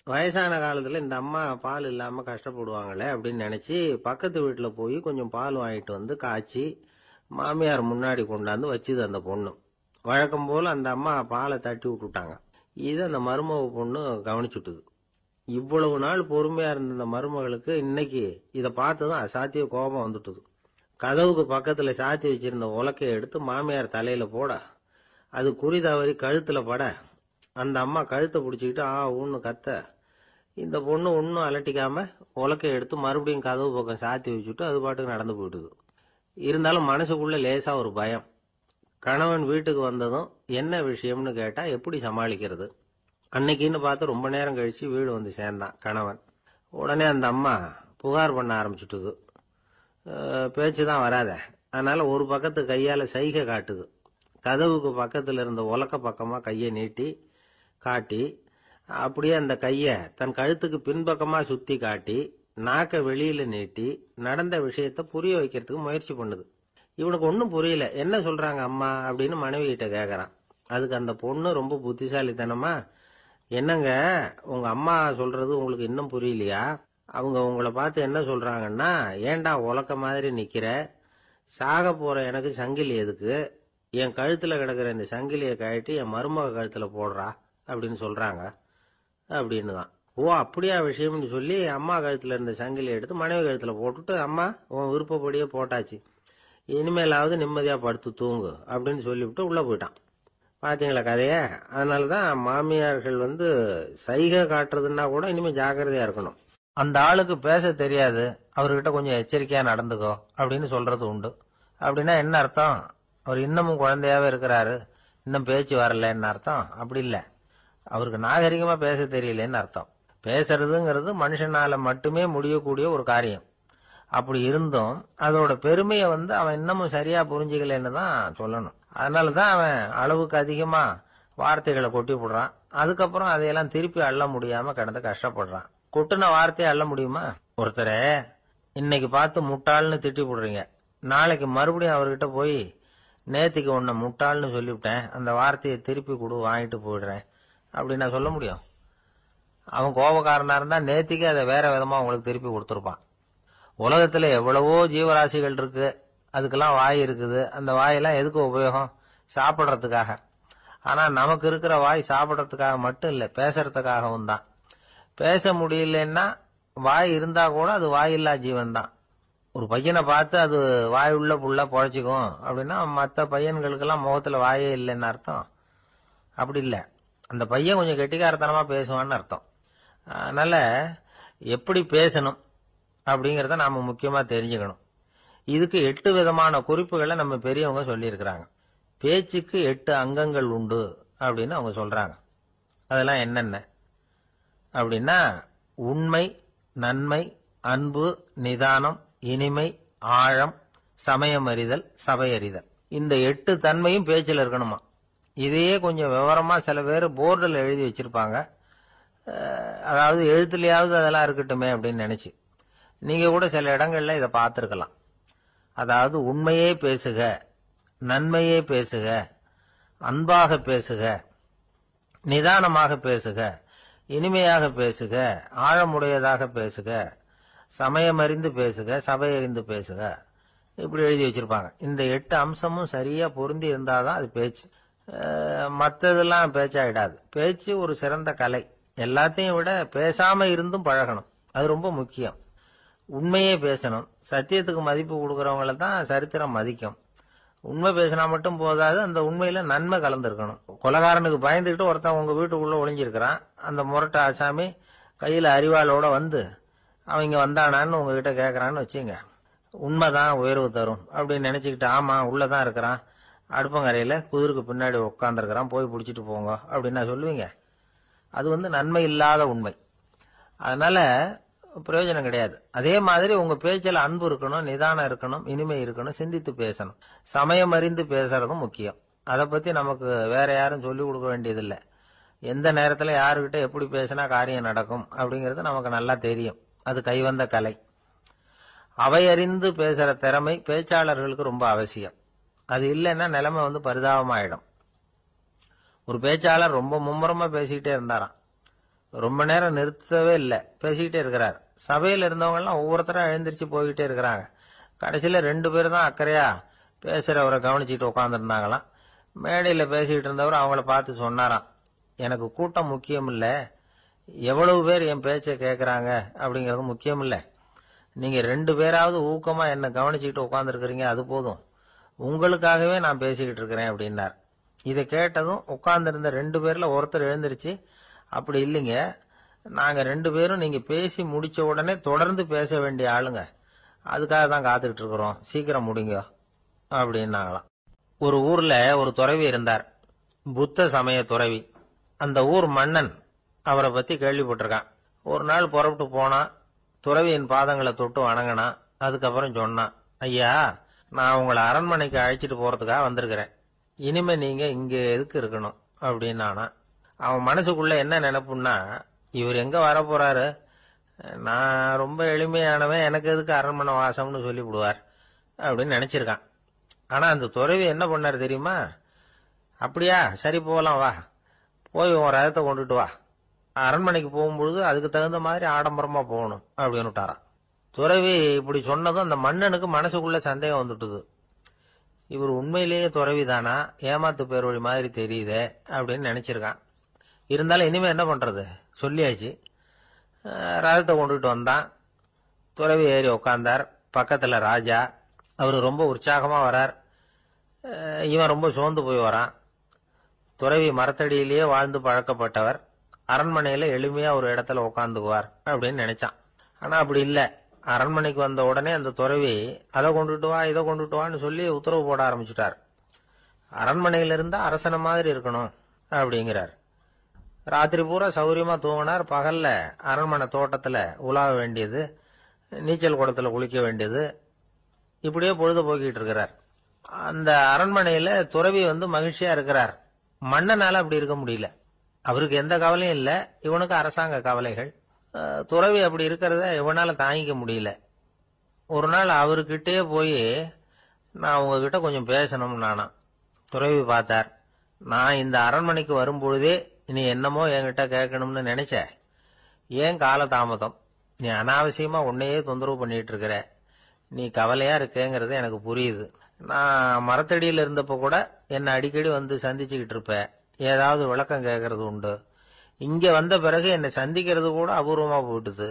வயசான காலத்துல இந்த அம்மா பால் இல்லாம கஷ்டப்படுவாங்களே அப்படின்னு நினைச்சு பக்கத்து வீட்டுல போய் கொஞ்சம் பால் வாங்கிட்டு வந்து காய்ச்சி மாமியார் முன்னாடி கொண்டாந்து வச்சுது அந்த பொண்ணு. வழக்கம் போல அந்த அம்மா பாலை தட்டி விட்டுட்டாங்க. இது அந்த மருமக பொண்ணு கவனிச்சுட்டுது. இவ்வளவு நாள் பொறுமையா இருந்த அந்த மருமகளுக்கு இன்னைக்கு இதை பார்த்துதான் அசாத்திய கோபம் வந்துட்டுது. கதவுக்கு பக்கத்துல சாத்தி வச்சிருந்த உலக்கையை எடுத்து மாமியார் தலையில போட, அது குறி தவறி கழுத்துல பட, அந்த அம்மா கழுத்தை பிடிச்சிக்கிட்டு ஊன்னு கத்த, இந்த பொண்ணு ஒன்னும் அலட்டிக்காம உலக்கையை எடுத்து மறுபடியும் கதவு பக்கம் சாத்தி வச்சுட்டு அது பாட்டுக்கு நடந்து போயிட்டுது. இருந்தாலும் மனசுக்குள்ள லேசா ஒரு பயம். கணவன் வீட்டுக்கு வந்ததும் என்ன விஷயம்னு கேட்டா எப்படி சமாளிக்கிறது? அன்னைக்குன்னு பார்த்து ரொம்ப நேரம் கழிச்சு வீடு வந்து சேர்ந்தான் கணவன். உடனே அந்த அம்மா புகார் பண்ண ஆரம்பிச்சுட்டுது. பேச்சுதான் வராத, அதனால ஒரு பக்கத்து கையால சைகை காட்டுது. கதவுக்கு பக்கத்துல இருந்த உலக்க பக்கமா கையை நீட்டி காட்டி, அப்படியே அந்த கைய தன் கழுத்துக்கு பின்பக்கமா சுத்தி காட்டி நாக்க வெளியில நீட்டி நடந்த விஷயத்த புரிய வைக்கிறதுக்கு முயற்சி பண்ணுது. இவனுக்கு ஒன்னும் புரியல. என்ன சொல்றாங்க அம்மா அப்படின்னு மனைவி கிட்ட கேக்குறான். அதுக்கு அந்த பொண்ணு ரொம்ப புத்திசாலித்தனமா, என்னங்க உங்க அம்மா சொல்றது உங்களுக்கு இன்னும் புரியலையா? அவங்க உங்களை பார்த்து என்ன சொல்றாங்கன்னா, ஏண்டா உலக்க மாதிரி நிக்கிற, சாக போற எனக்கு சங்கிலி எதுக்கு, என் கழுத்துல கிடக்குற இந்த சங்கிலியை கழட்டி என் மருமக கழுத்துல போடுறா அப்படின்னு சொல்றாங்க அப்படின்னு தான். ஓ அப்படியா விஷயம்னு சொல்லி அம்மா கழுத்துல இருந்த சங்கிலியை எடுத்து மனைவி கழுத்துல போட்டுட்டு, அம்மா உன் விருப்பப்படியே போட்டாச்சு, இனிமேலாவது நிம்மதியா படுத்து தூங்கு அப்படின்னு சொல்லிவிட்டு உள்ள போயிட்டான். பாத்தீங்களா கதைய? அதனாலதான் மாமியார்கள் சைகை காட்டுறதுன்னா கூட இனிமே ஜாக்கிரதையா இருக்கணும். அந்த ஆளுக்கு பேச தெரியாது, அவர்கிட்ட கொஞ்சம் எச்சரிக்கையா நடந்துக்கோ அப்படின்னு சொல்றது உண்டு. அப்படின்னா என்ன அர்த்தம்? அவர் இன்னமும் குழந்தையாவே இருக்கிறாரு, இன்னும் பேச்சு வரலன்னு அர்த்தம்? அப்படி இல்லை, அவருக்கு நாகரிகமா பேச தெரியலன்னு அர்த்தம். பேசுறதுங்கிறது மனுஷனால மட்டுமே முடியக்கூடிய ஒரு காரியம். அப்படி இருந்தும் அதோட பெருமையை அவன் இன்னமும் சரியா புரிஞ்சுக்கலன்னு தான் சொல்லணும். அதனாலதான் அவன் அளவுக்கு அதிகமா வார்த்தைகளை கொட்டி போடுறான். அதுக்கப்புறம் அதையெல்லாம் திருப்பி அள்ள முடியாம கிடந்து கஷ்டப்படுறான். கொட்டுன வார்த்தையை அள்ள முடியுமா? ஒருத்தரை இன்னைக்கு பார்த்து முட்டாள்னு திட்டி போடுறீங்க, நாளைக்கு மறுபடியும் அவர்கிட்ட போய் நேத்திக்கு உன்னை முட்டாள்னு சொல்லிவிட்டேன், அந்த வார்த்தையை திருப்பி கொடு வாங்கிட்டு போயிடுறேன் அப்படின்னு நான் சொல்ல முடியும்? அவன் கோபக்காரனா இருந்தா நேத்திக்கு அதை வேற விதமா உங்களுக்கு திருப்பி கொடுத்துருப்பான். உலகத்துல எவ்வளவோ ஜீவராசிகள் இருக்கு, அதுக்கெல்லாம் வாய் இருக்குது. அந்த வாயெல்லாம் எதுக்கு உபயோகம்? சாப்பிட்றதுக்காக. ஆனா நமக்கு இருக்கிற வாய் சாப்பிட்றதுக்காக மட்டும் இல்லை, பேசுறதுக்காகவும் தான். பேச முடியலன்னா வாய் இருந்தா கூட அது வாயில்லா ஜீவன் தான். ஒரு பையனை பார்த்து அது வாய் உள்ள புள்ள பொழைச்சிக்கும் அப்படின்னா மற்ற பையன்களுக்கெல்லாம் முகத்துல வாயே இல்லைன்னு அர்த்தம்? அப்படி இல்லை, அந்த பையன் கொஞ்சம் கெட்டிக்காரத்தனமா பேசுவான்னு அர்த்தம். அதனால எப்படி பேசணும் அப்படிங்கறத நாம முக்கியமா தெரிஞ்சுக்கணும். இதுக்கு 8 விதமான குறிப்புகளை நம்ம பெரியவங்க சொல்லியிருக்கிறாங்க. பேச்சுக்கு 8 அங்கங்கள் உண்டு அப்படின்னு அவங்க சொல்றாங்க. அதெல்லாம் என்னென்ன அப்படின்னா, உண்மை, நன்மை, அன்பு, நிதானம், இனிமை, ஆழம், சமயமறிதல், சபையறிதல். இந்த 8 தன்மையும் பேச்சில் இருக்கணுமா. இதையே கொஞ்சம் விவரமா சில பேர் போர்டில் எழுதி வச்சிருப்பாங்க. அதாவது எழுத்துலயாவது அதெல்லாம் இருக்கட்டுமே அப்படின்னு நினைச்சு நீங்க கூட சில இடங்கள்ல இதை பார்த்திருக்கலாம். அதாவது உண்மையே பேசுக, நன்மையே பேசுக, அன்பாக பேசுக, நிதானமாக பேசுக, இனிமையாக பேசுக, ஆழமுடையதாக பேசுக, சமயமறிந்து பேசுக, சபையறிந்து பேசுக. இப்படி எழுதி வச்சிருப்பாங்க. இந்த 8 அம்சமும் சரியா பொருந்தி இருந்தாதான் அது பேச்சு. மற்றதெல்லாம் பேச்சாயிடாது. பேச்சு ஒரு சிறந்த கலை. எல்லாத்தையும் விட பேசாம இருந்தும் பழகணும், அது ரொம்ப முக்கியம். உண்மையே பேசணும். சத்தியத்துக்கு மதிப்பு கொடுக்கறவங்கள தான் சரித்திரம் மதிக்கும். உண்மை பேசினா மட்டும் போதாது, அந்த உண்மையில நன்மை கலந்துருக்கணும். கொலைகாரனுக்கு பயந்துகிட்டு ஒருத்தன் உங்க வீட்டுக்குள்ள ஒளிஞ்சிருக்கிறான். அந்த முரட்டு ஆசாமி கையில அரிவாளோட வந்து அவங்க வந்தானான்னு உங்ககிட்ட கேட்கறான்னு வச்சுங்க. உண்மைதான் உயர்வு தரும் அப்படின்னு நினைச்சுக்கிட்டு, ஆமா உள்ளதான் இருக்கிறான், அடுப்பங்கரையில குதிருக்கு பின்னாடி உட்காந்துருக்கிறான், போய் பிடிச்சிட்டு போங்க அப்படின்னு சொல்லுவீங்க. அது நன்மை இல்லாத உண்மை. அதனால பிரயோஜனம் கிடையாது. அதே மாதிரி உங்க பேச்சில் அன்பு இருக்கணும், நிதானம் இருக்கணும், இனிமை இருக்கணும், சிந்தித்து பேசணும். சமயம் அறிந்து பேசுறதும் முக்கியம். அதை பத்தி நமக்கு வேற யாரும் சொல்லிக் கொடுக்க வேண்டியதில்லை. எந்த நேரத்துல யாருக்கிட்ட எப்படி பேசினா காரியம் நடக்கும் அப்படிங்கிறது நமக்கு நல்லா தெரியும். அது கைவந்த கலை. அவையறிந்து பேசுற திறமை பேச்சாளர்களுக்கு ரொம்ப அவசியம். அது இல்லைன்னா நிலைமை பரிதாபமாயிடும். ஒரு பேச்சாளர் ரொம்ப மும்முரமா பேசிக்கிட்டே இருந்தாராம். ரொம்ப நேரம் நிறுத்தவே இல்லை, பேசிக்கிட்டே இருக்கிறார். சபையில் இருந்தவங்க எல்லாம் ஒவ்வொருத்தரா எழுந்திரிச்சு போய்கிட்டே இருக்கிறாங்க. கடைசியில 2 பேர் தான் அக்கறையா பேசுறவரை கவனிச்சுட்டு உட்காந்துருந்தாங்களாம். மேடையில பேசிக்கிட்டு இருந்தவர் அவங்கள பார்த்து சொன்னாராம், எனக்கு கூட்டம் முக்கியம் இல்ல, எவ்வளவு பேர் என் பேச்சை கேட்கறாங்க அப்படிங்கறது முக்கியம் இல்ல. நீங்க 2 பேராவது ஊக்கமா என்ன கவனிச்சுக்கிட்டு உட்காந்துருக்கிறீங்க, அது போதும். உங்களுக்காகவே நான் பேசிக்கிட்டு இருக்கிறேன் அப்படின்னார். இதை கேட்டதும் உட்கார்ந்திருந்த 2 பேர்ல ஒருத்தர் எழுந்திருச்சு, அப்படி இல்லைங்க, நாங்க 2 பேரும் நீங்க பேசி முடிச்ச உடனே தொடர்ந்து பேச வேண்டிய ஆளுங்க, அதுக்காக தான் காத்துக்கிட்டு இருக்கிறோம், சீக்கிரம் முடிங்க அப்படின்னாங்களாம். ஒரு ஊர்ல ஒரு துறவி இருந்தார், புத்த சமய துறவி. அந்த ஊர் மன்னன் அவரை பத்தி கேள்விப்பட்டிருக்கான். ஒரு நாள் புறப்பட்டு போனா, துறவியின் பாதங்களை தொட்டு வணங்கினான். அதுக்கப்புறம் சொன்னான், ஐயா, நான் உங்களை அரண்மனைக்கு அழைச்சிட்டு போறதுக்காக வந்திருக்கிறேன், இனிமே நீங்க இங்க எதுக்கு இருக்கணும் அப்படின்னானா. அவன் மனசுக்குள்ள என்ன நினைப்புன்னா, இவர் எங்க வர போறாரு, நான் ரொம்ப எளிமையானவன், எனக்கு எதுக்கு அரண்மனை வாசம்னு சொல்லி விடுவார் அப்படின்னு நினைச்சிருக்கான். ஆனா அந்த துறவி என்ன பண்ணாரு தெரியுமா, அப்படியா, சரி போகலாம், வா, போய் உன் ரதத்தை கொண்டுட்டு வா, அரண்மனைக்கு போகும்பொழுது அதுக்கு தகுந்த மாதிரி ஆடம்பரமா போகணும் அப்படின்னு விட்டாரான். துறவி இப்படி சொன்னதும் அந்த மன்னனுக்கு மனசுக்குள்ள சந்தேகம் வந்துட்டுது. இவர் உண்மையிலேயே துறவி தானா, ஏமாத்து பேர் வழி மாதிரி தெரியுதே அப்படின்னு நினைச்சிருக்கான். இருந்தாலும் இனிமே என்ன பண்றது, சொல்லியாச்சு. ரதத்தை கொண்டுட்டு வந்தான். துறவி ஏறி உட்கார்ந்தார். பக்கத்துல ராஜா. அவரு ரொம்ப உற்சாகமா வரார். இவன் ரொம்ப சோர்ந்து போய் வரான். துறவி மரத்தடியிலேயே வாழ்ந்து பழக்கப்பட்டவர், அரண்மனையில எளிமையா ஒரு இடத்துல உட்காந்துக்குவார் அப்படின்னு நினைச்சான். ஆனா அப்படி இல்ல. அரண்மனைக்கு வந்த உடனே அந்த துறவி அதை கொண்டுட்டு வா, இதை கொண்டுட்டு வான்னு சொல்லி உத்தரவு போட ஆரம்பிச்சுட்டார். அரண்மனையில இருந்தா அரசனை மாதிரி இருக்கணும் அப்படிங்கிறார். ராத்திரி பூரா சௌரியமா தூங்கினார். பகல்ல அரண்மனை தோட்டத்துல உலாவ வேண்டியது, நீச்சல் குளத்துல குளிக்க வேண்டியது, இப்படியே பொழுது போக்கிட்டு இருக்கிறார். அந்த அரண்மனையில துறவி மகிழ்ச்சியா இருக்கிறார். மன்னனால அப்படி இருக்க முடியல. அவருக்கு எந்த கவலையும் இல்ல, இவனுக்கு அரசாங்க கவலைகள். துறவி அப்படி இருக்கிறத இவனால தாங்கிக்க முடியல. ஒரு நாள் அவர்கிட்டே போய், நான் உங்ககிட்ட கொஞ்சம் பேசணும் நானா. துறவி பார்த்தார். நான் இந்த அரண்மனைக்கு வரும்பொழுதே நீ என்னமோ என்கிட்ட கேட்கணும்னு நினைச்ச, ஏன் கால தாமதம், நீ அனாவசியமா உன்னையே தொந்தரவு பண்ணிட்டு இருக்கிற, நீ கவலையா இருக்கேங்கிறது எனக்கு புரியுது. நான் மரத்தடியில இருந்தப்ப கூட என்னை அடிக்கடி சந்திச்சுக்கிட்டு இருப்ப, ஏதாவது விளக்கம் கேட்கறது உண்டு. இங்க வந்த பிறகு என்னை சந்திக்கிறது கூட அபூர்வமா போயிட்டுது.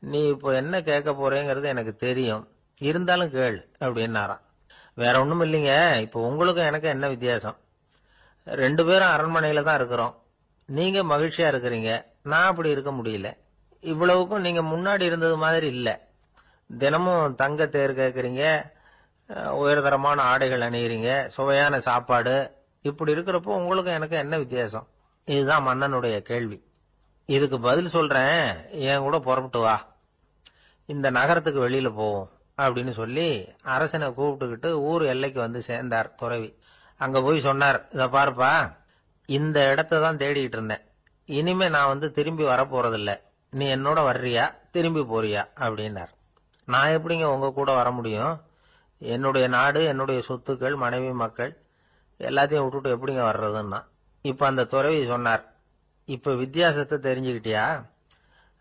நீ இப்போ என்ன கேட்க போறேங்கிறது எனக்கு தெரியும், இருந்தாலும் கேள் அப்படின்னாராம். வேற ஒண்ணும் இல்லைங்க, இப்போ உங்களுக்கும் எனக்கு என்ன வித்தியாசம், 2 பேரும் அரண்மனையில தான் இருக்கிறோம். நீங்க மகிழ்ச்சியா இருக்கிறீங்க, நான் அப்படி இருக்க முடியல. இவ்வளவுக்கும் நீங்க முன்னாடி இருந்தது மாதிரி இல்ல. தினமும் தங்க தேர் கேட்கறீங்க, உயர்தரமான ஆடைகள் அணிகிறீங்க, சுவையான சாப்பாடு. இப்படி இருக்கிறப்போ உங்களுக்கும் எனக்கு என்ன வித்தியாசம்? இதுதான் மன்னனுடைய கேள்வி. இதுக்கு பதில் சொல்றேன், என் கூட புறப்பட்டு வா, இந்த நகரத்துக்கு வெளியில போவோம் அப்படின்னு சொல்லி அரசனை கூப்பிட்டுக்கிட்டு ஊர் எல்லைக்கு சேர்ந்தார் துறவி. அங்க போய் சொன்னார், இத பாருப்பா, இந்த இடத்த தான் தேடிட்டு இருந்தேன், இனிமே நான் திரும்பி வரப்போறதில்ல, நீ என்னோட வர்றியா திரும்பி போறியா அப்படின்னார். நான் எப்படிங்க உங்க கூட வர முடியும், என்னுடைய நாடு, என்னுடைய சொத்துக்கள், மனைவி மக்கள் எல்லாத்தையும் விட்டுட்டு எப்படிங்க வர்றதுன்னா. இப்ப அந்த துறவி சொன்னார், இப்ப வித்தியாசத்தை தெரிஞ்சுக்கிட்டியா,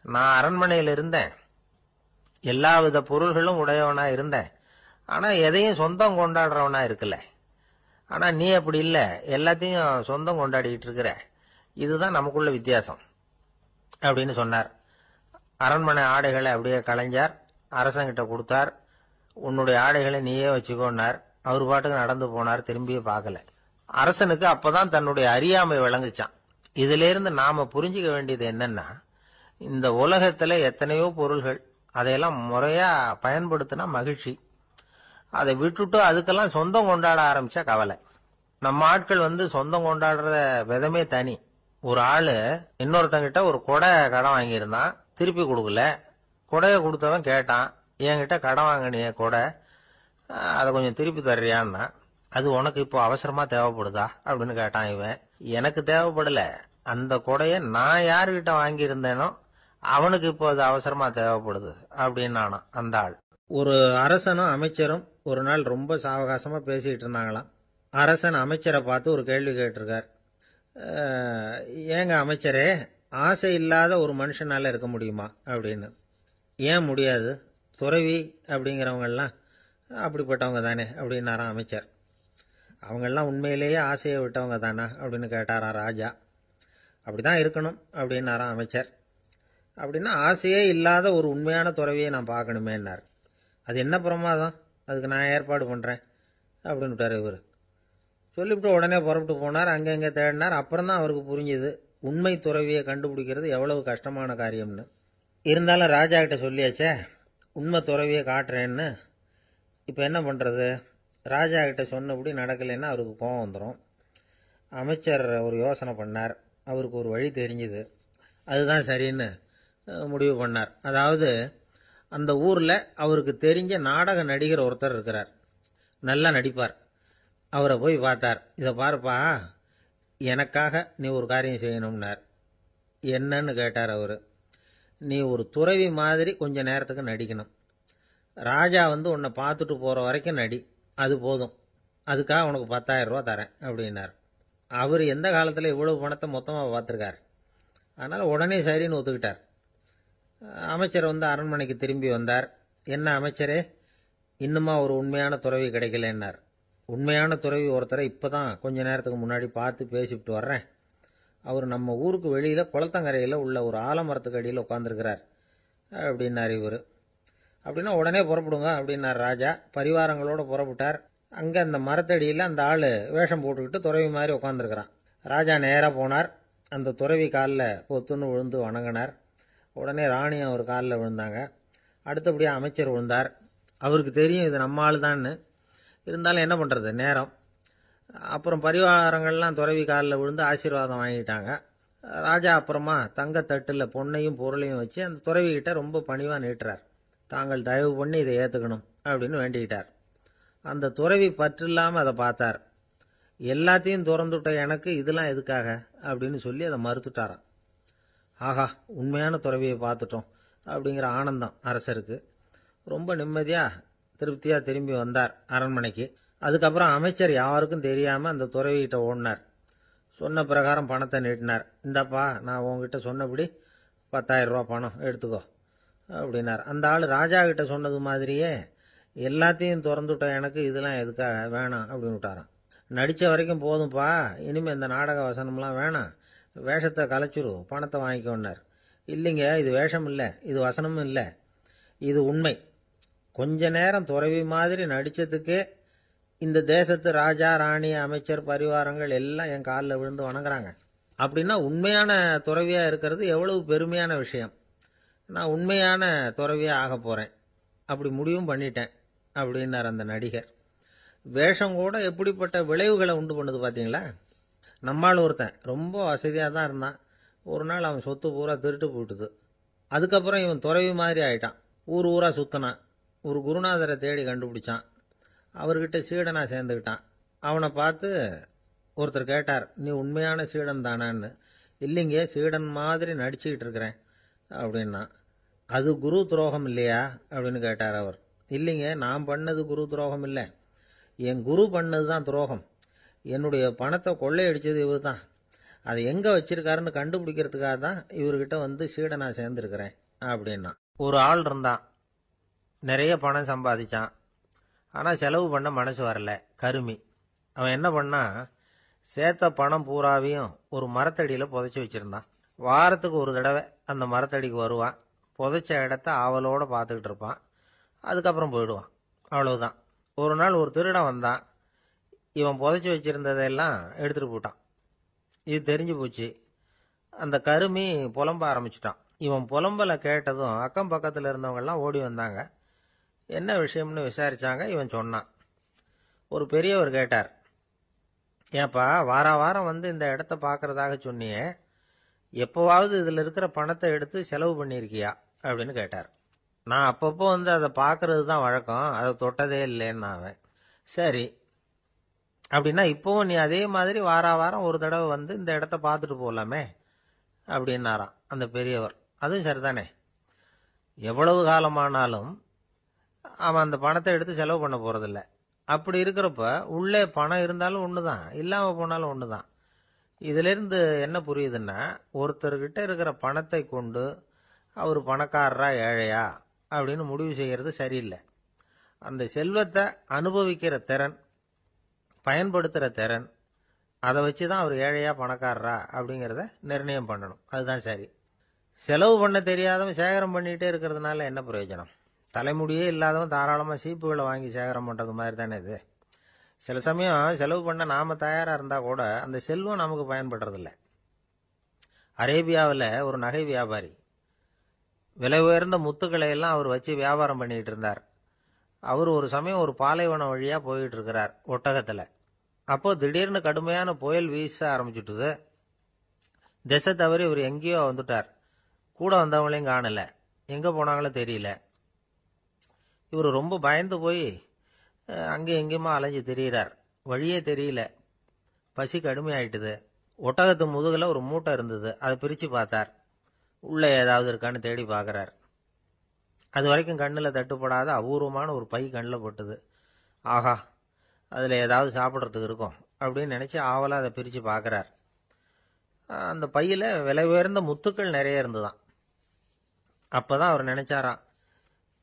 நான் அரண்மனையில இருந்தேன், எல்லா வித பொருள்களும் உடையவனா இருந்தேன், ஆனா எதையும் சொந்தம் கொண்டாடுறவனா இருக்கல. ஆனா நீ அப்படி இல்ல, எல்லாத்தையும் சொந்தம் கொண்டாடிட்டு இருக்கிற. இதுதான் நமக்குள்ள வித்தியாசம் அப்படின்னு சொன்னார். அரண்மனை ஆடைகளை அப்படியே கலைஞ்சார், அரசங்கிட்ட கொடுத்தார். உன்னுடைய ஆடைகளை நீயே வச்சுக்கோன்னார். அவர் பாட்டுக்கு நடந்து போனார், திரும்பியே பார்க்கல. அரசனுக்கு அப்பதான் தன்னுடைய அறியாமை விளங்குச்சான். இதுல இருந்து நாம புரிஞ்சுக்க வேண்டியது என்னன்னா, இந்த உலகத்துல எத்தனையோ பொருள்கள், அதையெல்லாம் முறையா பயன்படுத்தினா மகிழ்ச்சி. அதை விட்டுட்டு அதுக்கெல்லாம் சொந்தம் கொண்டாட ஆரம்பிச்சா கவலை. நம்ம ஆட்கள் சொந்தம் கொண்டாடுற விதமே தனி. ஒரு ஆளு இன்னொருத்தங்கிட்ட ஒரு கொடை கடன் வாங்கியிருந்தான், திருப்பி கொடுக்கல. கொடைய கொடுத்தவன் கேட்டான், என்கிட்ட கடன் வாங்கினிய கொடை, அதை கொஞ்சம் திருப்பி தர்றியான்னா. அது உனக்கு இப்போ அவசரமா தேவைப்படுதா அப்படின்னு கேட்டான் இவன். எனக்கு தேவைப்படல, அந்த கொடைய நான் யாருகிட்ட வாங்கியிருந்தேனோ அவனுக்கு இப்போ அது அவசரமா தேவைப்படுது அப்படின்னானா அந்த ஆள். ஒரு அரசனும் அமைச்சரும் ஒரு நாள் ரொம்ப சாவகாசமா பேசிட்டு இருந்தாங்களாம். அரசன் அமைச்சரை பார்த்து ஒரு கேள்வி கேட்டிருக்கார். ஏங்க அமைச்சரே, ஆசை இல்லாத ஒரு மனுஷனால இருக்க முடியுமா அப்படின்னு. ஏன் முடியாது, துறவி அப்படிங்கிறவங்கெல்லாம் அப்படிப்பட்டவங்க தானே அப்படின்னாராம் அமைச்சர். அவங்கெல்லாம் உண்மையிலேயே ஆசையை விட்டவங்க தானா அப்படின்னு கேட்டாரா ராஜா. அப்படிதான் இருக்கணும் அப்படின்னாராம் அமைச்சர். அப்படின்னா ஆசையே இல்லாத ஒரு உண்மையான துறவியை நான் பார்க்கணுமேன்னார். அது என்ன பிரமாதம், அதுக்கு நான் ஏற்பாடு பண்ணுறேன் அப்படின்னு விட்டார் இவர். சொல்லிவிட்டு உடனே புறப்பட்டு போனார், அங்கங்கே தேடினார். அப்புறம் தான் அவருக்கு புரிஞ்சுது உண்மை துறவியை கண்டுபிடிக்கிறது எவ்வளவு கஷ்டமான காரியம்னு. இருந்தாலும் ராஜா கிட்ட சொல்லியாச்சே உண்மை துறவியை காட்டுறேன்னு. இப்போ என்ன பண்ணுறது, ராஜா கிட்ட சொன்னபடி நடக்கலைன்னா அவருக்கு கோபம் வந்துடும். அமைச்சர் ஒரு யோசனை பண்ணார், அவருக்கு ஒரு வழி தெரிஞ்சுது. அதுதான் சரின்னு முடிவு பண்ணார். அதாவது அந்த ஊரில் அவருக்கு தெரிஞ்ச நாடக நடிகர் ஒருத்தர் இருக்கிறார், நல்லா நடிப்பார். அவரை போய் பார்த்தார். இதை பாருப்பா, எனக்காக நீ ஒரு காரியம் செய்யணும்னார். என்னன்னு கேட்டார் அவர். நீ ஒரு துறவி மாதிரி கொஞ்ச நேரத்துக்கு நடிக்கணும். ராஜா உன்னை பார்த்துட்டு போகிற வரைக்கும் நடி, அது போதும். அதுக்காக உனக்கு 10,000 ரூபா தரேன் அப்படின்னார். அவர் எந்த காலத்தில் இவ்வளவு பணத்தை மொத்தமாக பார்த்துருக்கார். அதனால் உடனே சரின்னு ஒத்துக்கிட்டார். அமைச்சர் அரண்மனைக்கு திரும்பி வந்தார். என்ன அமைச்சரே, இன்னுமா ஒரு உண்மையான துறவி கிடைக்கலன்னார். உண்மையான துறவி ஒருத்தரை இப்போ தான் கொஞ்ச நேரத்துக்கு முன்னாடி பார்த்து பேசிவிட்டு வர்றேன். அவர் நம்ம ஊருக்கு வெளியில் குளத்தங்கரையில் உள்ள ஒரு ஆலமரத்துக்கு அடியில் உட்காந்துருக்கிறார் அப்படின்னார் இவர். அப்படின்னா உடனே புறப்படுங்க அப்படின்னார் ராஜா. பரிவாரங்களோடு புறப்பட்டார். அங்கே அந்த மரத்தடியில் அந்த ஆள் வேஷம் போட்டுக்கிட்டு துறவி மாதிரி உட்காந்துருக்கிறான். ராஜா நேராக போனார், அந்த துறவி காலில் பொத்துன்னு விழுந்து வணங்கினார். உடனே ராணி அவர் காலில் விழுந்தாங்க. அடுத்தபடியாக அமைச்சர் விழுந்தார். அவருக்கு தெரியும் இது நம்ம ஆள் தான்னு. இருந்தாலும் என்ன பண்ணுறது, நேரம். அப்புறம் பரிவாரங்கள்லாம் துறவி காலில் விழுந்து ஆசீர்வாதம் வாங்கிட்டாங்க. ராஜா அப்புறமா தங்கத்தட்டில் பொன்னையும் பொருளையும் வச்சு அந்த துறவிகிட்ட ரொம்ப பணிவாக நீட்டுறார். தாங்கள் தயவு பண்ணி இதை ஏற்றுக்கணும் அப்படின்னு வேண்டிக்கிட்டார். அந்த துறவி பற்று இல்லாமல் அதை பார்த்தார். எல்லாத்தையும் திறந்துட்ட எனக்கு இதெல்லாம் எதுக்காக அப்படின்னு சொல்லி அதை மறுத்துட்டாராம். ஆஹா, உண்மையான துறவியை பார்த்துட்டோம் அப்படிங்கிற ஆனந்தம் அரசருக்கு. ரொம்ப நிம்மதியாக திருப்தியாக திரும்பி வந்தார் அரண்மனைக்கு. அதுக்கப்புறம் அமைச்சர் யாருக்கும் தெரியாமல் அந்த துறவிகிட்ட ஓடினார். சொன்ன பிரகாரம் பணத்தை நீட்டினார். இந்தப்பா, நான் உங்ககிட்ட சொன்னபடி 10,000 ரூபா பணம் எடுத்துக்கோ அப்படின்னார். அந்த ஆள் ராஜா கிட்ட சொன்னது மாதிரியே எல்லாத்தையும் திறந்துட்ட எனக்கு இதெல்லாம் எதுக்காக வேணாம் அப்படின்னு விட்டாராம். நடித்த வரைக்கும் போதும்ப்பா, இனிமேல் இந்த நாடக வசனம்லாம் வேணாம், வேஷத்தை கலைச்சிரு, பணத்தை வாங்கிக்கோன்னார். இல்லைங்க, இது வேஷம் இல்லை, இது வசனமும் இல்லை, இது உண்மை. கொஞ்ச நேரம் துறவி மாதிரி நடித்ததுக்கே இந்த தேசத்து ராஜா, ராணி, அமைச்சர், பரிவாரங்கள் எல்லாம் என் காலில் விழுந்து வணங்குறாங்க. அப்படின்னா உண்மையான துறவியாக இருக்கிறது எவ்வளவு பெருமையான விஷயம். நான் உண்மையான துறவியாக ஆக போகிறேன், அப்படி முடிவும் பண்ணிட்டேன் அப்படின்னார் அந்த நடிகர். வேஷம் கூட எப்படிப்பட்ட விளைவுகளை உண்டு பண்ணுது பார்த்தீங்களா. நம்மால் ஒருத்தன் ரொம்ப வசதியாக தான் இருந்தான். ஒரு நாள் அவன் சொத்து பூரா திருட்டு போட்டுது. அதுக்கப்புறம் இவன் துறவி மாதிரி ஆயிட்டான். ஊர் ஊராக சுற்றினான். ஒரு குருநாதரை தேடி கண்டுபிடிச்சான். அவர்கிட்ட சீடனாக சேர்ந்துக்கிட்டான். அவனை பார்த்து ஒருத்தர் கேட்டார், நீ உண்மையான சீடன் தானான்னு. இல்லைங்க, சீடன் மாதிரி நடிச்சுக்கிட்டு இருக்கிறேன் அப்படின்னா. அது குரு துரோகம் இல்லையா அப்படின்னு கேட்டார் அவர். இல்லைங்க, நான் பண்ணது குரு துரோகம் இல்லை, என் குரு பண்ணது தான் துரோகம். என்னுடைய பணத்தை கொள்ளையடிச்சது இவர் தான். அதை எங்கே வச்சிருக்காருன்னு கண்டுபிடிக்கிறதுக்காக தான் இவர்கிட்ட சீடனாக சேர்ந்துருக்கிறேன் அப்படின்னா. ஒரு ஆள் இருந்தான், நிறைய பணம் சம்பாதிச்சான். ஆனால் செலவு பண்ண மனசு வரல. கருமி. அவன் என்ன பண்ணா, சேர்த்த பணம் பூராவையும் ஒரு மரத்தடியில் புதைச்சி வச்சிருந்தான். வாரத்துக்கு ஒரு தடவை அந்த மரத்தடிக்கு வருவான். புதைச்ச இடத்த ஆவலோடு பார்த்துக்கிட்டு இருப்பான். அதுக்கப்புறம் போயிடுவான். அவ்வளவுதான். ஒரு நாள் ஒரு திருடன் வந்தான். இவன் புதைச்சி வச்சிருந்ததெல்லாம் எடுத்துட்டு போட்டான். இது தெரிஞ்சு போச்சு. அந்த கருமி புலம்ப ஆரம்பிச்சிட்டான். இவன் புலம்பலை கேட்டதும் அக்கம் பக்கத்தில் இருந்தவங்கெல்லாம் ஓடி வந்தாங்க. என்ன விஷயம்னு விசாரிச்சாங்க. இவன் சொன்னான். ஒரு பெரியவர் கேட்டார், ஏப்பா வாரம் வந்து இந்த இடத்த பார்க்கறதாக சொன்னியே, எப்போவாவது இதில் இருக்கிற பணத்தை எடுத்து செலவு பண்ணியிருக்கியா அப்படின்னு கேட்டார். நான் அப்பப்போ வந்து அதை பார்க்கறது தான் வழக்கம், அதை தொட்டதே இல்லைன்னு அவன். சரி, அப்படின்னா இப்போவும் நீ அதே மாதிரி வாரம் ஒரு தடவை வந்து இந்த இடத்த பார்த்துட்டு போகலாமே அப்படின்னாராம் அந்த பெரியவர். அதுவும் சரிதானே, எவ்வளவு காலமானாலும் அவன் அந்த பணத்தை எடுத்து செலவு பண்ண போறதில்ல. அப்படி இருக்கிறப்ப உள்ளே பணம் இருந்தாலும் ஒண்ணுதான், இல்லாம போனாலும் ஒண்ணுதான். இதுல இருந்து என்ன புரியுதுன்னா, ஒருத்தர்கிட்ட இருக்கிற பணத்தை கொண்டு அவர் பணக்காரரா ஏழையா அப்படின்னு முடிவு செய்யறது சரியில்லை. அந்த செல்வத்தை அனுபவிக்கிற திறன், பயன்படுத்துற திறன், அதை வச்சுதான் அவர் ஏழையா பணக்காரரா அப்படிங்கிறத நிர்ணயம் பண்ணணும். அதுதான் சரி. செலவு பண்ண தெரியாதவன் சேகரம் பண்ணிட்டே இருக்கிறதுனால என்ன பிரயோஜனம்? தலைமுடியே இல்லாதவன் தாராளமா சீப்புகளை வாங்கி சேகரம் பண்றது மாதிரி தானே இது. சில சமயம் செலவு பண்ண நாம தயாரா இருந்தா கூட அந்த செல்வம் நமக்கு பயன்படுறதில்ல. அரேபியாவில் ஒரு நகை வியாபாரி விலை உயர்ந்த முத்துக்களை எல்லாம் அவர் வச்சு வியாபாரம் பண்ணிட்டு இருந்தார். அவர் ஒரு சமயம் ஒரு பாலைவனம் வழியா போயிட்டு இருக்கிறார் ஒட்டகத்துல. அப்போ திடீர்னு கடுமையான புயல் வீச ஆரம்பிச்சுட்டுது. திசை தவறி இவர் எங்கேயோ வந்துட்டார். கூட வந்தவங்களையும் காணல, எங்க போனாங்களோ தெரியல. இவர் ரொம்ப பயந்து போய் அங்கேயும் எங்கேயுமா அலைஞ்சு திரியிறார். வழியே தெரியல. பசி கடுமையாயிட்டுது. ஒட்டகத்து முதுகுல ஒரு மூட்டை இருந்தது. அதை பிரிச்சு பார்த்தார். உள்ள ஏதாவது இருக்கான்னு தேடி பார்க்கறார். அது வரைக்கும் கண்ணில் தட்டுப்படாத அபூர்வமான ஒரு பை கண்ணில் பட்டுது. ஆஹா, அதில் ஏதாவது சாப்பிட்றதுக்கு இருக்கும் அப்படின்னு நினைச்சு ஆவலா அதை பிரித்து பார்க்கறார். அந்த பையில விலை உயர்ந்த முத்துக்கள் நிறைய இருந்துதான். அப்பதான் அவர் நினைச்சாராம்,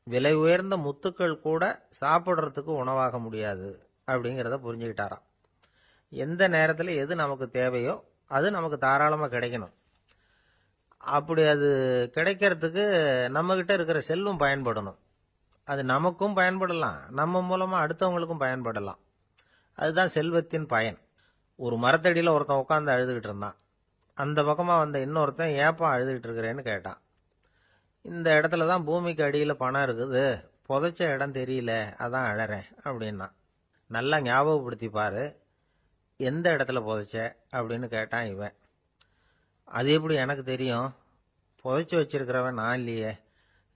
விலை உயர்ந்த முத்துக்கள் கூட சாப்பிட்றதுக்கு உணவாக முடியாது அப்படிங்கிறத புரிஞ்சுக்கிட்டாராம். எந்த நேரத்தில் எது நமக்கு தேவையோ அது நமக்கு தாராளமாக கிடைக்கணும். அப்படி அது கிடைக்கிறதுக்கு நம்மகிட்ட இருக்கிற செல்வம் பயன்படணும். அது நமக்கும் பயன்படலாம், நம்ம மூலமா அடுத்தவங்களுக்கும் பயன்படலாம். அதுதான் செல்வத்தின் பயன். ஒரு மரத்தடியில் ஒருத்தன் உட்காந்து அழுதுகிட்டு இருந்தான். அந்த பக்கமா வந்த இன்னொருத்தன், ஏப்பா அழுதுகிட்டு இருக்கிறேன்னு கேட்டான். இந்த இடத்துல தான் பூமிக்கு அடியில் பணம் இருக்குது, புதைச்ச இடம் தெரியல, அதான் அழறேன் அப்படின்னா. நல்லா ஞாபகப்படுத்தி பாரு, எந்த இடத்துல புதைச்ச அப்படின்னு கேட்டான் இவன். அது எப்படி எனக்கு தெரியும், புதைச்சி வச்சிருக்கிறவன் நான் இல்லையே,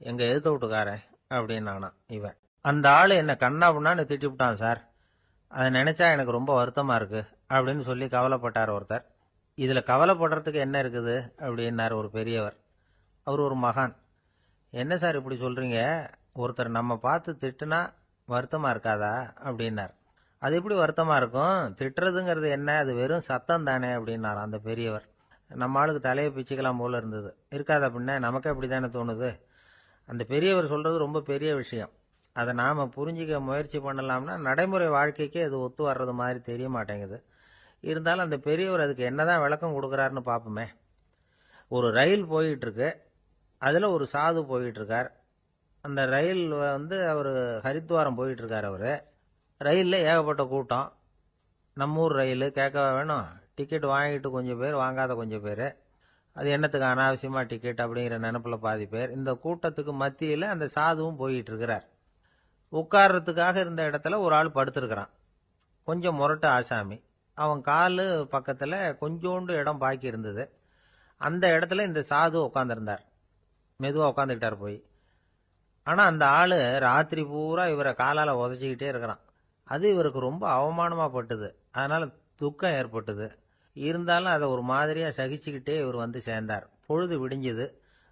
எங்க எதிர்த்த வீட்டுக்காரன் அப்படின்னானா இவன். அந்த ஆளு என்ன கண்ணா புண்ணான்னு திட்டிவிட்டான் சார், அதை நினைச்சா எனக்கு ரொம்ப வருத்தமா இருக்கு அப்படின்னு சொல்லி கவலைப்பட்டார் ஒருத்தர். இதுல கவலைப்படுறதுக்கு என்ன இருக்குது அப்படின்னார் ஒரு பெரியவர். அவர் ஒரு மகான். என்ன சார் இப்படி சொல்றீங்க, ஒருத்தர் நம்ம பார்த்து திட்டுனா வருத்தமா இருக்காதா அப்படின்னார். அது எப்படி வருத்தமா இருக்கும், திட்டுறதுங்கிறது என்ன, அது வெறும் சத்தம் தானே அப்படின்னார் அந்த பெரியவர். நம்ம ஆளுக்கு தலையை பிச்சுக்கலாம் போல இருந்தது. இருக்காது அப்படின்னா நமக்கு அப்படித்தானே தோணுது. அந்த பெரியவர் சொல்றது ரொம்ப பெரிய விஷயம். அதை நாம புரிஞ்சிக்க முயற்சி பண்ணலாம்னா நடைமுறை வாழ்க்கைக்கு அது ஒத்து வர்றது மாதிரி தெரிய மாட்டேங்குது. இருந்தாலும் அந்த பெரியவர் அதுக்கு என்னதான் விளக்கம் கொடுக்குறாருன்னு பார்ப்போமே. ஒரு ரயில் போயிட்டு இருக்கு, அதுல ஒரு சாது போயிட்டு இருக்கார். அந்த ரயில் வந்து அவர் ஹரித்வாரம் போயிட்டு இருக்கார். அவரு ரயில்ல ஏகப்பட்ட கூட்டம். நம்ம ஊர் ரயில் கேட்க வேணும், டிக்கெட் வாங்கிட்டு கொஞ்சம் பேர், வாங்காத கொஞ்சம் பேர். அது என்னத்துக்கு அனாவசியமா டிக்கெட் அப்படிங்கிற நினைப்புல பாதி பேர். இந்த கூட்டத்துக்கு மத்தியில அந்த சாதுவும் போயிட்டு இருக்கிறார். உட்கார்றதுக்காக இருந்த இடத்துல ஒரு ஆள் படுத்திருக்கிறான். கொஞ்சம் முரட்டு ஆசாமி. அவன் காலு பக்கத்துல கொஞ்சோண்டு இடம் பாக்கி இருந்தது. அந்த இடத்துல இந்த சாது உட்காந்துருந்தார். மெதுவா உட்காந்துக்கிட்டார் போய். ஆனா அந்த ஆளு ராத்திரி பூரா இவரை காலால உதச்சிக்கிட்டே இருக்கிறான். அது இவருக்கு ரொம்ப அவமானமா பட்டுது. அதனால துக்கம் ஏற்பட்டது. இருந்தாலும் அதை ஒரு மாதிரியா சகிச்சுக்கிட்டே இவர் வந்து சேர்ந்தார். பொழுது விடிஞ்சது.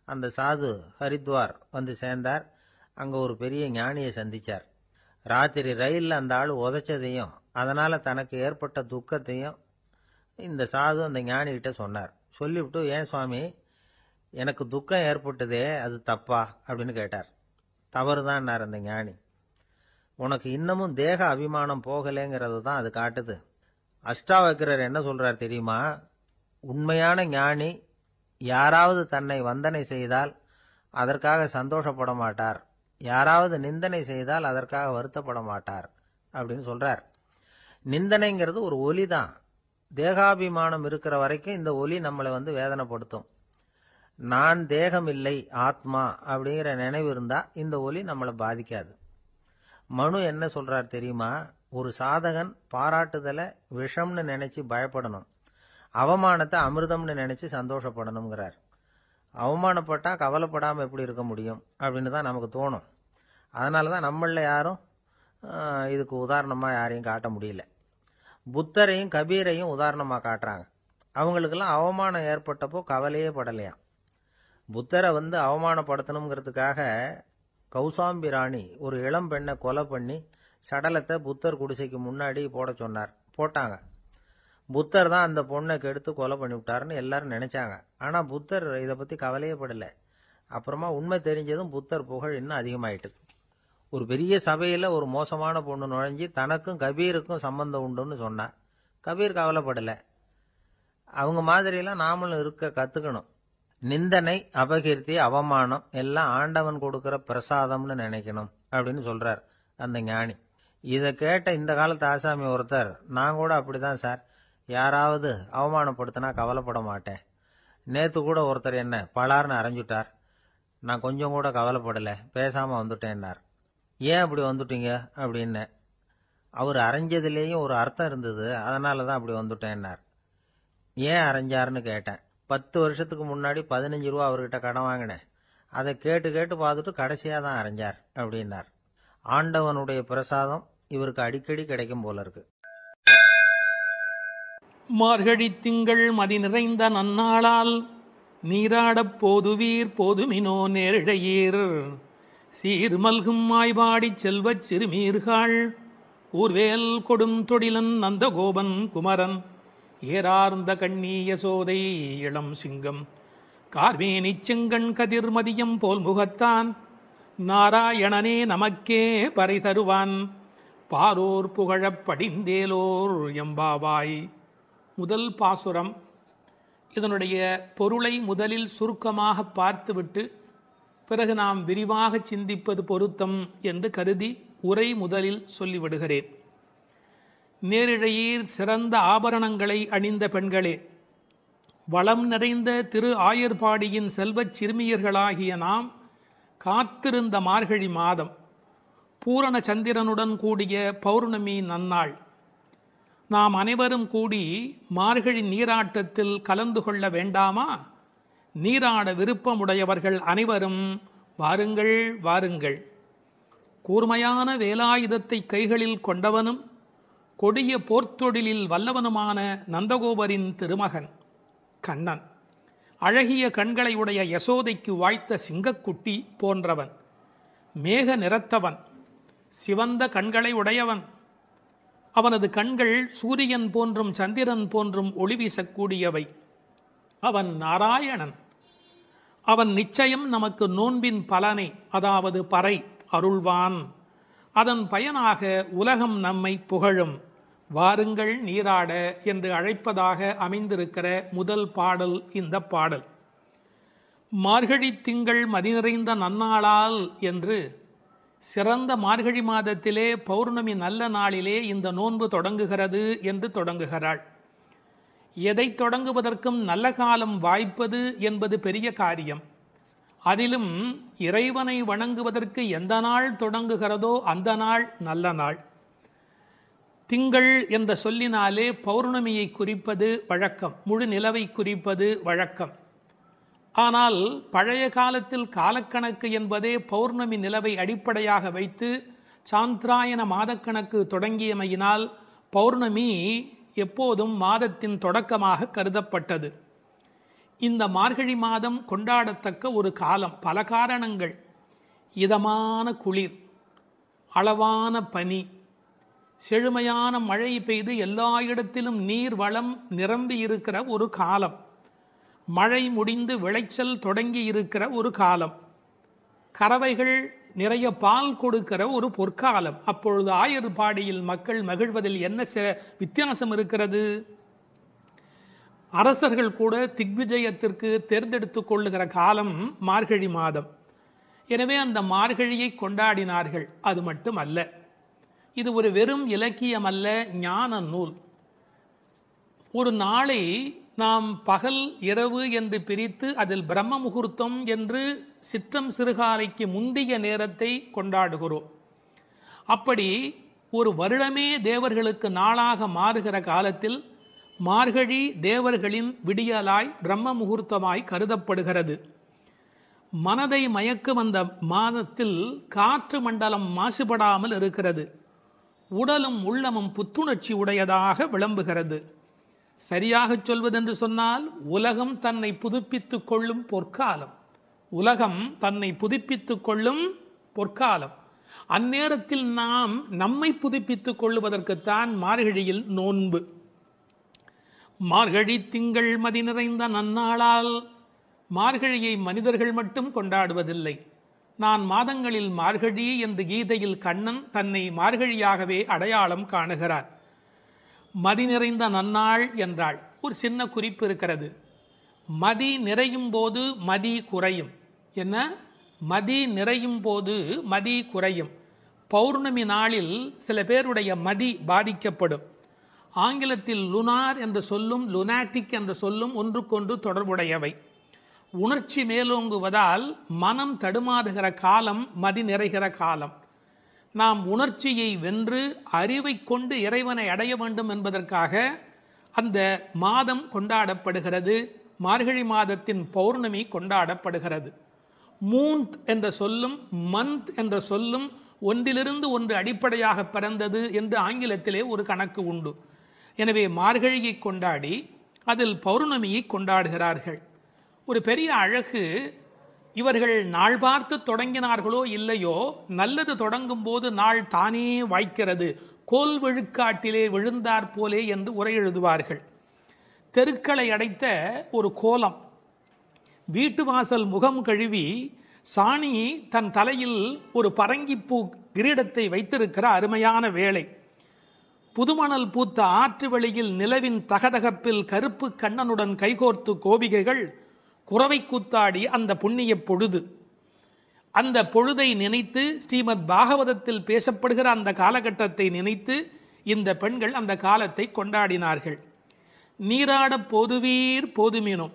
அந்த சாது ஹரித்வார் வந்து சேர்ந்தார். அங்க ஒரு பெரிய ஞானியை சந்திச்சார். ராத்திரி ரயில்ல அந்த ஆள் உதைச்சதையும் அதனால தனக்கு ஏற்பட்ட துக்கத்தையும் இந்த சாது அந்த ஞானி கிட்ட சொன்னார். சொல்லிவிட்டு, ஏன் சுவாமி, எனக்கு துக்கம் ஏற்பட்டதே அது தப்பா அப்படின்னு கேட்டார். தவறுதான் அந்த ஞானி. உனக்கு இன்னமும் தேக அபிமானம் போகலைங்கிறது தான் அது காட்டுது. அஷ்டாவக்கிரர் என்ன சொல்றார் தெரியுமா? உண்மையான ஞானி யாராவது தன்னை வந்தனை செய்தால் அதற்காக சந்தோஷப்பட மாட்டார், யாராவது நிந்தனை செய்தால் அதற்காக வருத்தப்பட மாட்டார் அப்படின்னு சொல்றார். நிந்தனைங்கிறது ஒரு ஒலி தான். தேகாபிமானம் இருக்கிற வரைக்கும் இந்த ஒலி நம்மளை வேதனைப்படுத்தும். நான் தேகம் இல்லை, ஆத்மா அப்படிங்கிற நினைவு இருந்தா இந்த ஒலி நம்மளை பாதிக்காது. மனு என்ன சொல்றார் தெரியுமா? ஒரு சாதகன் பாராட்டுதலை விஷம்னு நினைச்சு பயப்படணும், அவமானத்தை அமிர்தம்னு நினைச்சு சந்தோஷப்படணுங்கிறார். அவமானப்பட்டா கவலைப்படாம எப்படி இருக்க முடியும் அப்படின்னு தான் நமக்கு தோணும். அதனாலதான் நம்மள யாரும் இதுக்கு உதாரணமா யாரையும் காட்ட முடியல. புத்தரையும் கபீரையும் உதாரணமா காட்டுறாங்க. அவங்களுக்கெல்லாம் அவமானம் ஏற்பட்டப்போ கவலையே படலையாம். புத்தரை அவமானப்படுத்தணுங்கிறதுக்காக கௌசாம்பி ராணி ஒரு இளம் பெண்ணை கொலை பண்ணி சடலத்தை புத்தர் குடிசைக்கு முன்னாடி போட சொன்னார். போட்டாங்க. புத்தர் தான் அந்த பொண்ணை கெடுத்து கொலை பண்ணி விட்டாருன்னு எல்லாரும் நினைச்சாங்க. ஆனா புத்தர் இதை பத்தி கவலையே படல. அப்புறமா உண்மை தெரிஞ்சதும் புத்தர் புகழ் இன்னும் அதிகமாயிட்டு. ஒரு பெரிய சபையில ஒரு மோசமான பொண்ணு நுழைஞ்சி தனக்கும் கபீருக்கும் சம்பந்தம் உண்டுன்னு சொன்னா கபீர் கவலைப்படல. அவங்க மாதிரியெல்லாம் நாமளும் இருக்க கத்துக்கணும். நிந்தனை, அபகீர்த்தி, அவமானம் எல்லாம் ஆண்டவன் கொடுக்கிற பிரசாதம்னு நினைக்கணும் அப்படின்னு சொல்றார் அந்த ஞானி. இதை கேட்ட இந்த காலத்து ஆசாமி ஒருத்தர், நான் கூட அப்படிதான் சார், யாராவது அவமானப்படுத்தினா கவலைப்பட மாட்டேன். நேத்து கூட ஒருத்தர் என்ன பலார்னு அரைஞ்சுட்டார், நான் கொஞ்சம் கூட கவலைப்படல, பேசாம வந்துட்டேன்னார். ஏன் அப்படி வந்துட்டீங்க அப்படின்னு. அவர் அரைஞ்சதுலேயும் ஒரு அர்த்தம் இருந்தது, அதனால தான் அப்படி வந்துட்டேன்னார். ஏன் அரைஞ்சாருன்னு கேட்டேன். 10 வருஷத்துக்கு முன்னாடி 15 ரூபா அவர்கிட்ட கடன் வாங்கினேன், அதை கேட்டு கேட்டு பார்த்துட்டு கடைசியாக தான் அரைஞ்சார் அப்படின்னார். ஆண்டவனுடைய பிரசாதம் இவருக்கு அடிக்கடி கிடைக்கும் போல இருக்கு. மார்கழி திங்கள் மதி நிறைந்த நன்னாளால் நீராடப் போதுவீர் போதுமினோ நேரிழையீர் சீர்மல்கும் மாய்பாடிச் செல்வச் சிறுமீர்கள் கூர்வேல் கொடும் தொடிலன் நந்தகோபன் குமரன் ஏறார்ந்த கண்ணி யசோதை இளம் சிங்கம் கார்மேனிச் செங்கண் கதிர் மதியம் போல் முகத்தான் நாராயணனே நமக்கே பறை தருவான் பாரோர் புகழப் படிந்தேலோர் எம்பாவாய். முதல் பாசுரம். இதனுடைய பொருளை முதலில் சுருக்கமாக பார்த்துவிட்டு பிறகு நாம் விரிவாக சிந்திப்பது பொருத்தம் என்று கருதி உரை முதலில் சொல்லிவிடுகிறேன். நேரிழையீர் சிறந்த ஆபரணங்களை அணிந்த பெண்களே, வளம் நிறைந்த திரு ஆயர்பாடியின் செல்வச் சிறுமியர்களாகிய நாம் காத்திருந்த மார்கழி மாதம், பூரண சந்திரனுடன் கூடிய பௌர்ணமி நன்னாள், நாம் அனைவரும் கூடி மார்கழி நீராட்டத்தில் கலந்து கொள்ள வேண்டாமா? நீராட விருப்பமுடையவர்கள் அனைவரும் வாருங்கள் வாருங்கள். கூர்மையான வேலாயுதத்தை கைகளில் கொண்டவனும் கொடிய போர்த்தொழிலில் வல்லவனுமான நந்தகோபரின் திருமகன் கண்ணன், அழகிய கண்களை உடைய யசோதைக்கு வாய்த்த சிங்கக்குட்டி போன்றவன், மேக நிறத்தவன், சிவந்த கண்களை உடையவன். அவனது கண்கள் சூரியன் போன்றும் சந்திரன் போன்றும் ஒளி வீசக்கூடியவை. அவன் நாராயணன். அவன் நிச்சயம் நமக்கு நோன்பின் பலனை, அதாவது பறை அருள்வான். அதன் பயனாக உலகம் நம்மை புகழும். வாருங்கள் நீராட என்று அழைப்பதாக அமைந்திருக்கிற முதல் பாடல் இந்த பாடல். மார்கழி திங்கள் மதி நிறைந்த நன்னாளால் என்று சிறந்த மார்கழி மாதத்திலே பௌர்ணமி நல்ல நாளிலே இந்த நோன்பு தொடங்குகிறது என்று தொடங்குகிறாள். எதை தொடங்குவதற்கும் நல்ல காலம் வாய்ப்பது என்பது பெரிய காரியம். அதிலும் இறைவனை வணங்குவதற்கு எந்த நாள் தொடங்குகிறதோ அந்த நாள் நல்ல நாள். திங்கள் என்ற சொல்லினாலே பௌர்ணமியை குறிப்பது வழக்கம், முழு நிலவை குறிப்பது வழக்கம். ஆனால் பழைய காலத்தில் காலக்கணக்கு என்பதே பௌர்ணமி நிலவை அடிப்படையாக வைத்து சாந்திராயன மாதக்கணக்கு தொடங்கியமையினால் பௌர்ணமி எப்போதும் மாதத்தின் தொடக்கமாக கருதப்பட்டது. இந்த மார்கழி மாதம் கொண்டாடத்தக்க ஒரு காலம். பல காரணங்கள். இதமான குளிர், அளவான பனி, செழுமையான மழை பெய்து எல்லா இடத்திலும் நீர் வளம் நிரம்பி இருக்கிற ஒரு காலம், மழை முடிந்து விளைச்சல் தொடங்கி இருக்கிற ஒரு காலம், கறவைகள் நிறைய பால் கொடுக்கிற ஒரு பொற்காலம். அப்பொழுது ஆயர்பாடியில் மக்கள் மகிழ்வதில் என்ன வித்தியாசம் இருக்கிறது? அரசர்கள் கூட திக்விஜயத்திற்கு தேர்ந்தெடுத்துக் கொள்ளுகிற காலம் மார்கழி மாதம். எனவே அந்த மார்கழியை கொண்டாடினார்கள். அது மட்டும் அல்ல, இது ஒரு வெறும் இலக்கியம் அல்ல, ஞான நூல். ஒரு நாளை நாம் பகல் இரவு என்று பிரித்து அதில் பிரம்ம முகூர்த்தம் என்று சிற்றம் சிறுகாலைக்கு முந்திய நேரத்தை கொண்டாடுகிறோம். அப்படி ஒரு வருடமே தேவர்களுக்கு நாளாக மாறுகிற காலத்தில் மார்கழி தேவர்களின் விடியலாய் பிரம்ம முகூர்த்தமாய் கருதப்படுகிறது. மனதை மயக்கும் அந்த மாதத்தில் காற்று மண்டலம் மாசுபடாமல் இருக்கிறது. உடலும் உள்ளமும் புத்துணர்ச்சி உடையதாக விளம்புகிறது. சரியாக சொல்வதென்று சொன்னால் உலகம் தன்னை புதுப்பித்துக் கொள்ளும் பொற்காலம். உலகம் தன்னை புதுப்பித்துக் கொள்ளும் பொற்காலம். அந்நேரத்தில் நாம் நம்மை புதுப்பித்துக் கொள்ளுவதற்குத்தான் மார்கழியில் நோன்பு. மார்கழி திங்கள் மதி நிறைந்த நன்னாளால் மார்கழியை மனிதர்கள் மட்டும் கொண்டாடுவதில்லை. நான் மாதங்களில் மார்கழி என்று கீதையில் கண்ணன் தன்னை மார்கழியாகவே அடையாளம் காணுகிறார். மதி நிறைந்த நன்னாள் என்றாள். ஒரு சின்ன குறிப்பு இருக்கிறது. மதி நிறையும் போது மதி குறையும். என்ன? மதி நிறையும் போது மதி குறையும். பௌர்ணமி நாளில் சில பேருடைய மதி பாதிக்கப்படும். ஆங்கிலத்தில் லுனார் என்ற சொல்லும் லுனாட்டிக் என்ற சொல்லும் ஒன்றுக்கொன்று தொடர்புடையவை. உணர்ச்சி மேலோங்குவதால் மனம் தடுமாறுகிற காலம் மதி நிறைகிற காலம். நாம் உணர்ச்சியை வென்று அறிவை கொண்டு இறைவனை அடைய வேண்டும் என்பதற்காக அந்த மாதம் கொண்டாடப்படுகிறது. மார்கழி மாதத்தின் பௌர்ணமி கொண்டாடப்படுகிறது. மூன்த் என்ற சொல்லும் மந்த் என்ற சொல்லும் ஒன்றிலிருந்து ஒன்று அடிப்படையாக பிறந்தது என்று ஆங்கிலத்திலே ஒரு கணக்கு உண்டு. எனவே மார்கழியை கொண்டாடி அதில் பௌர்ணமியை கொண்டாடுகிறார்கள். ஒரு பெரிய அழகு, இவர்கள் நாள் பார்த்து தொடங்கினார்களோ இல்லையோ, நல்லது தொடங்கும் போது நாள் தானே வாய்க்கிறது. கோல் விழுக்காட்டிலே விழுந்தார் போலே என்று உரை எழுதுவார்கள். தெருக்களை அடைத்த ஒரு கோலம். வீட்டு வாசல் முகம் கழுவி சாணி தன் தலையில் ஒரு பரங்கிப்பூ கிரீடத்தை வைத்திருக்கிற அருமையான வேளை. புதுமணல் பூத்த ஆற்று வெளியில் நிலவின் தகதகப்பில் கருப்பு கண்ணனுடன் கைகோர்த்து கோபிகைகள் குறவை கூத்தாடி அந்த புண்ணிய பொழுது. அந்த பொழுதை நினைத்து ஸ்ரீமத் பாகவதத்தில் பேசப்படுகிற அந்த காலகட்டத்தை நினைத்து இந்த பெண்கள் அந்த காலத்தை கொண்டாடினார்கள். நீராட போதுவீர் போதுமினோம்.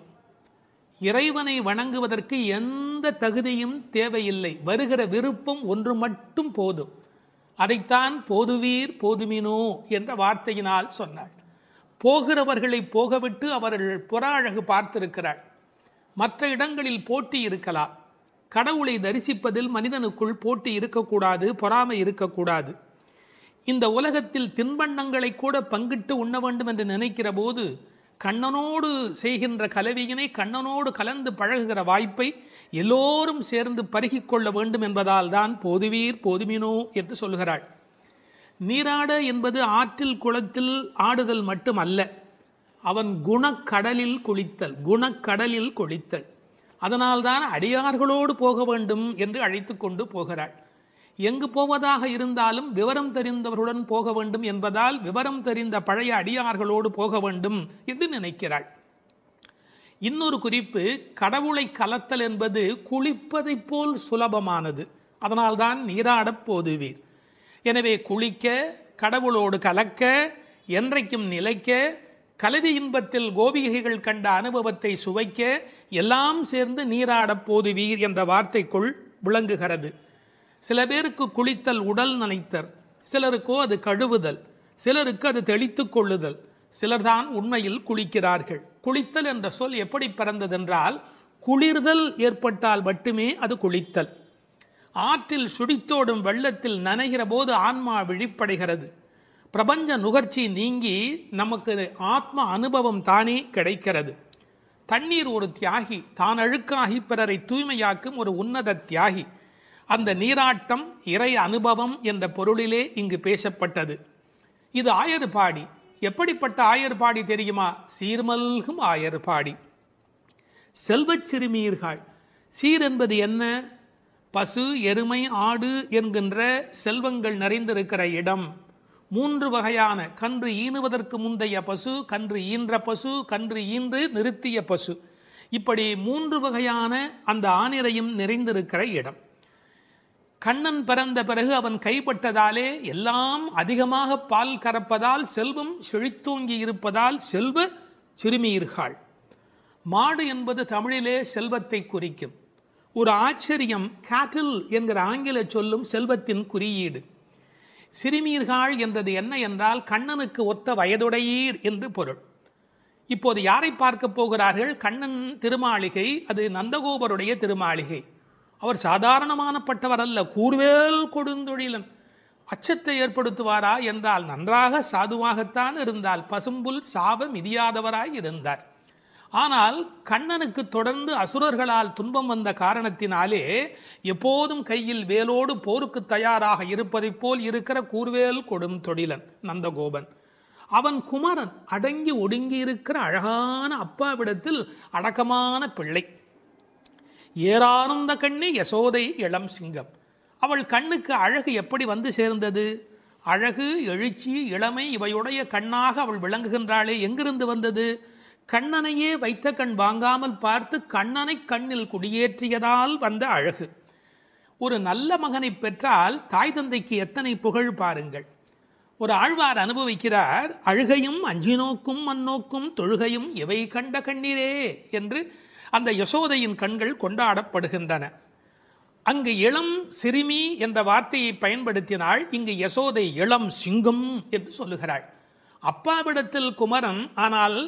இறைவனை வணங்குவதற்கு எந்த தகுதியும் தேவையில்லை. வருகிற விருப்பம் ஒன்று மட்டும் போதும். அதைத்தான் போதுவீர் போதுமினோ என்ற வார்த்தையினால் சொன்னாள். போகிறவர்களை போகவிட்டு அவர்கள் புற அழகு பார்த்திருக்கிறாள். மற்ற இடங்களில் போட்டி இருக்கலாம். கடவுளை தரிசிப்பதில் மனிதனுக்குள் போட்டி இருக்கக்கூடாது, பொறாமை இருக்கக்கூடாது. இந்த உலகத்தில் தின்பண்டங்களை கூட பங்கிட்டு உண்ண வேண்டும் என்று நினைக்கிற போது கண்ணனோடு செய்கின்ற கலவியினை கண்ணனோடு கலந்து பழகுகிற வாய்ப்பை எல்லோரும் சேர்ந்து பருகிக் கொள்ள வேண்டும் என்பதால் தான் போதுவீர் போதுமினோ என்று சொல்கிறாள். நீராட என்பது ஆற்றில் குளத்தில் ஆடுதல் மட்டும் அல்ல, அவன் குணக்கடலில் குளித்தல். குணக்கடலில் குளித்தல். அதனால்தான் அடியார்களோடு போக வேண்டும் என்று அழைத்து கொண்டு போகிறாள். எங்கு போவதாக இருந்தாலும் விவரம் தெரிந்தவர்களுடன் போக வேண்டும் என்பதால் விவரம் தெரிந்த பழைய அடியார்களோடு போக வேண்டும் என்று நினைக்கிறாள். இன்னொரு குறிப்பு, கடவுளை கலத்தல் என்பது குளிப்பதை போல் சுலபமானது. அதனால்தான் நீராடப் போதுவீர். எனவே குளிக்க, கடவுளோடு கலக்க, என்றைக்கும் நிலைக்க, கலவி இன்பத்தில் கோபிகைகள் கண்ட அனுபவத்தை சுவைக்க எல்லாம் சேர்ந்து நீராடப் போதுவீர் என்ற வார்த்தைக்குள் விளங்குகிறது. சில பேருக்கு குளித்தல் உடல் நனைத்தல், சிலருக்கோ அது கழுவுதல், சிலருக்கு அது தெளித்துக் கொள்ளுதல். சிலர்தான் உண்மையில் குளிக்கிறார்கள். குளித்தல் என்ற சொல் எப்படி பிறந்ததென்றால், குளிர்தல் ஏற்பட்டால் மட்டுமே அது குளித்தல். ஆற்றில் சுடித்தோடும் வெள்ளத்தில் நனைகிற போது ஆன்மா விழிப்படைகிறது. பிரபஞ்ச நுகர்ச்சி நீங்கி நமக்கு ஆத்ம அனுபவம் தானே கிடைக்கிறது. தண்ணீர் ஒரு தியாகி, தான் அழுக்காகி பிறரை தூய்மையாக்கும் ஒரு உன்னத தியாகி. அந்த நீராட்டம் இறை அனுபவம் என்ற பொருளிலே இங்கு பேசப்பட்டது. இது ஆயர்பாடி. எப்படிப்பட்ட ஆயர்பாடி தெரியுமா? சீர்மல்கும் ஆயர்பாடி. செல்வச் சிறுமியர்கள். சீர் என்பது என்ன? பசு, எருமை, ஆடு என்கின்ற செல்வங்கள் நிறைந்திருக்கிற இடம், 3 வகையான கன்று ஈனுவதற்கு முந்தைய பசு, கன்று ஈன்ற பசு, கன்று ஈன்று நிறுத்திய பசு, இப்படி 3 வகையான அந்த ஆனிரையும் நிறைந்திருக்கிற இடம். கண்ணன் பிறந்த பிறகு அவன் கைப்பட்டதாலே எல்லாம் அதிகமாக பால் கறப்பதால் செல்வம் செழித்தோங்கி இருப்பதால் செல்வ சிறுமியர்கள். மாடு என்பது தமிழிலே செல்வத்தை குறிக்கும். ஒரு ஆச்சரியம், கேட்டில் என்கிற ஆங்கில சொல்லும் செல்வத்தின் குறியீடு. சிறுமீர்கள் என்றது என்ன என்றால் கண்ணனுக்கு ஒத்த வயதுடையீர் என்று பொருள். இப்போது யாரை பார்க்க போகிறார்கள்? கண்ணன் திருமாளிகை, அது நந்தகோபருடைய திருமாளிகை. அவர் சாதாரணமானப்பட்டவர் அல்ல, கூர்வேல் கொடுந்தொழிலன். அச்சத்தை ஏற்படுத்துவாரா என்றால் நன்றாக சாதுவாகத்தான் இருந்தால், பசும்புல் சாப மிதியாதவராய் இருந்தார். ஆனால் கண்ணனுக்கு தொடர்ந்து அசுரர்களால் துன்பம் வந்த காரணத்தினாலே எப்போதும் கையில் வேலோடு போருக்கு தயாராக இருப்பதைப் போல் இருக்கிற கூர்வேல் கொடும் தொழிலன் நந்தகோபன். அவன் குமரன், அடங்கி ஒடுங்கி இருக்கிற அழகான அப்பாவிடத்தில் அடக்கமான பிள்ளை. ஏறானந்த கண்ணி யசோதை இளம் சிங்கம். அவள் கண்ணுக்கு அழகு எப்படி வந்து சேர்ந்தது? அழகு, எழுச்சி, இளமை இவையுடைய கண்ணாக அவள் விளங்குகின்றாளே, எங்கிருந்து வந்தது? கண்ணனையே வைத்த கண் வாங்காமல் பார்த்து கண்ணனை கண்ணில் குடியேற்றியதால் வந்த அழகு. ஒரு நல்ல மகனை பெற்றால் தாய் தந்தைக்கு எத்தனை புகழ் பாருங்கள். ஒரு ஆழ்வார் அனுபவிக்கிறார், அழுகையும் அஞ்சினோக்கும் மண்ணோக்கும் தொழுகையும் இவை கண்ட கண்ணீரே என்று அந்த யசோதையின் கண்கள் கொண்டாடப்படுகின்றன. அங்கு இளம் சிறுமி என்ற வார்த்தையை பயன்படுத்தினாள், இங்கு யசோதை இளம் சிங்கம் என்று சொல்லுகிறாள். அப்பாவிடத்தில் குமரன், ஆனால்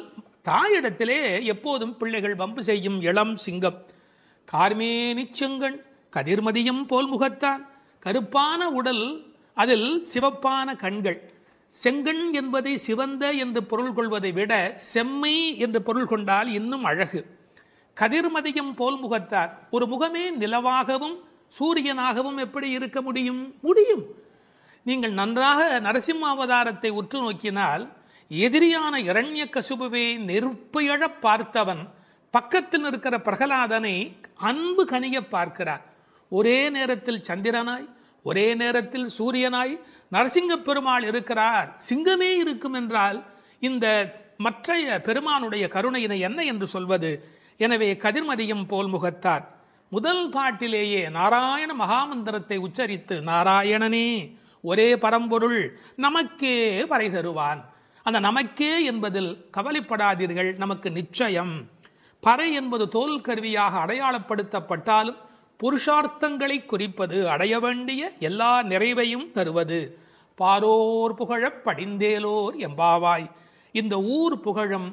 தாயிடத்திலே எப்போதும் பிள்ளைகள் வம்பு செய்யும் இளம் சிங்கம். கார்மேனி செங்கண் கதிர்மதியம் போல் முகத்தான், கருப்பான உடல், அதில் சிவப்பான கண்கள். செங்கண் என்பதை சிவந்த என்று பொருள் கொள்வதை விட செம்மை என்று பொருள் கொண்டால் இன்னும் அழகு. கதிர்மதியம் போல் முகத்தார், ஒரு முகமே நிலவாகவும் சூரியனாகவும் எப்படி இருக்க முடியும்? முடியும். நீங்கள் நன்றாக நரசிம்ம அவதாரத்தை உற்று நோக்கினால், எதிரியான இரண்யகசிபுவை நெருப்பு எழப் பார்த்தவன் பக்கத்தில் இருக்கிற பிரகலாதனை அன்பு கனிய பார்க்கிறார். ஒரே நேரத்தில் சந்திரனாய், ஒரே நேரத்தில் சூரியனாய் நரசிங்க பெருமாள் இருக்கிறார். சிங்கமே இருக்கும் என்றால் இந்த மற்ற பெருமானுடைய கருணையினை என்ன என்று சொல்வது? எனவே கதிர்மதியம் போல் முகத்தார். முதல் பாட்டிலேயே நாராயண மகாமந்திரத்தை உச்சரித்து, நாராயணனே ஒரே பரம்பொருள் நமக்கே வரை தருவான். அந்த நமக்கே என்பதில் கவலைப்படாதீர்கள், நமக்கு நிச்சயம். பறை என்பது தோல் கருவியாக அடையாளப்படுத்தப்பட்டாலும் புருஷார்த்தங்களை குறிப்பது, அடைய வேண்டிய எல்லா நிறைவையும் தருவது. பாரோர் புகழப் படிந்தேலோர் எம்பாவாய். இந்த ஊர் புகழும்,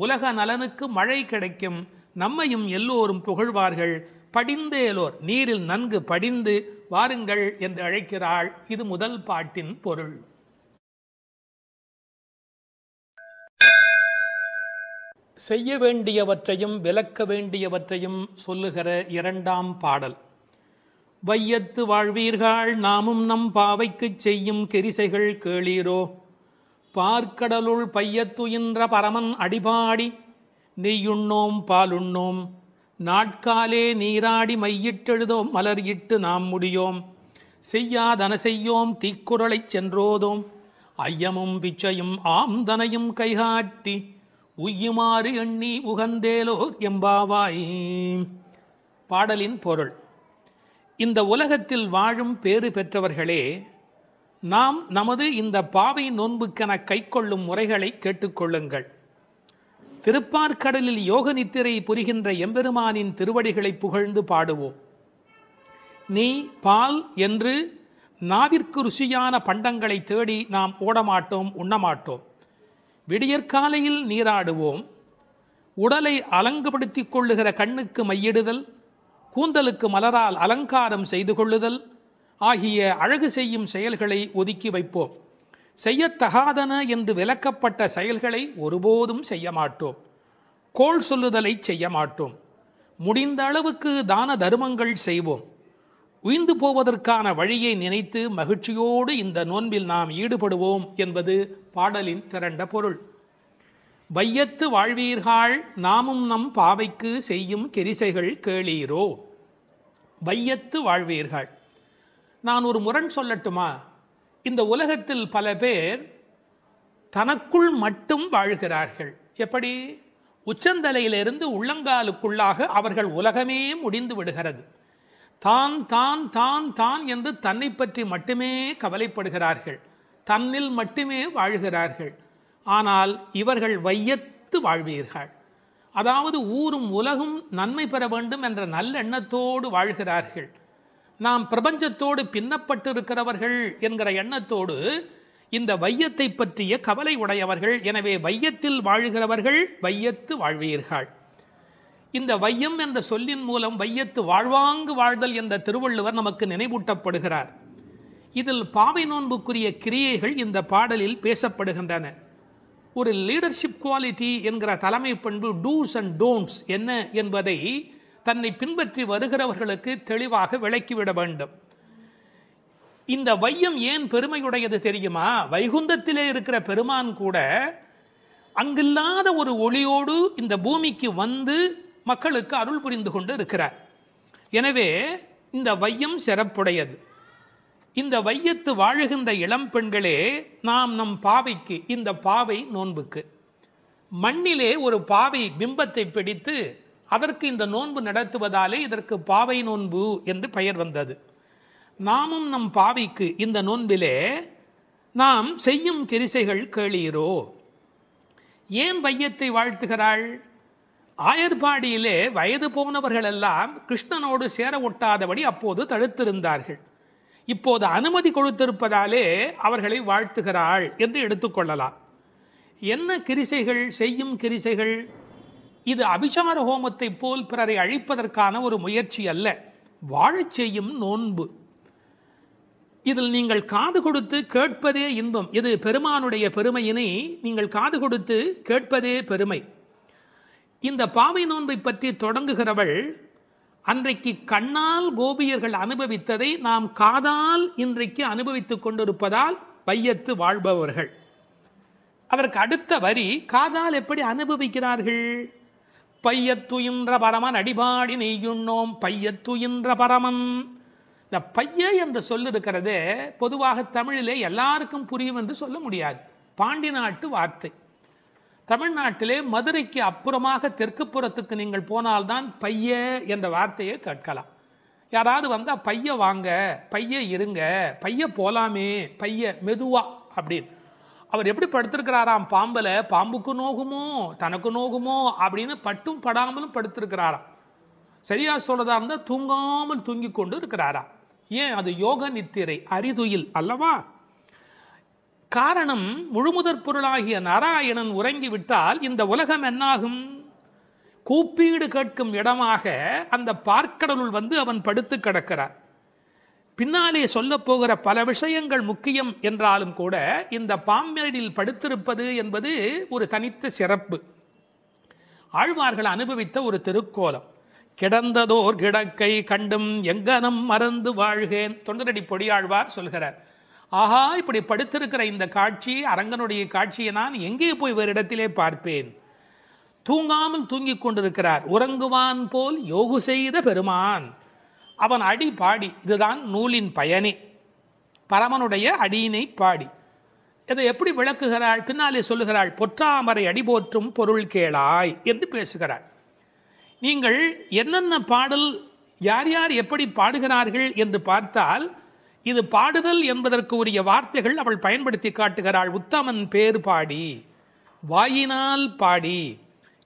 உலக நலனுக்கு மழை கிடைக்கும், நம்மையும் எல்லோரும் புகழ்வார்கள். படிந்தேலோர், நீரில் நன்கு படிந்து வாருங்கள் என்று அழைக்கிறாள். இது முதல் பாட்டின் பொருள். செய்ய வேண்டியவற்றையும் விலக்க வேண்டியவற்றையும் சொல்லுகிற 2ஆம் பாடல். வையத்து வாழ்வீர்கள் நாமும் நம் பாவைக்குச் செய்யும் கெரிசைகள் கேளீரோ. பார்க்கடலுள் பையத்துயின்ற பரமன் அடிபாடி நெய்யுண்ணோம் பாலுண்ணோம். நாட்காலே நீராடி மையிட்டெழுதோம் மலர் இட்டு நாம் முடியோம். செய்யாதன செய்யோம் தீக்குறளைச் சென்றோதோம். ஐயமும் பிச்சையும் ஆம்தனையும் கைகாட்டி உய்யுமாறு எண்ணி உகந்தேலோர் எம்பாவாய். பாடலின் பொருள். இந்த உலகத்தில் வாழும் பேறு பெற்றவர்களே, நாம் நமது இந்த பாவை நோன்புக்கென கைக்கொள்ளும் முறைகளை கேட்டுக்கொள்ளுங்கள். திருப்பார்கடலில் யோக நித்திரை புரிகின்ற எம்பெருமானின் திருவடிகளை புகழ்ந்து பாடுவோம். நெய், பால் என்று நாவிற்கு ருசியான பண்டங்களை தேடி நாம் ஓடமாட்டோம், உண்ணமாட்டோம். விடியற்காலையில் நீராடுவோம். உடலை அலங்குபடுத்திக் கொள்ளுகிற கண்ணுக்கு மையிடுதல், கூந்தலுக்கு மலரால் அலங்காரம் செய்து கொள்ளுதல் ஆகிய அழகு செய்யும் செயல்களை ஒதுக்கி வைப்போம். செய்யத்தகாதன என்று விலக்கப்பட்ட செயல்களை ஒருபோதும் செய்ய மாட்டோம். கோள் சொல்லுதலை செய்ய மாட்டோம். முடிந்த அளவுக்கு தான தர்மங்கள் செய்வோம். உய்ந்து போவதற்கான வழியை நினைத்து மகிழ்ச்சியோடு இந்த நோன்பில் நாம் ஈடுபடுவோம் என்பது பாடலின் திரண்ட பொருள். வையத்து வாழ்வீர்கள் நாமும் நம் பாவைக்கு செய்யும் கெரிசைகள் கேளீரோ. வையத்து வாழ்வீர்கள். நான் ஒரு முரண் சொல்லட்டுமா? இந்த உலகத்தில் பல பேர் தனக்குள் மட்டும் வாழ்கிறார்கள். எப்படி? உச்சந்தலையிலிருந்து உள்ளங்காலுக்குள்ளாக அவர்கள் உலகமே முடிந்து விடுகிறது. தான் தான் தான் தான் என்று தன்னை பற்றி மட்டுமே கவலைப்படுகிறார்கள், தன்னில் மட்டுமே வாழ்கிறார்கள். ஆனால் இவர்கள் வையத்து வாழ்வீர்கள். அதாவது ஊரும் உலகும் நன்மை பெற வேண்டும் என்ற நல்லெண்ணத்தோடு வாழ்கிறார்கள். நாம் பிரபஞ்சத்தோடு பின்னப்பட்டிருக்கிறவர்கள் என்கிற எண்ணத்தோடு இந்த வையத்தை பற்றிய கவலை உடையவர்கள். எனவே வையத்தில் வாழ்கிறவர்கள் வையத்து வாழ்வீர்கள். இந்த வையம் என்ற சொல்லின் மூலம் வையத்து வாழ்வாங்கு வாழ்தல் என்ற திருவள்ளுவர் நமக்கு நினைவூட்டப்படுகிறார். இதில் பாவை நோன்புக்குரிய கிரியைகள் இந்த பாடலில் பேசப்படுகின்றன. ஒரு லீடர்ஷிப் குவாலிட்டி என்கிற தலைமை பண்பு டூஸ் அண்ட் டோன்ட்ஸ் என்ன என்பதை தன்னை பின்பற்றி வருகிறவர்களுக்கு தெளிவாக விளக்கிவிட வேண்டும். இந்த வையம் ஏன் பெருமையுடையது தெரியுமா? வைகுந்தத்திலே இருக்கிற பெருமான் கூட அங்கில்லாத ஒரு ஒளியோடு இந்த பூமிக்கு வந்து மக்களுக்கு அருள் புரிந்து கொண்டு இருக்கிறார். எனவே இந்த வையம் சிறப்புடையது. இந்த வையத்து வாழுகின்ற இளம் பெண்களே, நாம் நம் பாவைக்கு, இந்த பாவை நோன்புக்கு மண்ணிலே ஒரு பாவை பிம்பத்தை பிடித்து அதற்கு இந்த நோன்பு நடத்துவதாலே இதற்கு பாவை நோன்பு என்று பெயர் வந்தது. நாமும் நம் பாவைக்கு இந்த நோன்பிலே நாம் செய்யும் கிரிசைகள் கேளீரோ. ஏன் வையத்தை வாழ்த்துகிறாள்? ஆயர்பாடியிலே வயது போனவர்கள் எல்லாம் கிருஷ்ணனோடு சேர ஒட்டாதபடி அப்போது தடுத்திருந்தார்கள். இப்போது அனுமதி கொடுத்திருப்பதாலே அவர்களை வாழ்த்துகிறாள் என்று எடுத்துக்கொள்ளலாம். என்ன கிரிசைகள், செய்யும் கிரிசைகள்? இது அபிசார ஹோமத்தை போல் பிறரை அழிப்பதற்கான ஒரு முயற்சி அல்ல, வாழச் செய்யும் நோன்பு. இதில் நீங்கள் காது கொடுத்து கேட்பதே இன்பம். இது பெருமானுடைய பெருமையினை நீங்கள் காது கொடுத்து கேட்பதே பெருமை. இந்த பாவை நோன்பை பற்றி தொடங்குகிறவள் அன்றைக்கு கண்ணால் கோபியர்கள் அனுபவித்ததை நாம் காதால் இன்றைக்கு அனுபவித்துக் கொண்டிருப்பதால் வையத்து வாழ்பவர்கள். அதற்கு அடுத்த வரி காதால் எப்படி அனுபவிக்கிறார்கள்? பையத்துயின்ற பரமன் அடிபாடி நெய்யுண்ணோம் பையத்துயின்ற பரமன். இந்த பைய என்று சொல் இருக்கிறதே, பொதுவாக தமிழிலே எல்லாருக்கும் புரியும் என்று சொல்ல முடியாது. பாண்டி நாட்டு வார்த்தை. தமிழ்நாட்டிலே மதுரைக்கு அப்புறமாக தெற்கு புறத்துக்கு நீங்கள் போனால்தான் பைய என்ற வார்த்தையை கேட்கலாம். யாராவது வந்தால் பைய வாங்க, பைய இருங்க, பைய போலாமே, பைய மெதுவா அப்படின்னு. அவர் எப்படி படுத்திருக்கிறாராம்? பாம்பல, பாம்புக்கு நோகுமோ தனக்கு நோகுமோ அப்படின்னு பட்டும் படாமலும் படுத்திருக்கிறாராம். சரியா சொல்றதா இருந்தால் தூங்காமல் தூங்கி கொண்டு இருக்கிறாராம். ஏன்? அது யோக நித்திரை, அரிதுயில் அல்லவா? காரணம், முழுமுதற் பொருளாகிய நாராயணன் உறங்கிவிட்டால் இந்த உலகம் என்னாகும்? கூப்பீடு கேட்கும் இடமாக அந்த பார்க்கடலுள் வந்து அவன் படுத்து கிடக்கிறான். பின்னாலே சொல்ல போகிற பல விஷயங்கள் முக்கியம் என்றாலும் கூட இந்த பாம்பேடில் படுத்திருப்பது என்பது ஒரு தனித்த சிறப்பு. ஆழ்வார்கள் அனுபவித்த ஒரு திருக்கோலம். கிடந்ததோர் கிடக்கை கண்டும் எங்கனம் மறந்து வாழ்கேன். தொண்டரடி பொடியாழ்வார் சொல்கிறார், ஆஹா, இப்படி படுத்திருக்கிற இந்த காட்சி, அரங்கனுடைய காட்சியை நான் எங்கே போய் வேறு இடத்திலே பார்ப்பேன்? தூங்காமல் தூங்கிக் கொண்டிருக்கிறார். உறங்குவான் போல் யோகு செய்த பெருமான். அவன் அடி பாடி, இதுதான் நூலின் பயனே, பரமனுடைய அடியினை பாடி. இதை எப்படி விளக்குகிறாள்? பின்னாலே சொல்லுகிறாள், பொற்றாமரை அடி போற்றும் பொருள் கேளாய் என்று பேசுகிறாள். நீங்கள் என்னென்ன பாடல், யார் யார் எப்படி பாடுகிறார்கள் என்று பார்த்தால், இது பாடுதல் என்பதற்கு உரிய வார்த்தைகள் அவள் பயன்படுத்தி காட்டுகிறாள். உத்தமன் பேர் பாடி, வாயினால் பாடி,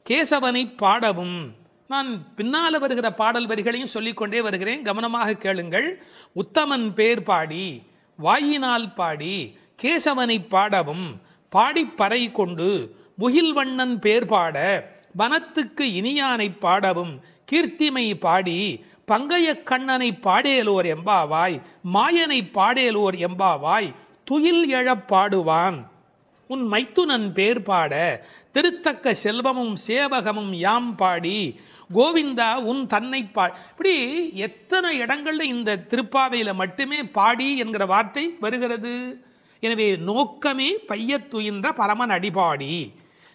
கேசவனை பாடவும். நான் பின்னால் வருகிற பாடல் வரிகளையும் சொல்லிக்கொண்டே வருகிறேன், கவனமாக கேளுங்கள். உத்தமன் பேர் பாடி, வாயினால் பாடி, கேசவனை பாடவும், பாடிப்பறை கொண்டு முகில்வண்ணன் பேர் பாட, வனத்துக்கு இனியானை பாடவும், கீர்த்திமை பாடி, பங்கைய கண்ணனை பாடேலோர் எம்பாவாய், மாயனை பாடேலோர் எம்பாவாய், துயில் எழப் பாடுவான். உன் மைத்துனன் பேர் பாட, திருத்தக்க செல்வமும் சேவகமும் யாம் பாடி, கோவிந்தா உன் தன்னை இப்படி எத்தனை இடங்கள்ல இந்த திருப்பாவையில மட்டுமே பாடி என்கிற வார்த்தை வருகிறது. எனவே நோக்கமே பையத்துயின்ற பரமன் அடிபாடி,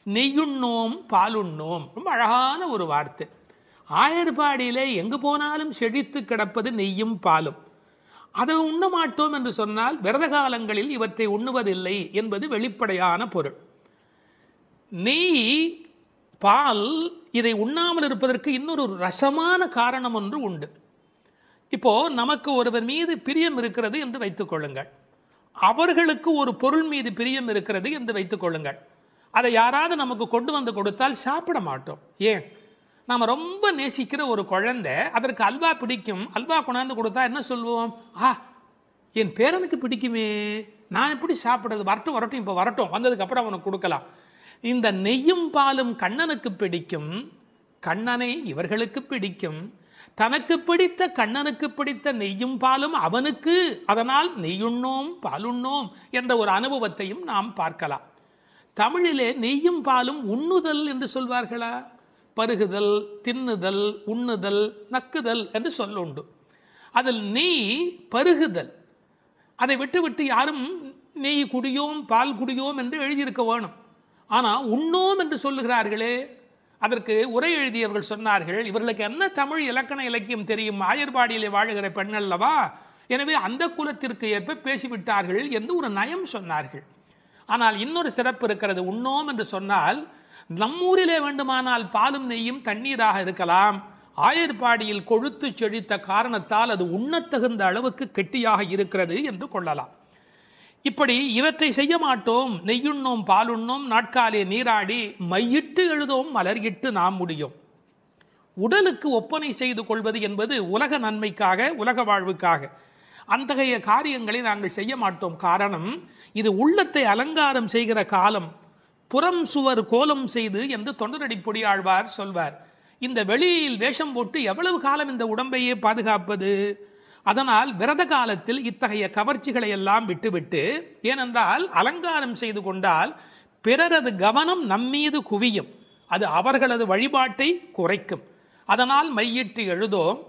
நெய்யுண்ணோம் பாலுண்ணோம். ரொம்ப அழகான ஒரு வார்த்தை. ஆயர்பாடியிலே எங்கு போனாலும் செழித்து கிடப்பது நெய்யும் பாலும். அதை உண்ண மாட்டோம் என்று சொன்னால் விரத காலங்களில் இவற்றை உண்ணுவதில்லை என்பது வெளிப்படையான பொருள். நெய், பால் இதை உண்ணாமல் இருப்பதற்கு இன்னொரு ரசமான காரணம் ஒன்று உண்டு. இப்போ நமக்கு ஒருவர் மீது பிரியம் இருக்கிறது என்று வைத்துக் கொள்ளுங்கள், அவர்களுக்கு ஒரு பொருள் மீது பிரியம் இருக்கிறது என்று வைத்துக் கொள்ளுங்கள். அதை யாராவது நமக்கு கொண்டு வந்து கொடுத்தால் சாப்பிட மாட்டோம். ஏன்? நாம் ரொம்ப நேசிக்கிற ஒரு குழந்தை, அதற்கு அல்வா பிடிக்கும், அல்வா கொண்டாந்து கொடுத்தா என்ன சொல்லுவோம்? என் பேரனுக்கு பிடிக்குமே, நான் எப்படி சாப்பிட்றது, வரட்டும் வரட்டும், இப்போ வரட்டும், வந்ததுக்கு அப்புறம் அவனுக்கு கொடுக்கலாம். இந்த நெய்யும் பாலும் கண்ணனுக்கு பிடிக்கும், கண்ணனை இவர்களுக்கு பிடிக்கும், தனக்கு பிடித்த கண்ணனுக்கு பிடித்த நெய்யும் பாலும் அவனுக்கு, அதனால் நெய்யுண்ணோம் பாலுண்ணோம் என்ற ஒரு அனுபவத்தையும் நாம் பார்க்கலாம். தமிழிலே நெய்யும் பாலும் உண்ணுதல் என்று சொல்வார்களா? பருகுதல், தின்னுதல், உண்ணுதல், நக்குதல் என்று சொல்லுண்டு. அதில் நெய் பருகுதல், அதை விட்டு யாரும் நெய் குடியோம் பால் குடியோம் என்று எழுதியிருக்க வேணும். ஆனால் உண்ணோம் என்று சொல்லுகிறார்களே, அதற்கு உரை எழுதியவர்கள் சொன்னார்கள், இவர்களுக்கு என்ன தமிழ் இலக்கண இலக்கியம் தெரியும், ஆயர்பாடியிலே வாழுகிற பெண் அல்லவா, எனவே அந்த குலத்திற்கு ஏற்ப பேசிவிட்டார்கள் என்று ஒரு நயம் சொன்னார்கள். ஆனால் இன்னொரு சிறப்பு இருக்கிறது. உண்ணோம் என்று சொன்னால் நம்மூரிலே வேண்டுமானால் பாலும் நெய்யும் தண்ணீராக இருக்கலாம், ஆயர்பாடியில் கொழுத்து செழித்த காரணத்தால் அது உண்ணத்தகுந்த அளவுக்கு கெட்டியாக இருக்கிறது என்று கொள்ளலாம். இப்படி இவற்றை செய்ய மாட்டோம், நெய்யுண்ணோம் பாலுண்ணோம், நாட்காலே நீராடி மையிட்டு எழுதோம் மலர்கிட்டு நாம் முடியும். உடலுக்கு ஒப்பனை செய்து கொள்வது என்பது உலக நன்மைக்காக, உலக வாழ்வுக்காக. அத்தகைய காரியங்களை நாங்கள் செய்ய மாட்டோம். காரணம், இது உள்ளத்தை அலங்காரம் செய்கிற காலம். புறம் சுவர் கோலம் செய்து என்று தொண்டரடி பொடியாழ்வார் சொல்வார். இந்த வெளியில் வேஷம் போட்டு எவ்வளவு காலம் இந்த உடம்பையே பாதுகாப்பது? அதனால் விரத காலத்தில் இத்தகைய கவர்ச்சிகளை எல்லாம் விட்டுவிட்டு, ஏனென்றால் அலங்காரம் செய்து கொண்டால் பிறரது கவனம் நம்மீது குவியும், அது அவர்களது வழிபாட்டை குறைக்கும். அதனால் மையிட்டு எழுதோம்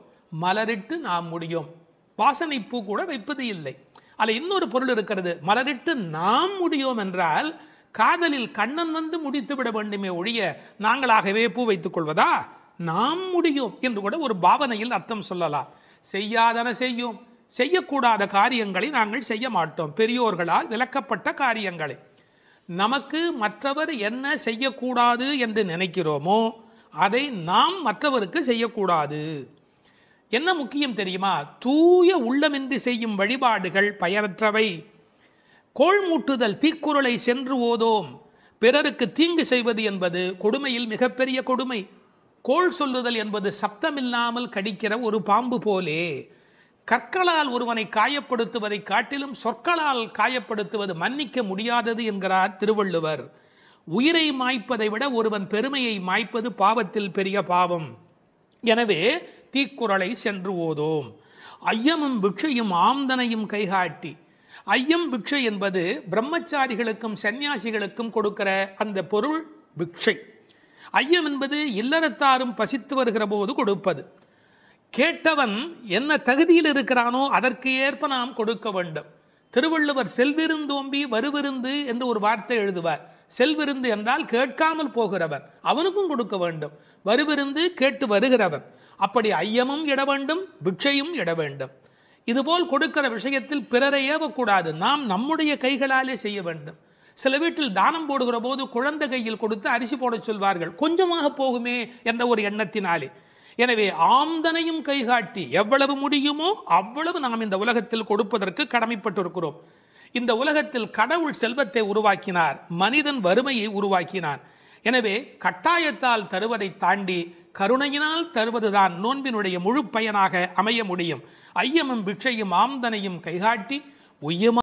மலரிட்டு நாம் முடியும். வாசனை பூ கூட வைப்பது இல்லை. அதில் இன்னொரு பொருள் இருக்கிறது. மலரிட்டு நாம் முடியோம் என்றால் காதலில் கண்ணன் வந்து முடித்து விட வேண்டுமே ஒழிய நாங்களாகவே பூ வைத்துக் கொள்வதா? நாம் முடியும் என்று கூட ஒரு பாவனையில் அர்த்தம் சொல்லலாம். செய்யாதன செய்யும், செய்யக்கூடாத காரியங்களை நாங்கள் செய்ய மாட்டோம். பெரியோர்களால் விளக்கப்பட்ட காரியங்களை. நமக்கு மற்றவர் என்ன செய்யக்கூடாது என்று நினைக்கிறோமோ அதை நாம் மற்றவருக்கு செய்யக்கூடாது. என்ன முக்கியம் தெரியுமா? தூய உள்ளமின்றி செய்யும் வழிபாடுகள் பயனற்றவை. கோள் மூட்டுதல், தீக்குறளை சென்று ஓதோம், பிறருக்கு தீங்கு செய்வது என்பது கொடுமையில் மிகப்பெரிய கொடுமை. கோள் சொல்லுதல் என்பது சப்தமில்லாமல் கடிக்கிற ஒரு பாம்பு போலே. கற்களால் ஒருவனை காயப்படுத்துவதை காட்டிலும் சொற்களால் காயப்படுத்துவது மன்னிக்க முடியாதது என்கிறார் திருவள்ளுவர். உயிரை மாய்ப்பதை விட ஒருவன் பெருமையை மாய்ப்பது பாவத்தில் பெரிய பாவம். எனவே தீக்குறளை சென்று ஓதோம். ஐயமும் பிக்ஷையும் ஆம்தனையும் கைகாட்டி. ஐயம் பிக்ஷை என்பது பிரம்மச்சாரிகளுக்கும் சன்னியாசிகளுக்கும் கொடுக்கிற அந்த பொருள் பிக்ஷை. ஐயம் என்பது இல்லறத்தாரும் பசித்து வருகிற போது கொடுப்பது. கேட்டவன் என்ன தகுதியில் இருக்கிறானோ அதற்கு ஏற்ப நாம் கொடுக்க வேண்டும். திருவள்ளுவர் செல்விருந்தோம்பி வருவிருந்து என்று ஒரு வார்த்தை எழுதுவார். செல்விருந்து என்றால் கேட்காமல் போகிறவன், அவனுக்கும் கொடுக்க வேண்டும். வருவிருந்து கேட்டு வருகிறவன். அப்படி ஐயமும் இட வேண்டும், பிக்ஷையும் இட வேண்டும். இதுபோல் கொடுக்கிற விஷயத்தில் பிறரை ஏவக்கூடாது. நாம் நம்முடைய கைகளாலே செய்ய வேண்டும். சில வீட்டில் தானம் போடுகிற போது குழந்தை கையில் கொடுத்து அரிசி போட சொல்வார்கள், கொஞ்சமாக போகுமே என்ற ஒரு எண்ணத்தினாலே. எனவே ஆம்தனையும் கைகாட்டி எவ்வளவு முடியுமோ அவ்வளவு நாம் இந்த உலகத்தில் கொடுப்பதற்கு கடமைப்பட்டிருக்கிறோம். இந்த உலகத்தில் கடவுள் செல்வத்தை உருவாக்கினார், மனிதன் வறுமையை உருவாக்கினான். எனவே கட்டாயத்தால் தருவதை தாண்டி கருணையினால் தருவதுதான் நோன்பினுடைய முழு பயனாக அமைய முடியும். ஐயமும் பிக்ஷையும் ஆம்தனையும் கைகாட்டி உய்யமா